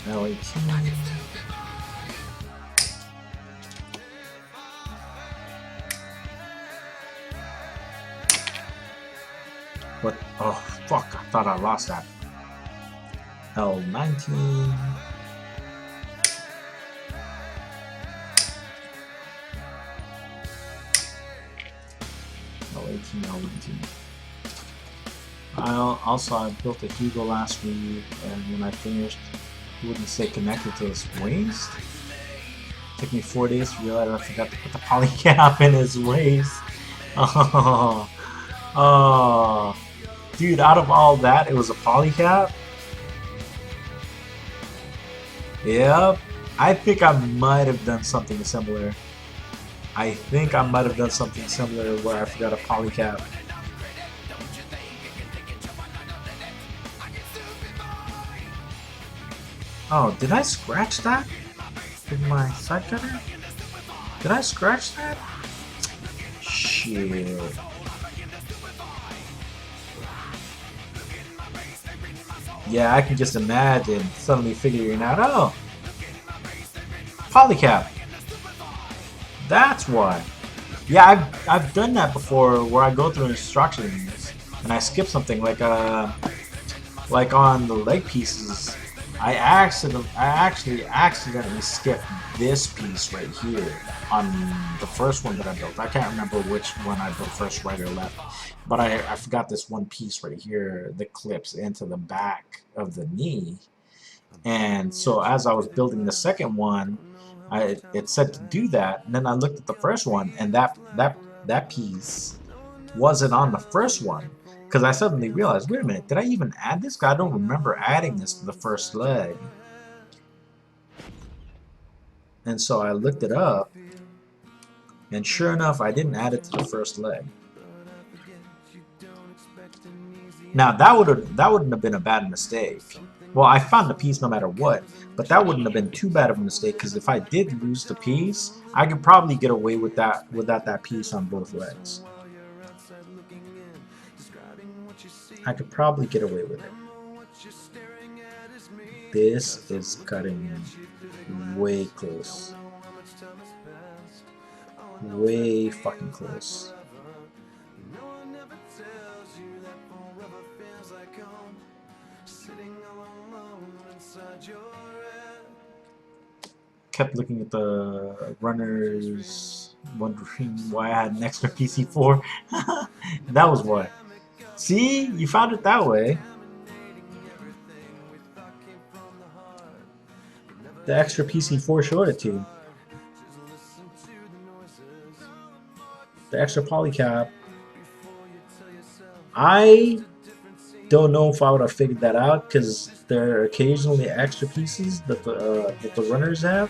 Speaker 2: L18. What? Oh, fuck. I thought I lost that. L19. L18, L19. I built a Hugo last week, and when I finished, it wouldn't stay connected to his waist. It took me 4 days to realize I forgot to put the polycap in his waist. Oh, dude, out of all that, it was a polycap? Yep, I think I might have done something similar. Where I forgot a polycap. Oh, did I scratch that with my side cutter? Did I scratch that? Shit. Yeah, I can just imagine suddenly figuring out, oh, polycap. That's why. Yeah, I've done that before, where I go through instructions and I skip something like on the leg pieces. I actually accidentally skipped this piece right here on the first one that I built. I can't remember which one I built first, right or left, but I forgot this one piece right here that clips into the back of the knee. And so as I was building the second one, it said to do that, and then I looked at the first one, and that piece wasn't on the first one, because I suddenly realized, wait a minute, did I even add this? I don't remember adding this to the first leg. And so I looked it up, and sure enough, I didn't add it to the first leg. Now that wouldn't have been a bad mistake. Well, I found the piece no matter what, but that wouldn't have been too bad of a mistake because if I did lose the piece, I could probably get away with that without that piece on both legs. I could probably get away with it. This is cutting way close. Way fucking close. Kept looking at the runners, wondering why I had an extra PC4. That was why. See? You found it that way. The extra PC4 showed it to you. The extra polycap. I don't know if I would have figured that out because there are occasionally extra pieces that the runners have.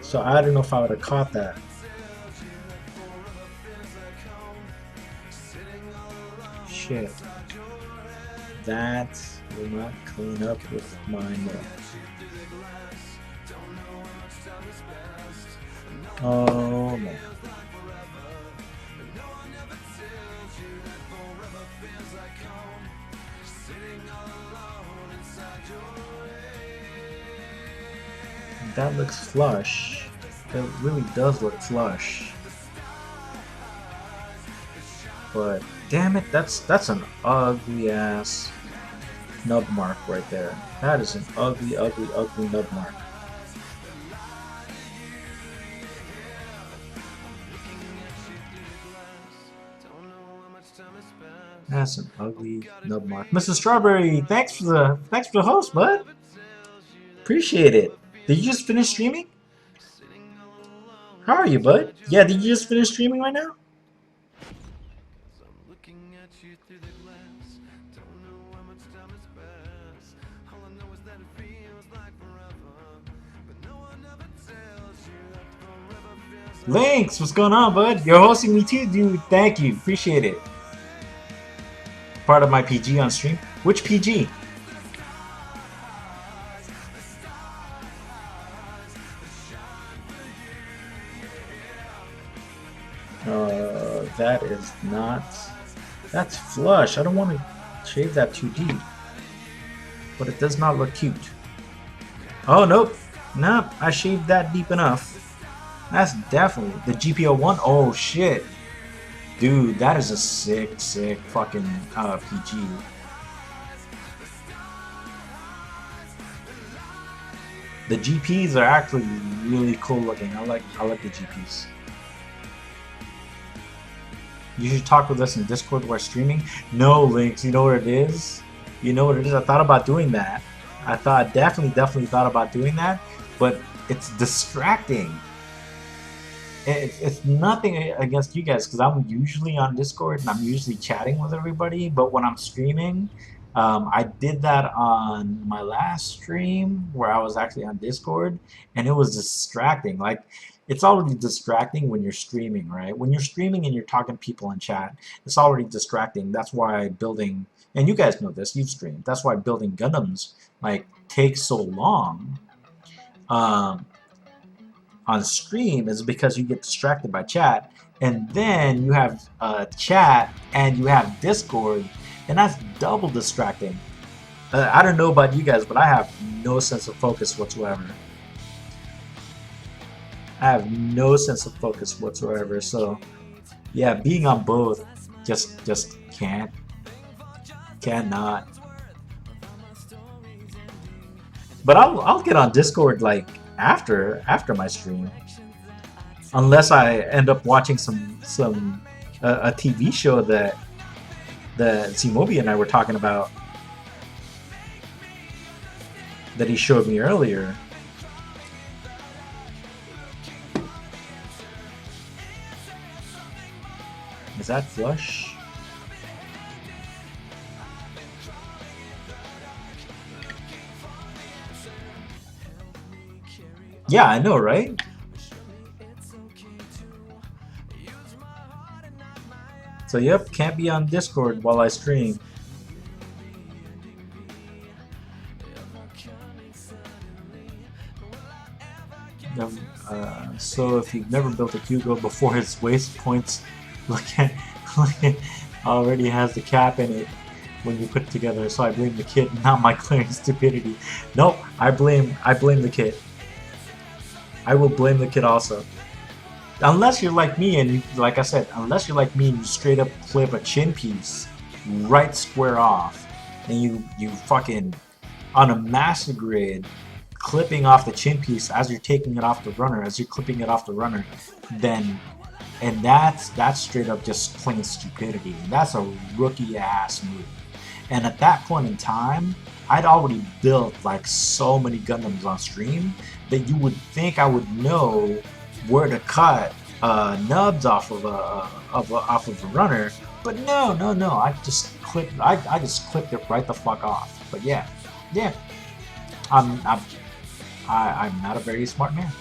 Speaker 2: So I don't know if I would have caught that. Shit. That will not clean up with my nail. Oh man. That looks flush. It really does look flush. But damn it, that's an ugly ass nub mark right there. That is an ugly, ugly, ugly nub mark. That's an ugly nub mark. Mr. Strawberry, thanks for the host, bud. Appreciate it. Did you just finish streaming? How are you, bud? Yeah, did you just finish streaming right now? Lynx, what's going on, bud? You're hosting me too, dude. Thank you. Appreciate it. Part of my PG on stream. Which PG? That is not... That's flush. I don't want to shave that too deep. But it does not look cute. Oh, nope. Nope. I shaved that deep enough. That's definitely... The GPO1? Oh, shit. Dude, that is a sick, sick fucking PG. The GPs are actually really cool looking. I like the GPs. You should talk with us in Discord while streaming. No, Links, you know what it is? You know what it is? I thought about doing that. I definitely thought about doing that, but it's distracting. It's nothing against you guys because I'm usually on Discord and I'm usually chatting with everybody, but when I'm streaming, I did that on my last stream where I was actually on Discord, and it was distracting. Like, it's already distracting when you're streaming, right? When you're streaming and you're talking to people in chat, it's already distracting. That's why building, and you guys know this, you've streamed, that's why building Gundams, like, takes so long on stream, is because you get distracted by chat, and then you have chat and you have Discord, and that's double distracting. I don't know about you guys, but I have no sense of focus whatsoever. I have no sense of focus whatsoever. So, yeah, being on both just cannot. But I'll get on Discord like after my stream, unless I end up watching a TV show that Zimobi and I were talking about that he showed me earlier. Is that flush? Yeah, I know, right? So yep, can't be on Discord while I stream. So if you've never built a Hugo before, his waist points look at already has the cap in it when you put it together. So I blame the kit, not my clearing stupidity. Nope, I blame the kit. I will blame the kit also. Unless you're like me and like I said, unless you're like me and you straight up clip a chin piece right square off, and you fucking on a master grid clipping off the chin piece as you're taking it off the runner, as you're clipping it off the runner, then and that's straight up just plain stupidity. That's a rookie ass move. And at that point in time, I'd already built like so many Gundams on stream that you would think I would know where to cut nubs off of a runner, but no. I just clipped it right the fuck off. But yeah, I'm not a very smart man.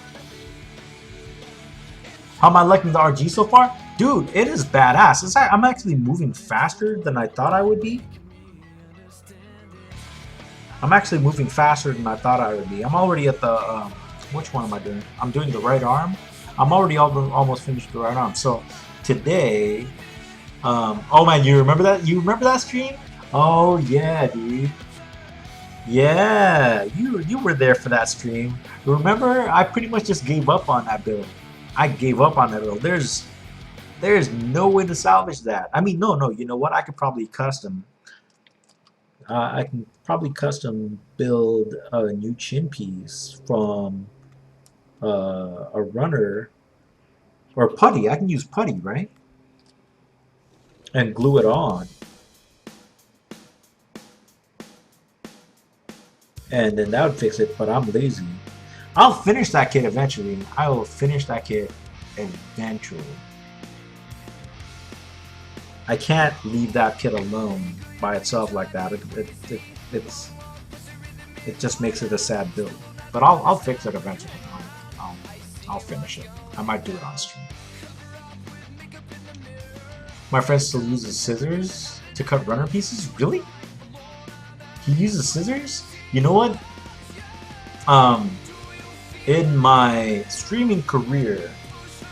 Speaker 2: How am I liking the RG so far? Dude, it is badass. I'm actually moving faster than I thought I would be. I'm actually moving faster than I thought I would be. I'm already at the, which one am I doing? I'm doing the right arm. I'm already almost finished the right arm. So today, oh man, you remember that? You remember that stream? Oh yeah, dude. Yeah, you were there for that stream. Remember, I pretty much just gave up on that build. I gave up on that build. There's no way to salvage that. I mean, no. You know what? I could probably custom. I can probably custom build a new chin piece from a runner or putty. I can use putty, right? And glue it on. And then that would fix it, but I'm lazy. I'll finish that kit eventually. I will finish that kit eventually. I can't leave that kit alone by itself like that. It just makes it a sad build. But I'll fix it eventually. I'll finish it. I might do it on stream. My friend still uses scissors to cut runner pieces? Really? He uses scissors? You know what? In my streaming career,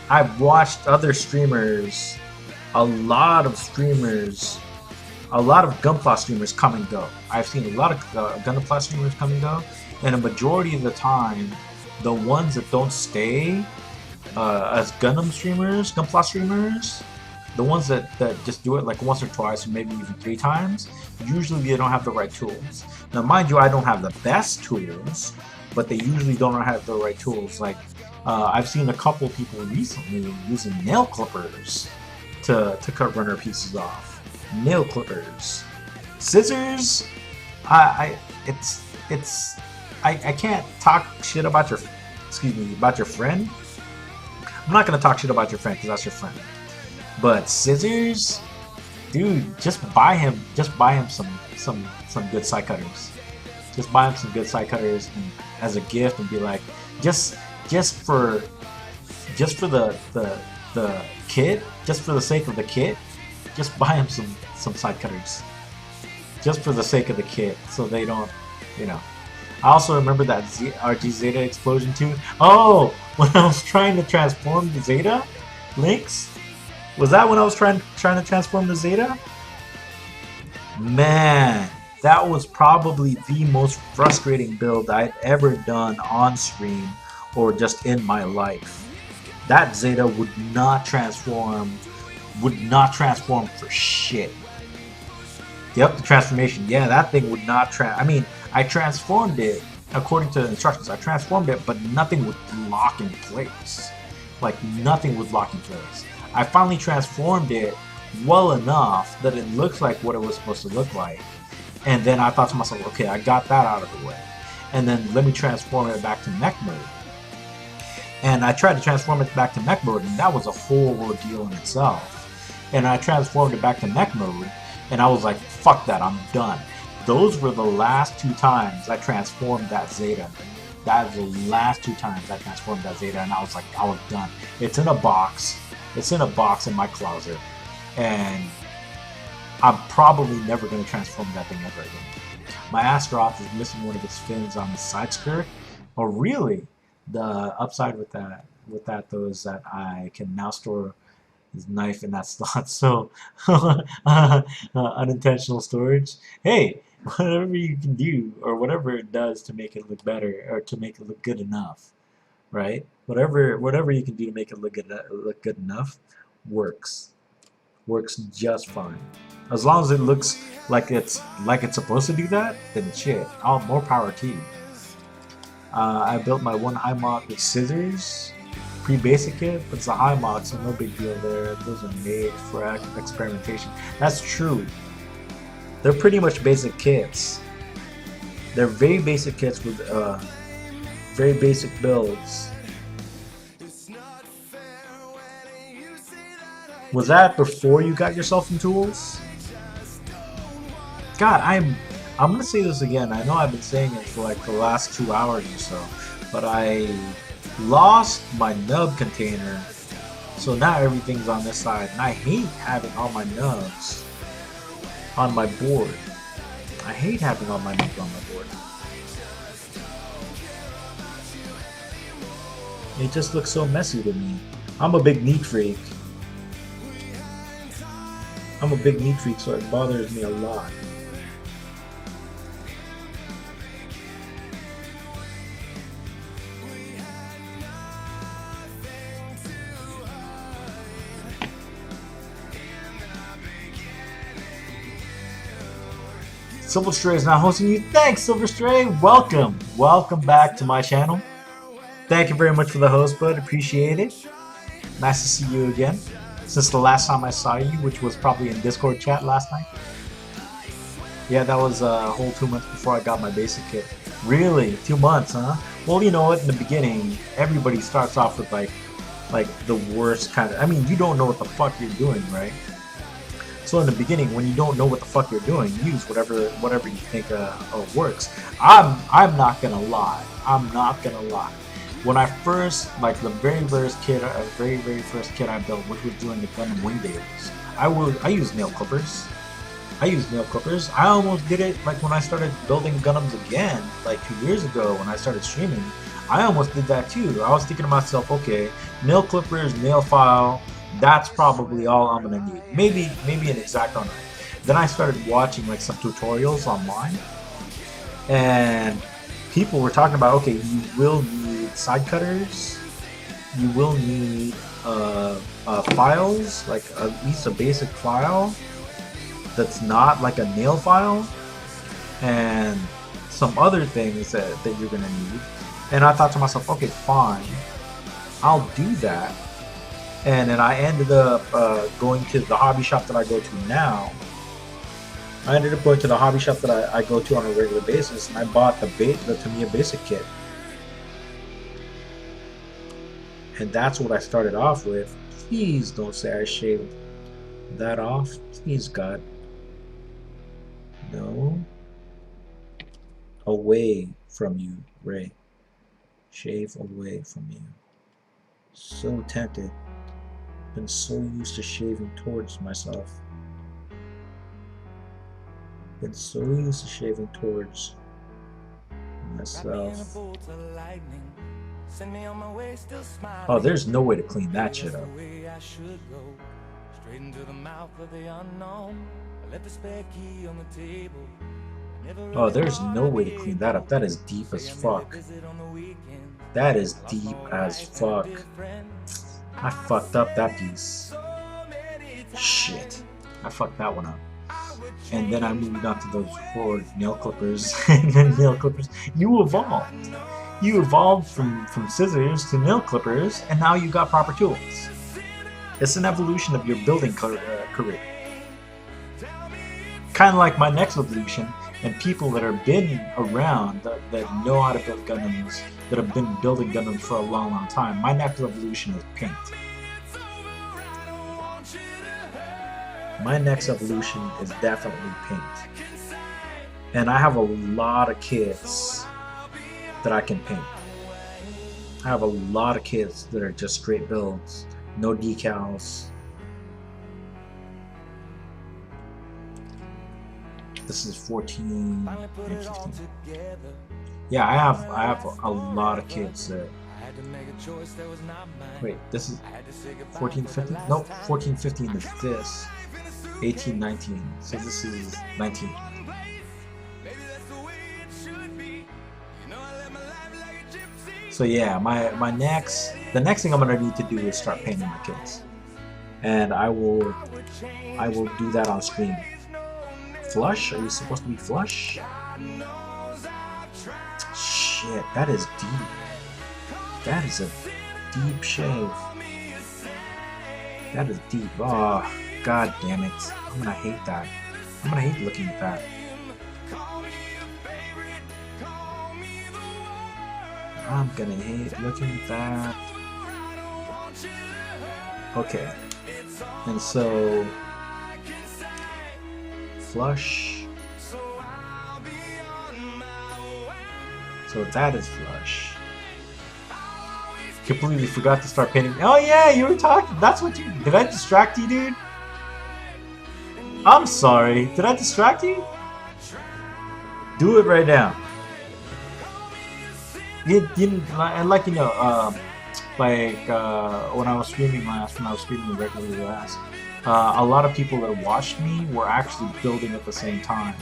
Speaker 2: I've watched other streamers, a lot of Gunpla streamers come and go. I've seen a lot of Gunpla streamers come and go, and a majority of the time, the ones that don't stay as Gundam streamers, Gunpla streamers, the ones that just do it like once or twice or maybe even 3 times, usually they don't have the right tools. Now mind you, I don't have the best tools, but they usually don't have the right tools. Like I've seen a couple people recently using nail clippers to cut runner pieces off. Nail clippers. Scissors, I can't talk shit about your, about your friend. I'm not gonna talk shit about your friend because that's your friend. But scissors, dude, just buy him some good side cutters. Just buy him some good side cutters and, as a gift, and be like, just for the kit, just for the sake of the kit, just buy him some side cutters. Just for the sake of the kit, so they don't, you know. I also remember that RG Zeta explosion too. Oh, when I was trying to transform the Zeta links. Was that when I was trying to transform the Zeta? Man, that was probably the most frustrating build I'd ever done on stream or just in my life. That Zeta would not transform for shit. Yep, the transformation. Yeah, that thing would not I mean, I transformed it according to the instructions. I transformed it, but nothing would lock in place. Like, nothing would lock in place. I finally transformed it well enough that it looks like what it was supposed to look like. And then I thought to myself, okay, I got that out of the way. And then let me transform it back to mech mode. And I tried to transform it back to mech mode, and that was a whole ordeal in itself. And I transformed it back to mech mode, and I was like, fuck that, I'm done. Those were the last 2 times I transformed that Zeta. That was the last 2 times I transformed that Zeta, and I was like, I was done. It's in a box. It's in a box in my closet. and I'm probably never going to transform that thing ever again. My Astaroth is missing one of its fins on the side skirt. Oh, really? The upside with that though is that I can now store his knife in that slot. So unintentional storage. Hey, whatever you can do or whatever it does to make it look better or to make it look good enough, right? Whatever you can do to make it look good enough works. Works just fine. As long as it looks like it's supposed to do that, then shit, all more power to you. I built my one high mod with scissors, pre-basic kit, but it's a high mod, so no big deal there. Those are made for experimentation. That's true. They're pretty much basic kits. They're very basic kits with very basic builds. Was that before you got yourself some tools? God, I'm gonna say this again. I know I've been saying it for like the last 2 hours or so, but I lost my nub container, so now everything's on this side, and I hate having all my nubs on my board. I hate having all my nubs on my board. It just looks so messy to me. I'm a big neat freak. So it bothers me a lot. Silver Stray is now hosting you. Thanks, Silver Stray. Welcome back to my channel. Thank you very much for the host, bud. Appreciate it. Nice to see you again. Since the last time I saw you, which was probably in Discord chat last night. Yeah, that was a whole 2 months before I got my basic kit. Really? 2 months, huh? Well, you know what? In the beginning, everybody starts off with like the worst kind of. I mean, you don't know what the fuck you're doing, right? So in the beginning, when you don't know what the fuck you're doing, use whatever you think works. I'm not gonna lie. When I first, like the very first kit I built, which was during the Gundam Wing days, I used nail clippers. I almost did it like when I started building Gundams again, like 2 years ago when I started streaming. I almost did that too. I was thinking to myself, okay, nail clippers, nail file, that's probably all I'm gonna need. Maybe an X-Acto knife. Then I started watching like some tutorials online, and people were talking about, okay, you will need side cutters, you will need files, like at least a basic file that's not like a nail file, and some other things that you're gonna need. And I thought to myself, okay, fine, I'll do that. And then I ended up going to the hobby shop that I go to now. I ended up going to the hobby shop that I go to on a regular basis, and I bought the Tamiya basic kit. And that's what I started off with. Please don't say I shaved that off. Please, God. No. Away from you, Ray. Shave away from you. So tempted. Been so used to shaving towards myself. Been so used to shaving towards myself. Oh, there's no way to clean that shit up. Oh, there's no way to clean that up. That is deep as fuck. That is deep as fuck. I fucked up that piece. Shit. I fucked that one up. And then I moved on to those 4 nail clippers. And then nail clippers. You evolved. You evolved from scissors to nail clippers, and now you got proper tools. It's an evolution of your building career. Kind of like my next evolution, and people that have been around, that know how to build Gundams, that have been building Gundams for a long, long time. My next evolution is paint. My next evolution is definitely paint. And I have a lot of kits that I can paint. I have a lot of kits that are just straight builds, no decals. This is 14 and 15. Yeah, I have a lot of kids that. Wait, this is 14, 15? Nope, 14, 15 is this. 18, 19. So this is 19. So yeah, the next thing I'm gonna need to do is start painting my kids, and I will do that on stream. Flush? Are you supposed to be flush? Shit, that is deep. That is a deep shave. That is deep. Oh, god damn it. I'm gonna hate that. I'm gonna hate looking at that. I'm gonna hate looking at that. Okay. And so... Flush. So that is flush. Completely forgot to start painting. Oh yeah, you were talking. That's what you... Did I distract you, dude? I'm sorry. Did I distract you? Do it right now. Like you know, when I was streaming last, when I was streaming regularly last, a lot of people that watched me were actually building at the same time.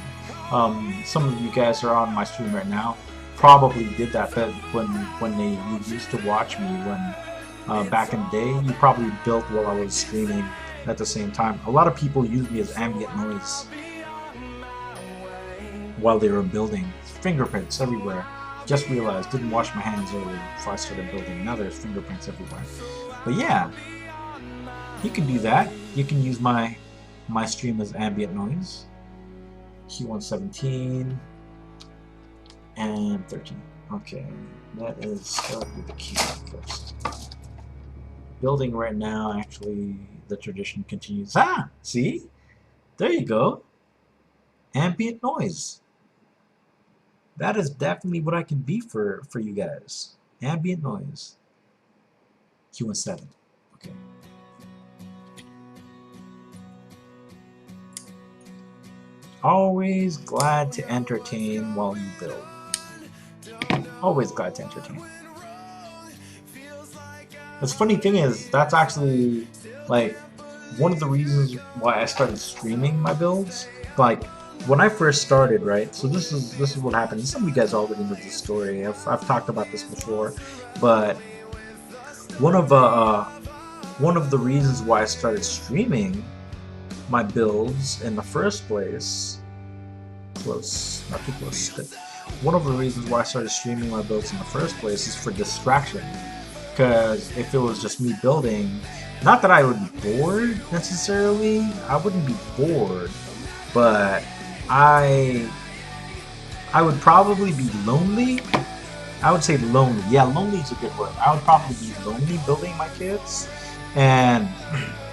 Speaker 2: Some of you guys are on my stream right now probably did that, but when you used to watch me when back in the day, you probably built while I was streaming at the same time. A lot of people use me as ambient noise while they were building. Fingerprints everywhere. Just realized, didn't wash my hands earlier before I started building. Now there's fingerprints everywhere. But yeah, you can do that. You can use my stream as ambient noise. Q117 and 13. Okay, that is start with the Q1 first. Building right now, actually, the tradition continues. Ah, see? There you go. Ambient noise. That is definitely what I can be for you guys. Ambient noise. Q17. Okay. Always glad to entertain while you build. Always glad to entertain. The funny thing is, that's actually like one of the reasons why I started streaming my builds. Like when I first started, right? So this is what happened. Some of you guys already know this story. I've talked about this before, but one of the reasons why I started streaming my builds in the first place, close, not too close, but one of the reasons why I started streaming my builds in the first place is for distraction. Because if it was just me building, not that I would be bored necessarily, I wouldn't be bored, but I would probably be lonely. I would say lonely. Yeah, lonely is a good word. I would probably be lonely building my kids, and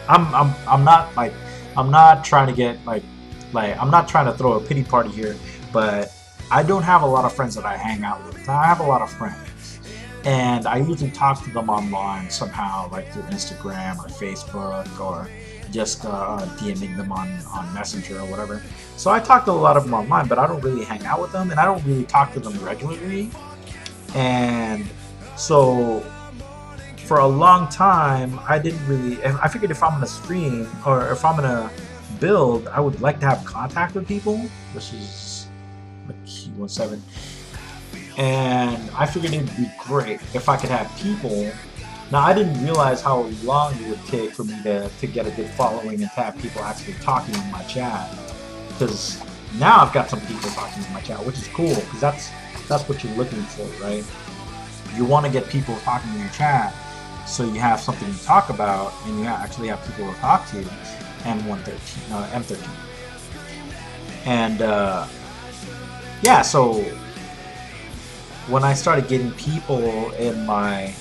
Speaker 2: I'm not trying to get I'm not trying to throw a pity party here, but I don't have a lot of friends that I hang out with. I have a lot of friends, and I usually talk to them online somehow, like through Instagram or Facebook, or just DMing them on Messenger or whatever. So I talk to a lot of them online, but I don't really hang out with them, and I don't really talk to them regularly. And so for a long time, I figured if I'm gonna stream or if I'm gonna build, I would like to have contact with people. This is like Q17. And I figured it would be great if I could have people. Now, I didn't realize how long it would take for me to get a good following and to have people actually talking in my chat. Because now I've got some people talking in my chat, which is cool, because that's what you're looking for, right? You want to get people talking in your chat, so you have something to talk about, and you actually have people to talk to. M13. And yeah, so when I started getting people in my...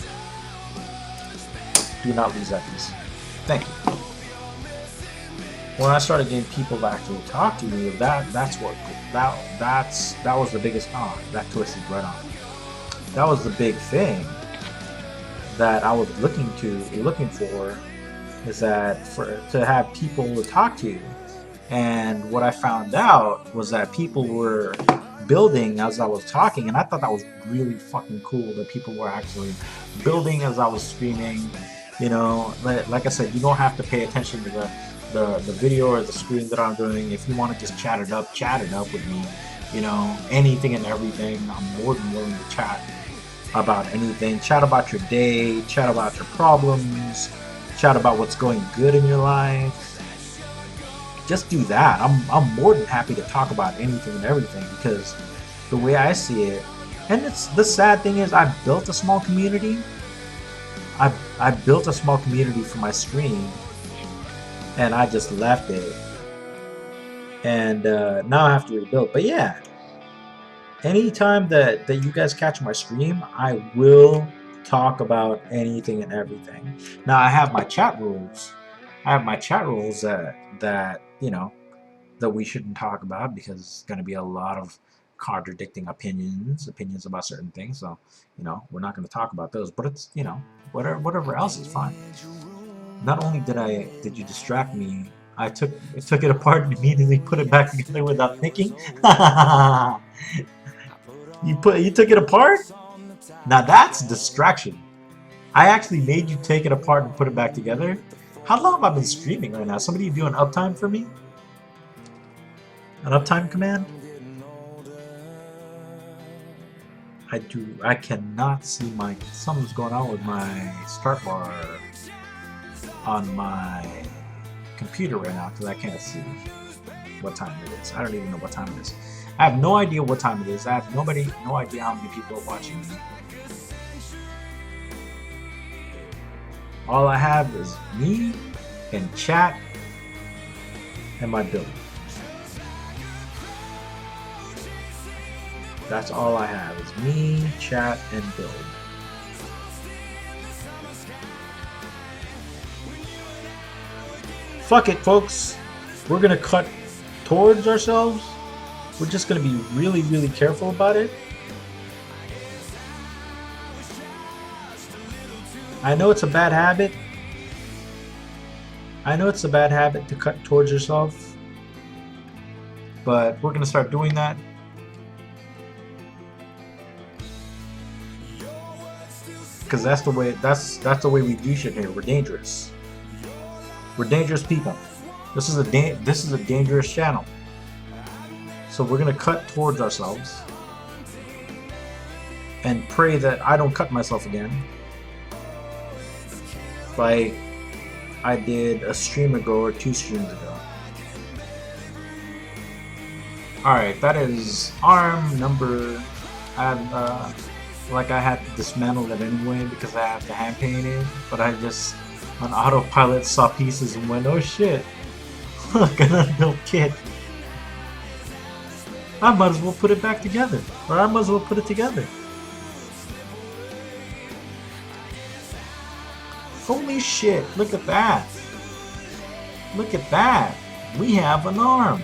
Speaker 2: Do not lose that piece. Thank you. When I started getting people to actually talk to me, that was the biggest... Oh, that twisted right on. That was the big thing that I was looking for, is that to have people to talk to. And what I found out was that people were building as I was talking, and I thought that was really fucking cool that people were actually building as I was streaming. You know, like I said, you don't have to pay attention to the video or the screen that I'm doing. If you want to just chat it up with me. You know, anything and everything. I'm more than willing to chat about anything. Chat about your day, chat about your problems, chat about what's going good in your life. Just do that. I'm more than happy to talk about anything and everything, because the way I see it, and it's the sad thing is I built a small community. I built a small community for my stream, and I just left it, and now I have to rebuild. But yeah, anytime that you guys catch my stream, I will talk about anything and everything. Now I have my chat rules. I have my chat rules that you know that we shouldn't talk about, because it's going to be a lot of contradicting opinions about certain things. So you know we're not going to talk about those. But it's, you know, whatever else is fine. Not only did you distract me, I took it apart and immediately put it back together without thinking. You took it apart? Now that's distraction. I actually made you take it apart and put it back together. How long have I been streaming right now? Somebody do an uptime for me? An uptime command? I cannot see something's going on with my start bar on my computer right now, because I can't see what time it is. I don't even know what time it is. I have no idea what time it is. I have no idea how many people are watching me. All I have is me and chat and my build. That's all I have is me, chat, and build. Fuck it, folks. We're gonna cut towards ourselves. We're just gonna be really, really careful about it. I know it's a bad habit. I know it's a bad habit to cut towards yourself, but we're gonna start doing that. Because that's the way we do shit here. We're dangerous. We're dangerous people. This is a dangerous channel. So we're gonna cut towards ourselves and pray that I don't cut myself again, like I did a stream ago or 2 streams ago. Alright, that is arm number. Like I had to dismantle it anyway because I have to hand paint it, but I just on autopilot saw pieces and went, oh shit, look, an unbuilt kit. I might as well put it back together, or I might as well put it together. Holy shit, look at that. Look at that. We have an arm.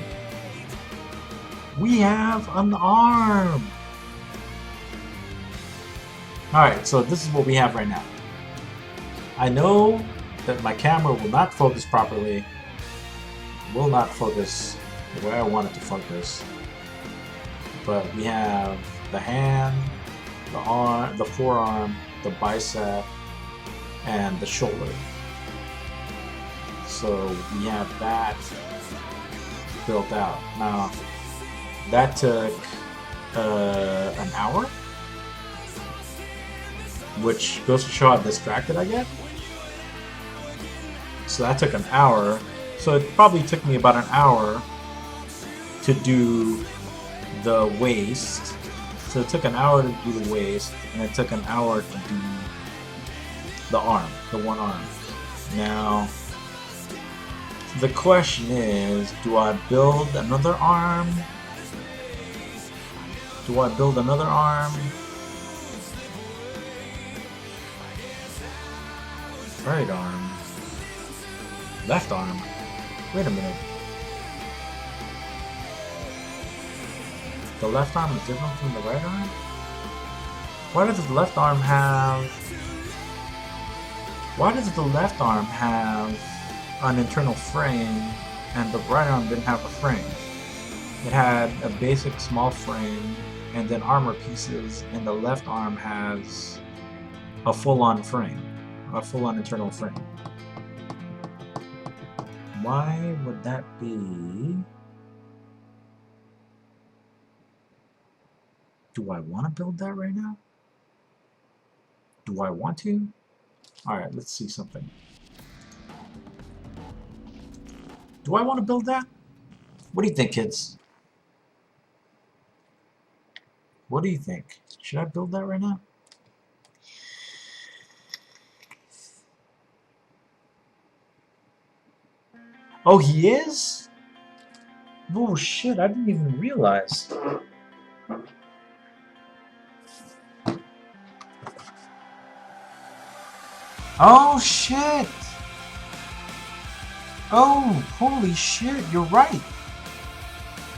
Speaker 2: We have an arm. Alright, so this is what we have right now. I know that my camera will not focus properly. Will not focus the way I want it to focus. But we have the hand, the arm, the forearm, the bicep, and the shoulder. So we have that built out. Now, that took an hour, which goes to show how distracted I get. So that took an hour. So it probably took me about an hour to do the waist. So it took an hour to do the waist, and it took an hour to do the arm, the one arm. Now, the question is, do I build another arm? Do I build another arm? Right arm. Left arm. Wait a minute. The left arm is different from the right arm? Why does the left arm have... Why does the left arm have an internal frame and the right arm didn't have a frame. It had a basic small frame and then armor pieces, and the left arm has a full-on frame, a full-on internal frame. Why would that be? Do I want to build that right now? Do I want to? Alright, let's see something. Do I want to build that? What do you think, kids? What do you think? Should I build that right now? Oh, he is? Oh shit, I didn't even realize. Oh shit! Oh, holy shit, you're right.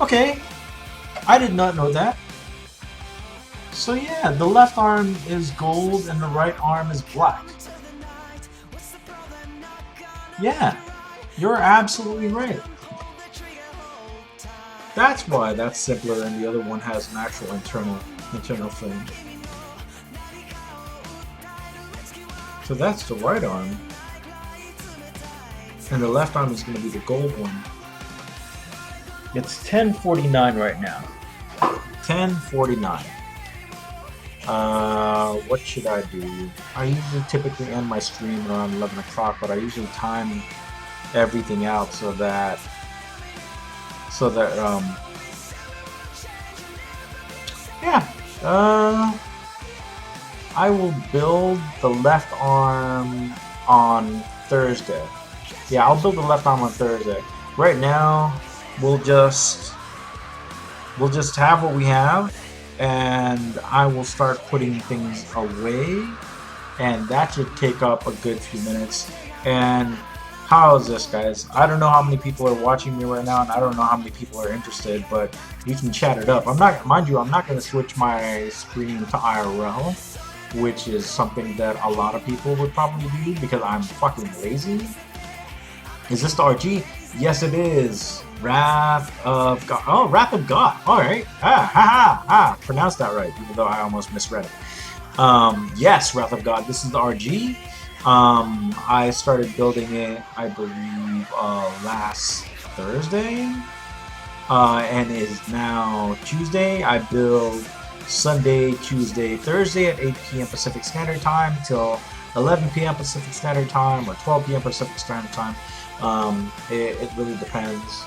Speaker 2: Okay, I did not know that. So yeah, the left arm is gold and the right arm is black. Yeah, you're absolutely right. That's why that's simpler and the other one has an actual internal frame. So that's the right arm. And the left arm is going to be the gold one. It's 10:49 right now. 10:49. What should I do? I usually typically end my stream around 11 o'clock, but I usually time everything out so that yeah, I will build the left arm on Thursday. Yeah, I'll build the left arm on Thursday. Right now, we'll just have what we have, and I will start putting things away, and that should take up a good few minutes. And how is this, guys? I don't know how many people are watching me right now, and I don't know how many people are interested, but we can chat it up. I'm not going to switch my screen to IRL, which is something that a lot of people would probably do because I'm fucking lazy. Is this the RG? Yes, it is. Wrath of God. Oh, Wrath of God. Alright. Pronounced that right, even though I almost misread it. Yes, Wrath of God. This is the RG. I started building it, I believe, last Thursday. And it is now Tuesday. I build Sunday, Tuesday, Thursday at 8 p.m. Pacific Standard Time till 11 p.m. Pacific Standard Time or 12 p.m. Pacific Standard Time. It really depends.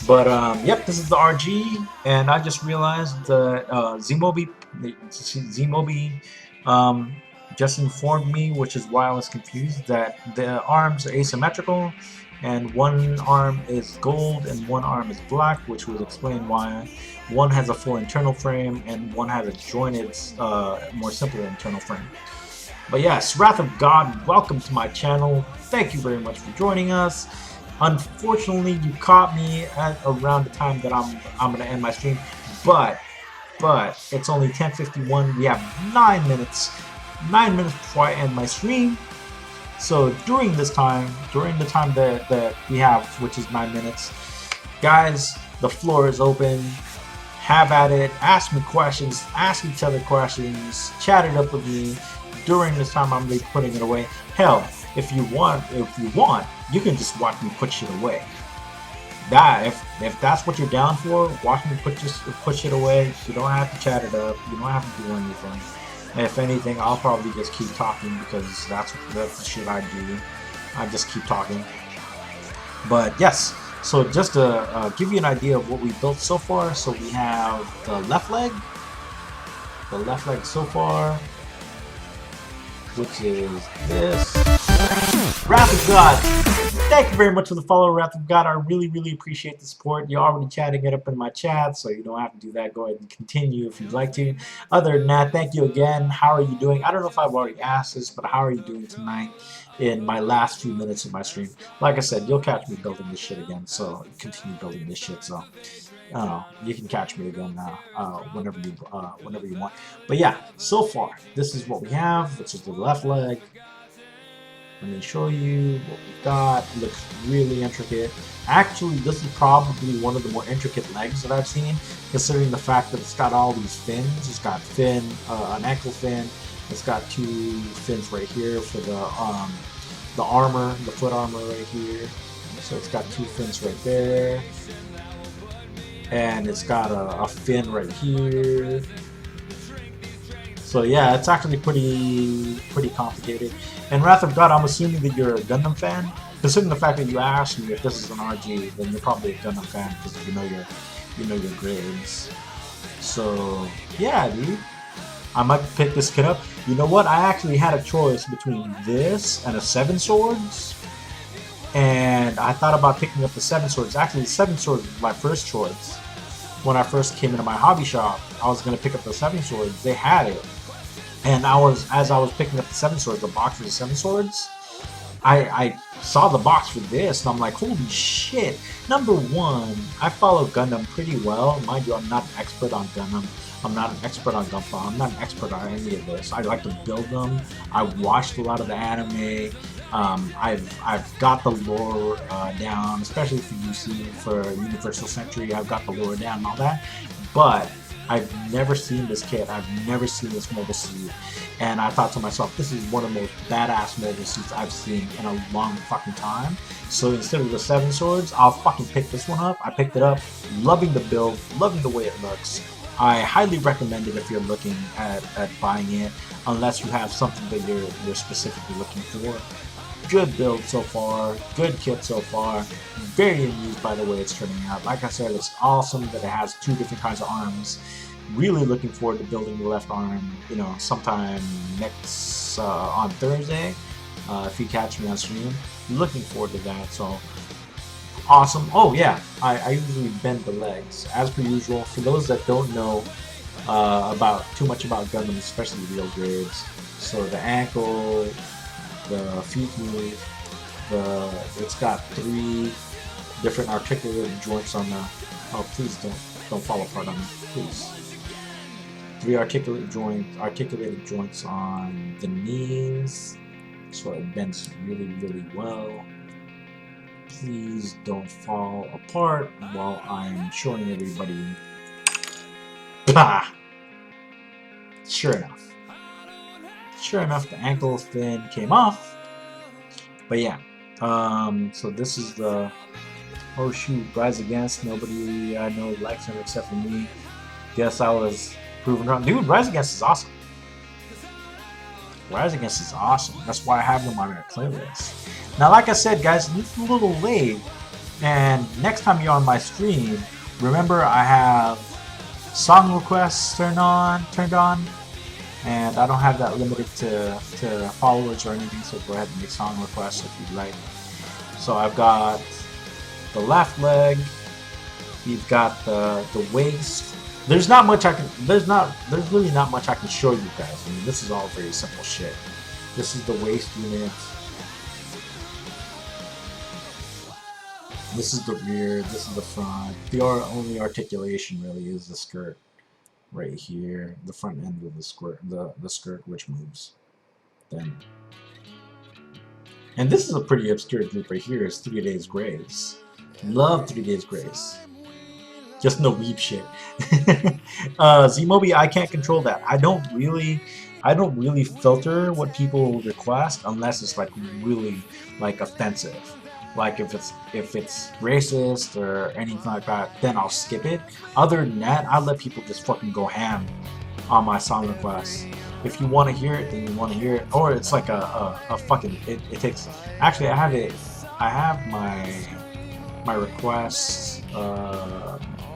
Speaker 2: But yep, this is the RG, and I just realized that Zmobi just informed me, which is why I was confused, that the arms are asymmetrical, and one arm is gold and one arm is black, which would explain why one has a full internal frame and one has a jointed, more simple internal frame. But yes, Wrath of God, welcome to my channel. Thank you very much for joining us. Unfortunately, you caught me at around the time that I'm gonna end my stream, but it's only 10:51. We have 9 minutes before I end my stream. So during the time that we have, which is 9 minutes, guys, the floor is open. Have at it. Ask me questions. Ask each other questions. Chat it up with me. During this time, I'm gonna be putting it away. Hell, if you want, you can just watch me put shit away. If that's what you're down for, watch me put shit away. You don't have to chat it up. You don't have to do anything. If anything, I'll probably just keep talking because that's the shit I do. I just keep talking. But yes, so just to give you an idea of what we built so far. So we have the left leg so far, which is this. Wrath of God. Thank you very much for the follow, Wrath of God. I really, really appreciate the support. You're already chatting it up in my chat, so you don't have to do that. Go ahead and continue if you'd like to. Other than that, thank you again. How are you doing? I don't know if I've already asked this, but how are you doing tonight in my last few minutes of my stream? Like I said, you'll catch me building this shit again, so continue building this shit. So I don't know, you can catch me again whenever you want. But yeah, so far this is what we have, which is the left leg. Let me show you what we got. It looks really intricate. Actually, this is probably one of the more intricate legs that I've seen, considering the fact that it's got all these fins. It's got an ankle fin. It's got 2 fins right here for the armor, the foot armor right here. So it's got 2 fins right there, and it's got a fin right here. So yeah, it's actually pretty complicated. And Wrath of God, I'm assuming that you're a Gundam fan. Considering the fact that you asked me if this is an RG, then you're probably a Gundam fan because you know your grades. So yeah, dude, I might pick this kit up. You know what? I actually had a choice between this and a 7 Swords, and I thought about picking up the 7 Swords. Actually, the 7 Swords was my first choice. When I first came into my hobby shop, I was gonna pick up the 7 Swords. They had it. And as I was picking up the 7 Swords, the box for the 7 Swords, I saw the box for this, and I'm like, holy shit. Number one, I follow Gundam pretty well. Mind you, I'm not an expert on Gundam. I'm not an expert on Gunpla. I'm not an expert on any of this. I like to build them. I watched a lot of the anime. I've got the lore down, especially for UC, for Universal Century. I've got the lore down and all that. But I've never seen this kit. I've never seen this mobile suit. And I thought to myself, this is one of the most badass mobile suits I've seen in a long fucking time. So instead of the 7 Swords, I'll fucking pick this one up. I picked it up, loving the build, loving the way it looks. I highly recommend it if you're looking at buying it, unless you have something that you're specifically looking for. Good build so far, good kit so far, very amused by the way it's turning out. Like I said, it's awesome that it has 2 different kinds of arms. Really looking forward to building the left arm, you know, sometime next on Thursday, if you catch me on stream. Looking forward to that, so awesome. Oh yeah, I usually bend the legs, as per usual. For those that don't know too much about Gundam, especially real grades, so the ankle, the feet move, it's got 3 different articulated joints on the. Oh, please don't fall apart on me, please. 3 articulated joints on the knees, so it bends really well. Please don't fall apart while I'm showing everybody. Bah! Sure enough, the ankle fin came off. But yeah, so this is the. Oh shoot, Rise Against. Nobody I know likes him except for me. Guess I was proven wrong. Dude, Rise Against is awesome. Rise Against is awesome. That's why I have them on my playlist. Now, like I said, guys, this is a little late. And next time you're on my stream, remember I have song requests turned on. And I don't have that limited to followers or anything, so go ahead and make song requests if you'd like. So I've got the left leg, you've got the waist. There's really not much I can show you guys. I mean, this is all very simple shit. This is the waist unit. This is the rear, this is the front. The only articulation really is the skirt. Right here, the front end of the skirt, the skirt which moves. Then, and this is a pretty obscure group right here. Is 3 Days Grace. Love 3 Days Grace. Just no weeb shit. Z-Mobi, I can't control that. I don't really filter what people request unless it's like really like offensive. Like if it's racist or anything like that, then I'll skip it. Other than that, I let people just fucking go ham on my song requests. If you want to hear it, then you want to hear it. Or it's like a fucking it takes. Actually, I have my requests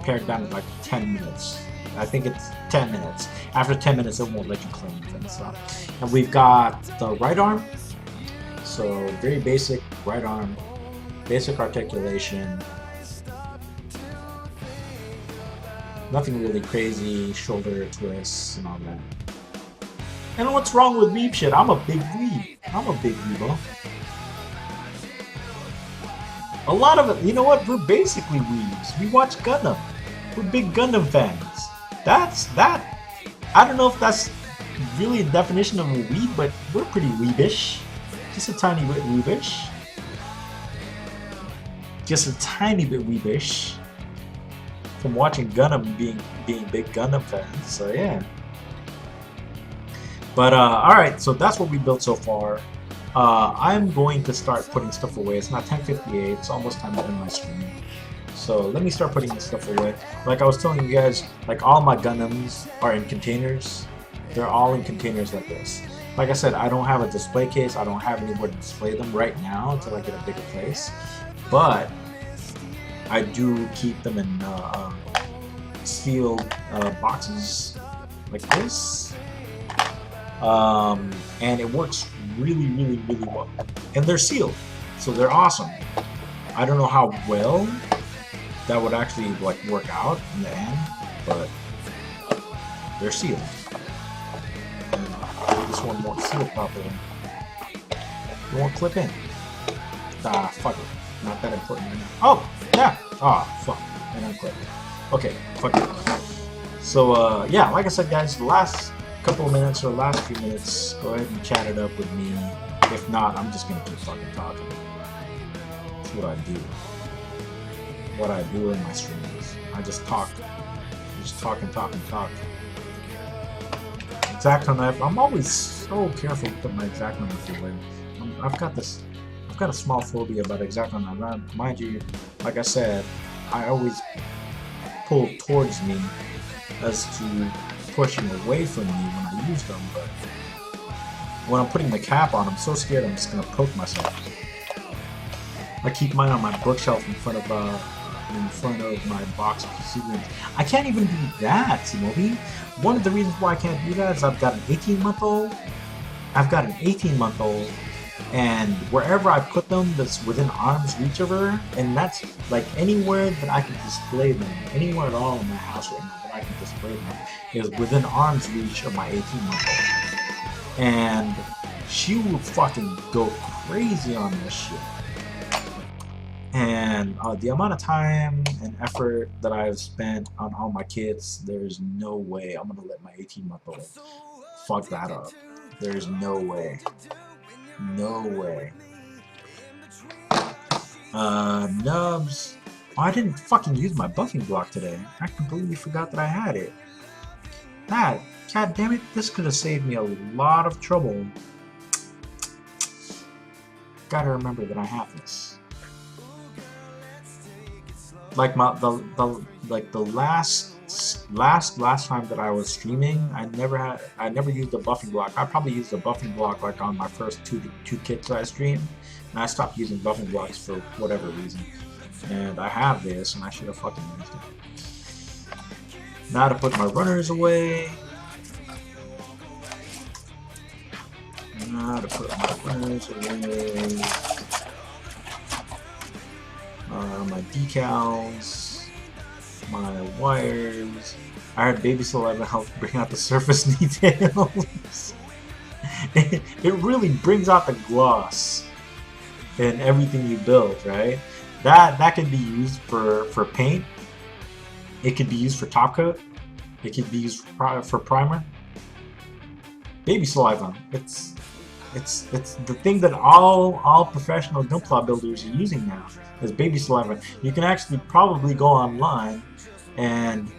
Speaker 2: pared down to like 10 minutes. I think it's 10 minutes. After 10 minutes, it won't let you claim things. So. And we've got the right arm. So very basic right arm. Basic articulation. Nothing really crazy, shoulder twists and all that. And what's wrong with weeb shit? I'm a big weeb. I'm a big weebo. A lot of it, you know what? We're basically weebs. We watch Gundam. We're big Gundam fans. I don't know if that's really a definition of a weeb, but we're pretty weebish. Just a tiny bit weebish. Just a tiny bit weebish. From watching Gundam, being big Gundam fans. So yeah. But alright, so that's what we built so far. I'm going to start putting stuff away. It's not 10:58, it's almost time to end my stream. So let me start putting this stuff away. Like I was telling you guys, like all my Gundams are in containers. They're all in containers like this. Like I said, I don't have a display case. I don't have anywhere to display them right now until I get a bigger place. But I do keep them in sealed boxes like this. And it works really well. And they're sealed, so they're awesome. I don't know how well that would actually like work out in the end, but they're sealed. And this one won't seal properly. It won't clip in. Ah, fuck it. Not that important right now. Oh, yeah. Ah, fuck. And unclip. Okay, fuck it. So, yeah, like I said, guys, the last couple of minutes or last few minutes, go ahead and chat it up with me. If not, I'm just gonna keep fucking talking. That's what I do. What I do in my streams. I just talk. Just talk and talk and talk. Exacto knife. I'm always so careful to put my exacto knife away. I've got a small phobia about exacto knife. Mind you, like I said, I always pull towards me as to pushing away from me when I use them, but when I'm putting the cap on, I'm so scared I'm just gonna poke myself. I keep mine on my bookshelf in front of my box of PC games. I can't even do that, Shinobi. One of the reasons why I can't do that is I've got an 18-month-old. And wherever I put them that's within arm's reach of her, and that's like anywhere that I can display them, anywhere at all in my house right now that I can display them, is within arm's reach of my 18-month-old. And she will fucking go crazy on this shit. And the amount of time and effort that I've spent on all my kids, there's no way I'm gonna let my 18-month-old fuck that up. There's no way. No way. Nubs. Oh, I didn't fucking use my buffing block today. I completely forgot that I had it. God damn it, this could have saved me a lot of trouble. Gotta remember that I have this. Like the last time that I was streaming, I never used a buffing block. I probably used a buffing block like on my first two kits I streamed, and I stopped using buffing blocks for whatever reason. And I have this, and I should have fucking used it. Now to put my runners away. Now to put my runners away. My decals, my wires. I heard Baby Saliva help bring out the surface details. It really brings out the gloss in everything you build, right? That can be used for paint. It could be used for top coat. It could be used for primer. Baby Saliva. It's the thing that all professional Gunpla builders are using now is Baby Saliva. You can actually probably go online and...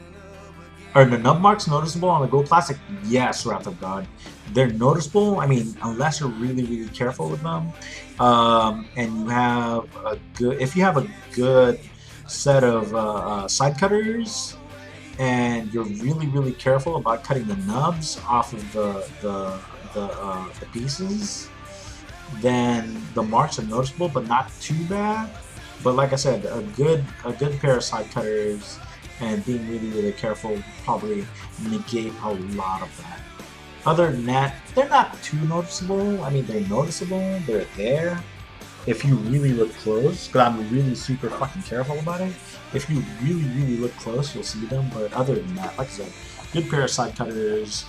Speaker 2: Are the nub marks noticeable on the Gold Plastic? Yes, Wrath of God. They're noticeable, I mean, unless you're really careful with them. And you have a good... If you have a good set of side cutters, and you're really careful about cutting the nubs off of the pieces, then the marks are noticeable, but not too bad. But like I said, a good pair of side cutters and being really careful will probably negate a lot of that. Other than that, they're not too noticeable. I mean, they're noticeable, they're there. If you really look close, because I'm really super fucking careful about it, if you really look close, you'll see them. But other than that, like I said, good pair of side cutters,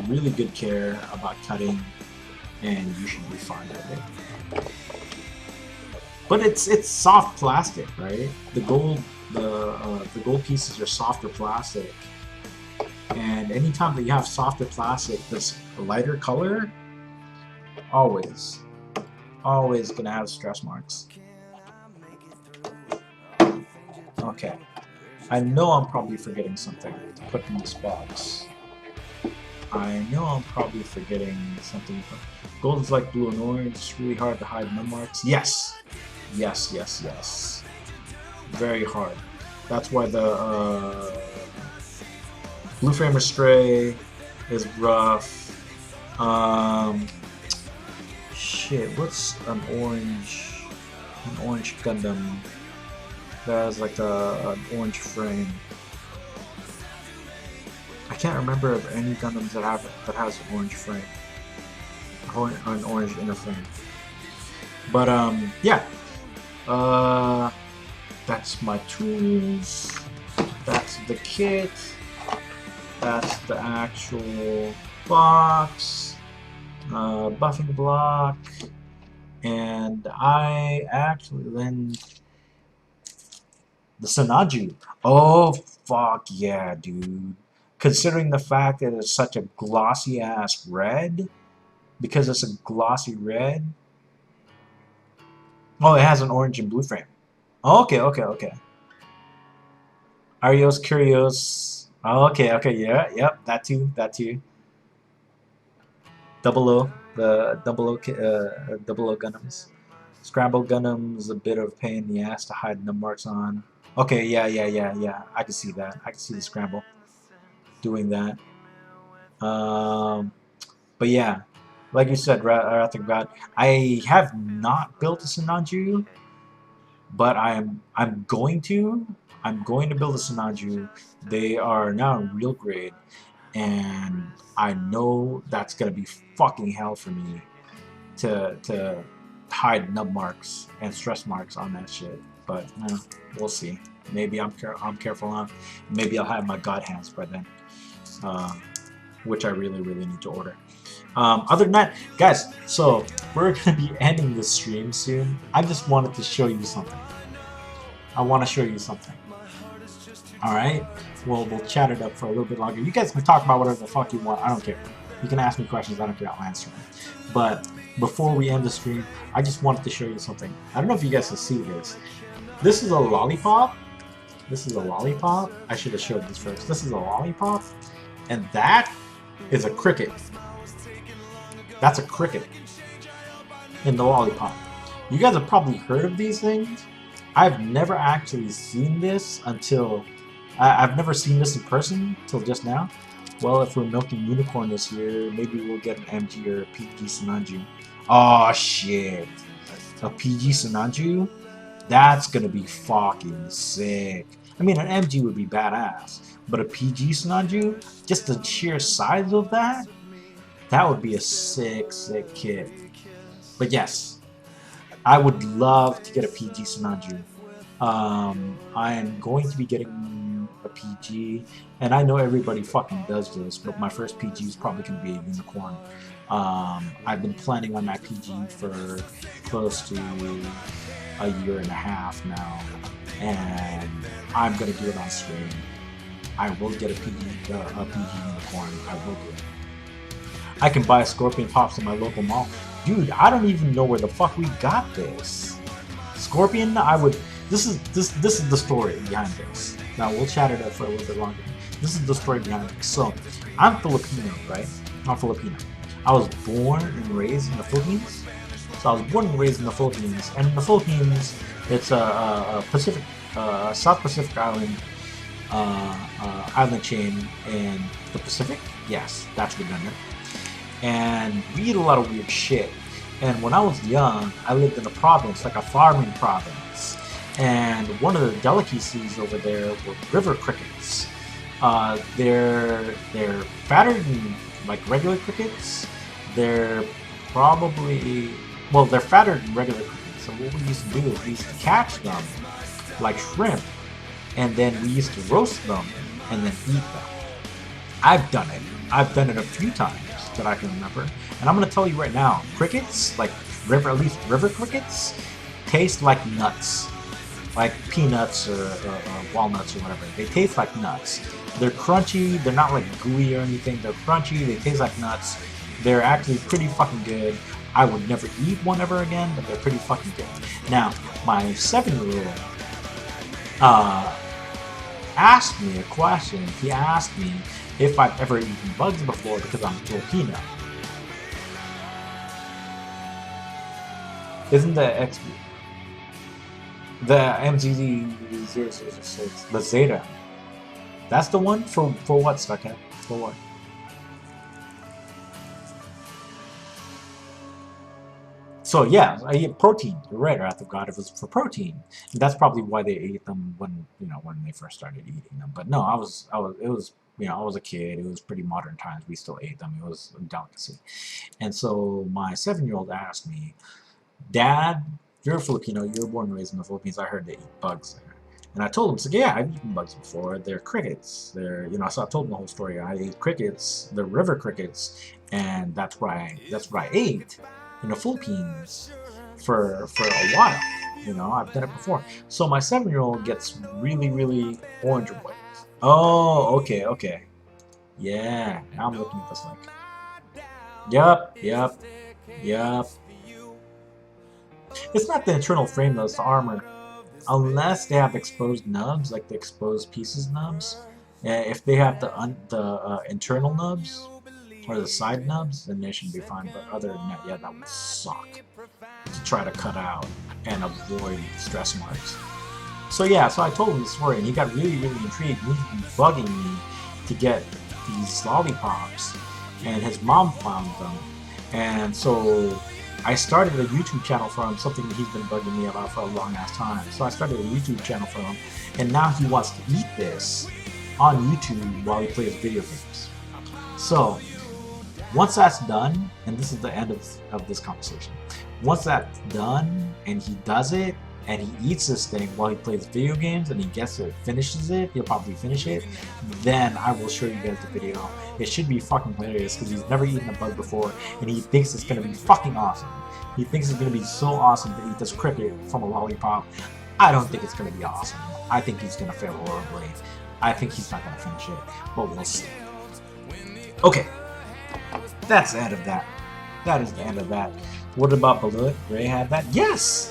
Speaker 2: really good care about cutting, and you should be fine with it. But it's soft plastic, right? The gold pieces are softer plastic, and anytime that you have softer plastic that's a lighter color, always Always gonna have stress marks. Okay. I know I'm probably forgetting something to put in this box. I know I'm probably forgetting something. Gold is like blue and orange. It's really hard to hide num marks. Yes! Yes, yes, yes. Very hard. That's why the Blue Frame Astray is rough. Shit, what's an orange Gundam that has like an orange frame? I can't remember of any Gundams that has an orange frame, or an orange inner frame. But yeah, that's my tools. That's the kit. That's the actual box, buffing block, and I actually then the Sanaju. Oh fuck yeah, dude! Considering the fact that it's such a glossy ass red, because it's a glossy red. Oh, it has an orange and blue frame. Oh, okay, okay, okay. Arios Curios. Oh, okay, okay, yeah, yep, that too, that too. Double O, the double O Gundams. Scramble Gundams, a bit of pain in the ass to hide num marks on. Okay, yeah, yeah, yeah, yeah. I can see that. I can see the scramble doing that. But yeah, like you said, Wrath of God, I have not built a Sinanju, but I'm going to. I'm going to build a Sinanju. They are now in real grade, and I know that's gonna be fucking hell for me to hide nub marks and stress marks on that shit. But we'll see. Maybe I'm careful enough. Maybe I'll have my god hands by then, which I really need to order. Other than that, guys, so we're gonna be ending this stream soon. I just wanted to show you something. I want to show you something. All right. Well, we'll chat it up for a little bit longer. You guys can talk about whatever the fuck you want. I don't care. You can ask me questions. I don't care. I'll answer them. But before we end the stream, I just wanted to show you something. I don't know if you guys can see this. This is a lollipop. This is a lollipop. I should have showed this first. This is a lollipop. And that is a cricket. That's a cricket in the lollipop. You guys have probably heard of these things. I've never actually seen this until... I've never seen this in person till just now. Well, if we're milking unicorn this year, maybe we'll get an MG or a PG Sinanju. Oh shit. A PG Sinanju? That's gonna be fucking sick. I mean, an MG would be badass. But a PG Sinanju? Just the sheer size of that? That would be a sick kit. But yes, I would love to get a PG Sinanju. I am going to be getting a PG, and I know everybody fucking does this, but my first PG is probably going to be a unicorn. I've been planning on my PG for close to a year and a half now, and I'm going to do it on stream. I will get a PG unicorn. I will do it. I can buy Scorpion Pops in my local mall. Dude, I don't even know where the fuck we got this. Scorpion, I would... This is the story behind this. Now, we'll chat it up for a little bit longer. This is the story behind it. So, I'm Filipino, right? I'm Filipino. I was born and raised in the Philippines. So, I was born and raised in the Philippines. And in the Philippines, it's a Pacific, South Pacific island, island chain in the Pacific. Yes, that's redundant. And we eat a lot of weird shit. And when I was young, I lived in a province, like a farming province. And one of the delicacies over there were river crickets. They're fatter than like regular crickets. They're probably, well, they're fatter than regular crickets. So what we used to do is we used to catch them like shrimp, and then we used to roast them and then eat them. I've done it. I've done it a few times that I can remember. And I'm gonna tell you right now, crickets, like at least river crickets, taste like nuts. Like peanuts or walnuts or whatever. They taste like nuts. They're crunchy, they're not like gooey or anything, they're crunchy, they taste like nuts. They're actually pretty fucking good. I would never eat one ever again, but they're pretty fucking good. Now, my 7-year-old asked me a question. He asked me if I've ever eaten bugs before because I'm Filipino. Isn't the MZZ-006, the Zeta? That's the one? For what, Stuckhead? For what? So yeah, I eat protein. You're right, Wrath of God. It was for protein. And that's probably why they ate them when when they first started eating them. But no, I was I was a kid. It was pretty modern times. We still ate them. It was a delicacy. And so my 7-year-old asked me, Dad, you're a Filipino. You were born and raised in the Philippines. I heard they eat bugs there. And I told him, so yeah, I've eaten bugs before. They're crickets. They're so I told him the whole story. I ate crickets, the river crickets, and that's what I ate in the Philippines for a while. I've done it before. So my 7-year-old gets really, really orange and white. Oh, okay. Yeah, now I'm looking at this link. Yup. It's not the internal frame though, it's the armor. Unless they have exposed nubs, like the exposed pieces nubs. If they have the internal nubs, or the side nubs, then they should be fine. But other than that, yeah, that would suck to try to cut out and avoid stress marks. So yeah, so I told him the story, and he got really, really intrigued. He's been bugging me to get these lollipops, and his mom found them, and so I started a YouTube channel for him, something that he's been bugging me about for a long ass time. So I started a YouTube channel for him, and now he wants to eat this on YouTube while he plays video games. So once that's done, and this is the end of this conversation, once that's done and he does it and he eats this thing while he plays video games and he finishes it, he'll probably finish it, then I will show you guys the video. It should be fucking hilarious because he's never eaten a bug before and he thinks it's gonna be fucking awesome. He thinks it's gonna be so awesome to eat this cricket from a lollipop. I don't think it's gonna be awesome. I think he's gonna fail horribly. I think he's not gonna finish it, but we'll see. Okay. That's the end of that. That is the end of that. What about Balut? Ray had that? Yes!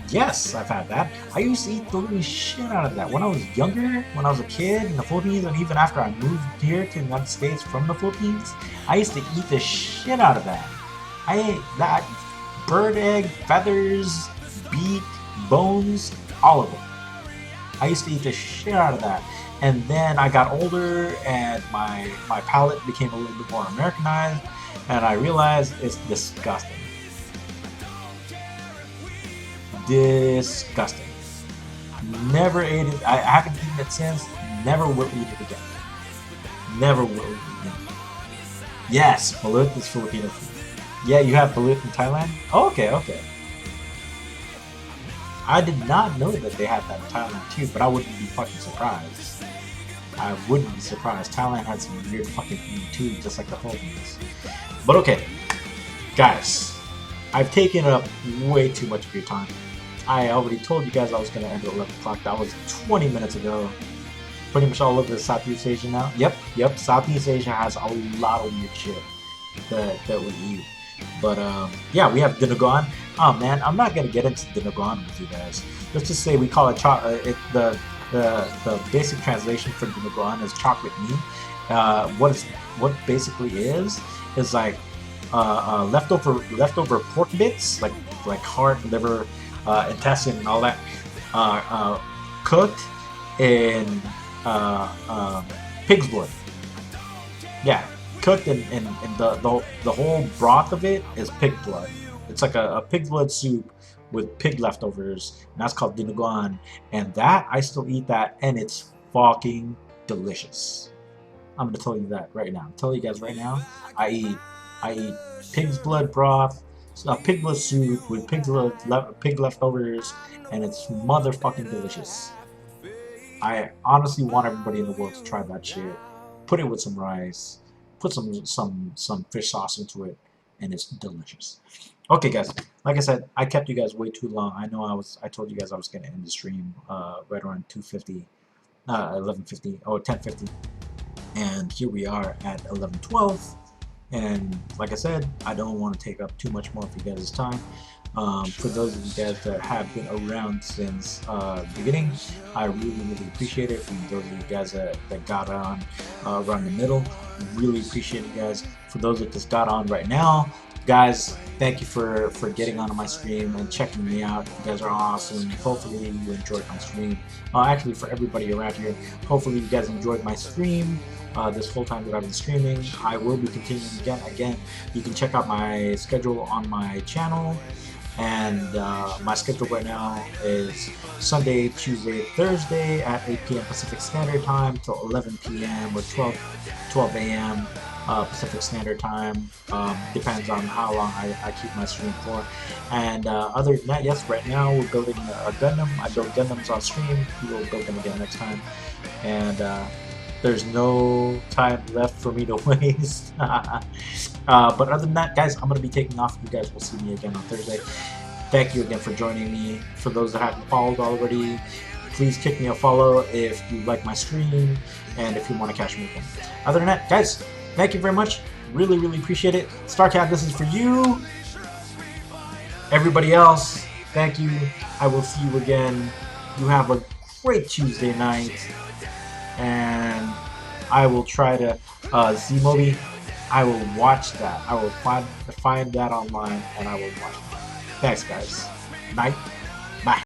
Speaker 2: Yes, I've had that. I used to eat the living shit out of that. When I was younger, when I was a kid in the Philippines, and even after I moved here to the United States from the Philippines, I used to eat the shit out of that. I ate that. Bird egg, feathers, beak, bones, all of it. I used to eat the shit out of that. And then I got older and my palate became a little bit more Americanized, and I realized it's disgusting. Disgusting. Never ate it. I haven't eaten it since. Never will eat it again. Never will eat it again. Yes, balut is Filipino food. Yeah, you have balut in Thailand? Oh, okay. I did not know that they had that in Thailand too, but I wouldn't be fucking surprised. I wouldn't be surprised. Thailand had some weird fucking food too, just like the Philippines. But okay, guys, I've taken up way too much of your time. I already told you guys I was going to end at 11 o'clock. That was 20 minutes ago. Pretty much all over Southeast Asia now. Yep. Southeast Asia has a lot of weird shit that we eat. But yeah, we have dinuguan. Oh man, I'm not going to get into dinuguan with you guys. Let's just say we call it the basic translation for dinuguan is chocolate meat. What basically is like leftover pork bits, like heart, liver, intestine, and all that, cooked in pig's blood. Yeah, cooked in the whole broth of it is pig blood. It's like a pig blood soup with pig leftovers, and that's called dinuguan. And that, I still eat that, and it's fucking delicious. I'm gonna tell you that right now. I'm telling you guys right now, I eat pig's blood broth, pig blood soup with pig leftovers, and it's motherfucking delicious. I honestly want everybody in the world to try that shit. Put it with some rice, put some fish sauce into it, and it's delicious. Okay, guys. Like I said, I kept you guys way too long. I know I told you guys I was gonna end the stream right around 2:50, 11:50, or 10:50, and here we are at 11:12. And like I said, I don't want to take up too much more of you guys' time. For those of you guys that have been around since the beginning, I really appreciate it. For those of you guys that got on around the middle, really appreciate you guys. For those that just got on right now, guys, thank you for getting onto my stream and checking me out. You guys are awesome. Hopefully you enjoyed my stream. Actually, for everybody around here, hopefully you guys enjoyed my stream. This whole time that I've been streaming, I will be continuing again. You can check out my schedule on my channel, and my schedule right now is Sunday, Tuesday, Thursday at 8 p.m. Pacific Standard Time till 11 p.m. or 12 a.m. Pacific Standard Time. Depends on how long I keep my stream for. And other than that, yes, right now we're building a Gundam. I build Gundams on stream. We will build them again next time. And there's no time left for me to waste. But other than that, guys, I'm going to be taking off. You guys will see me again on Thursday. Thank you again for joining me. For those that haven't followed already, please kick me a follow if you like my stream and if you want to catch me again. Other than that, guys, thank you very much. Really appreciate it. StarCat, this is for you. Everybody else, thank you. I will see you again. You have a great Tuesday night. And I will try to Z-Mobi. I will watch that. I will find that online and I will watch it. Thanks, guys. Night.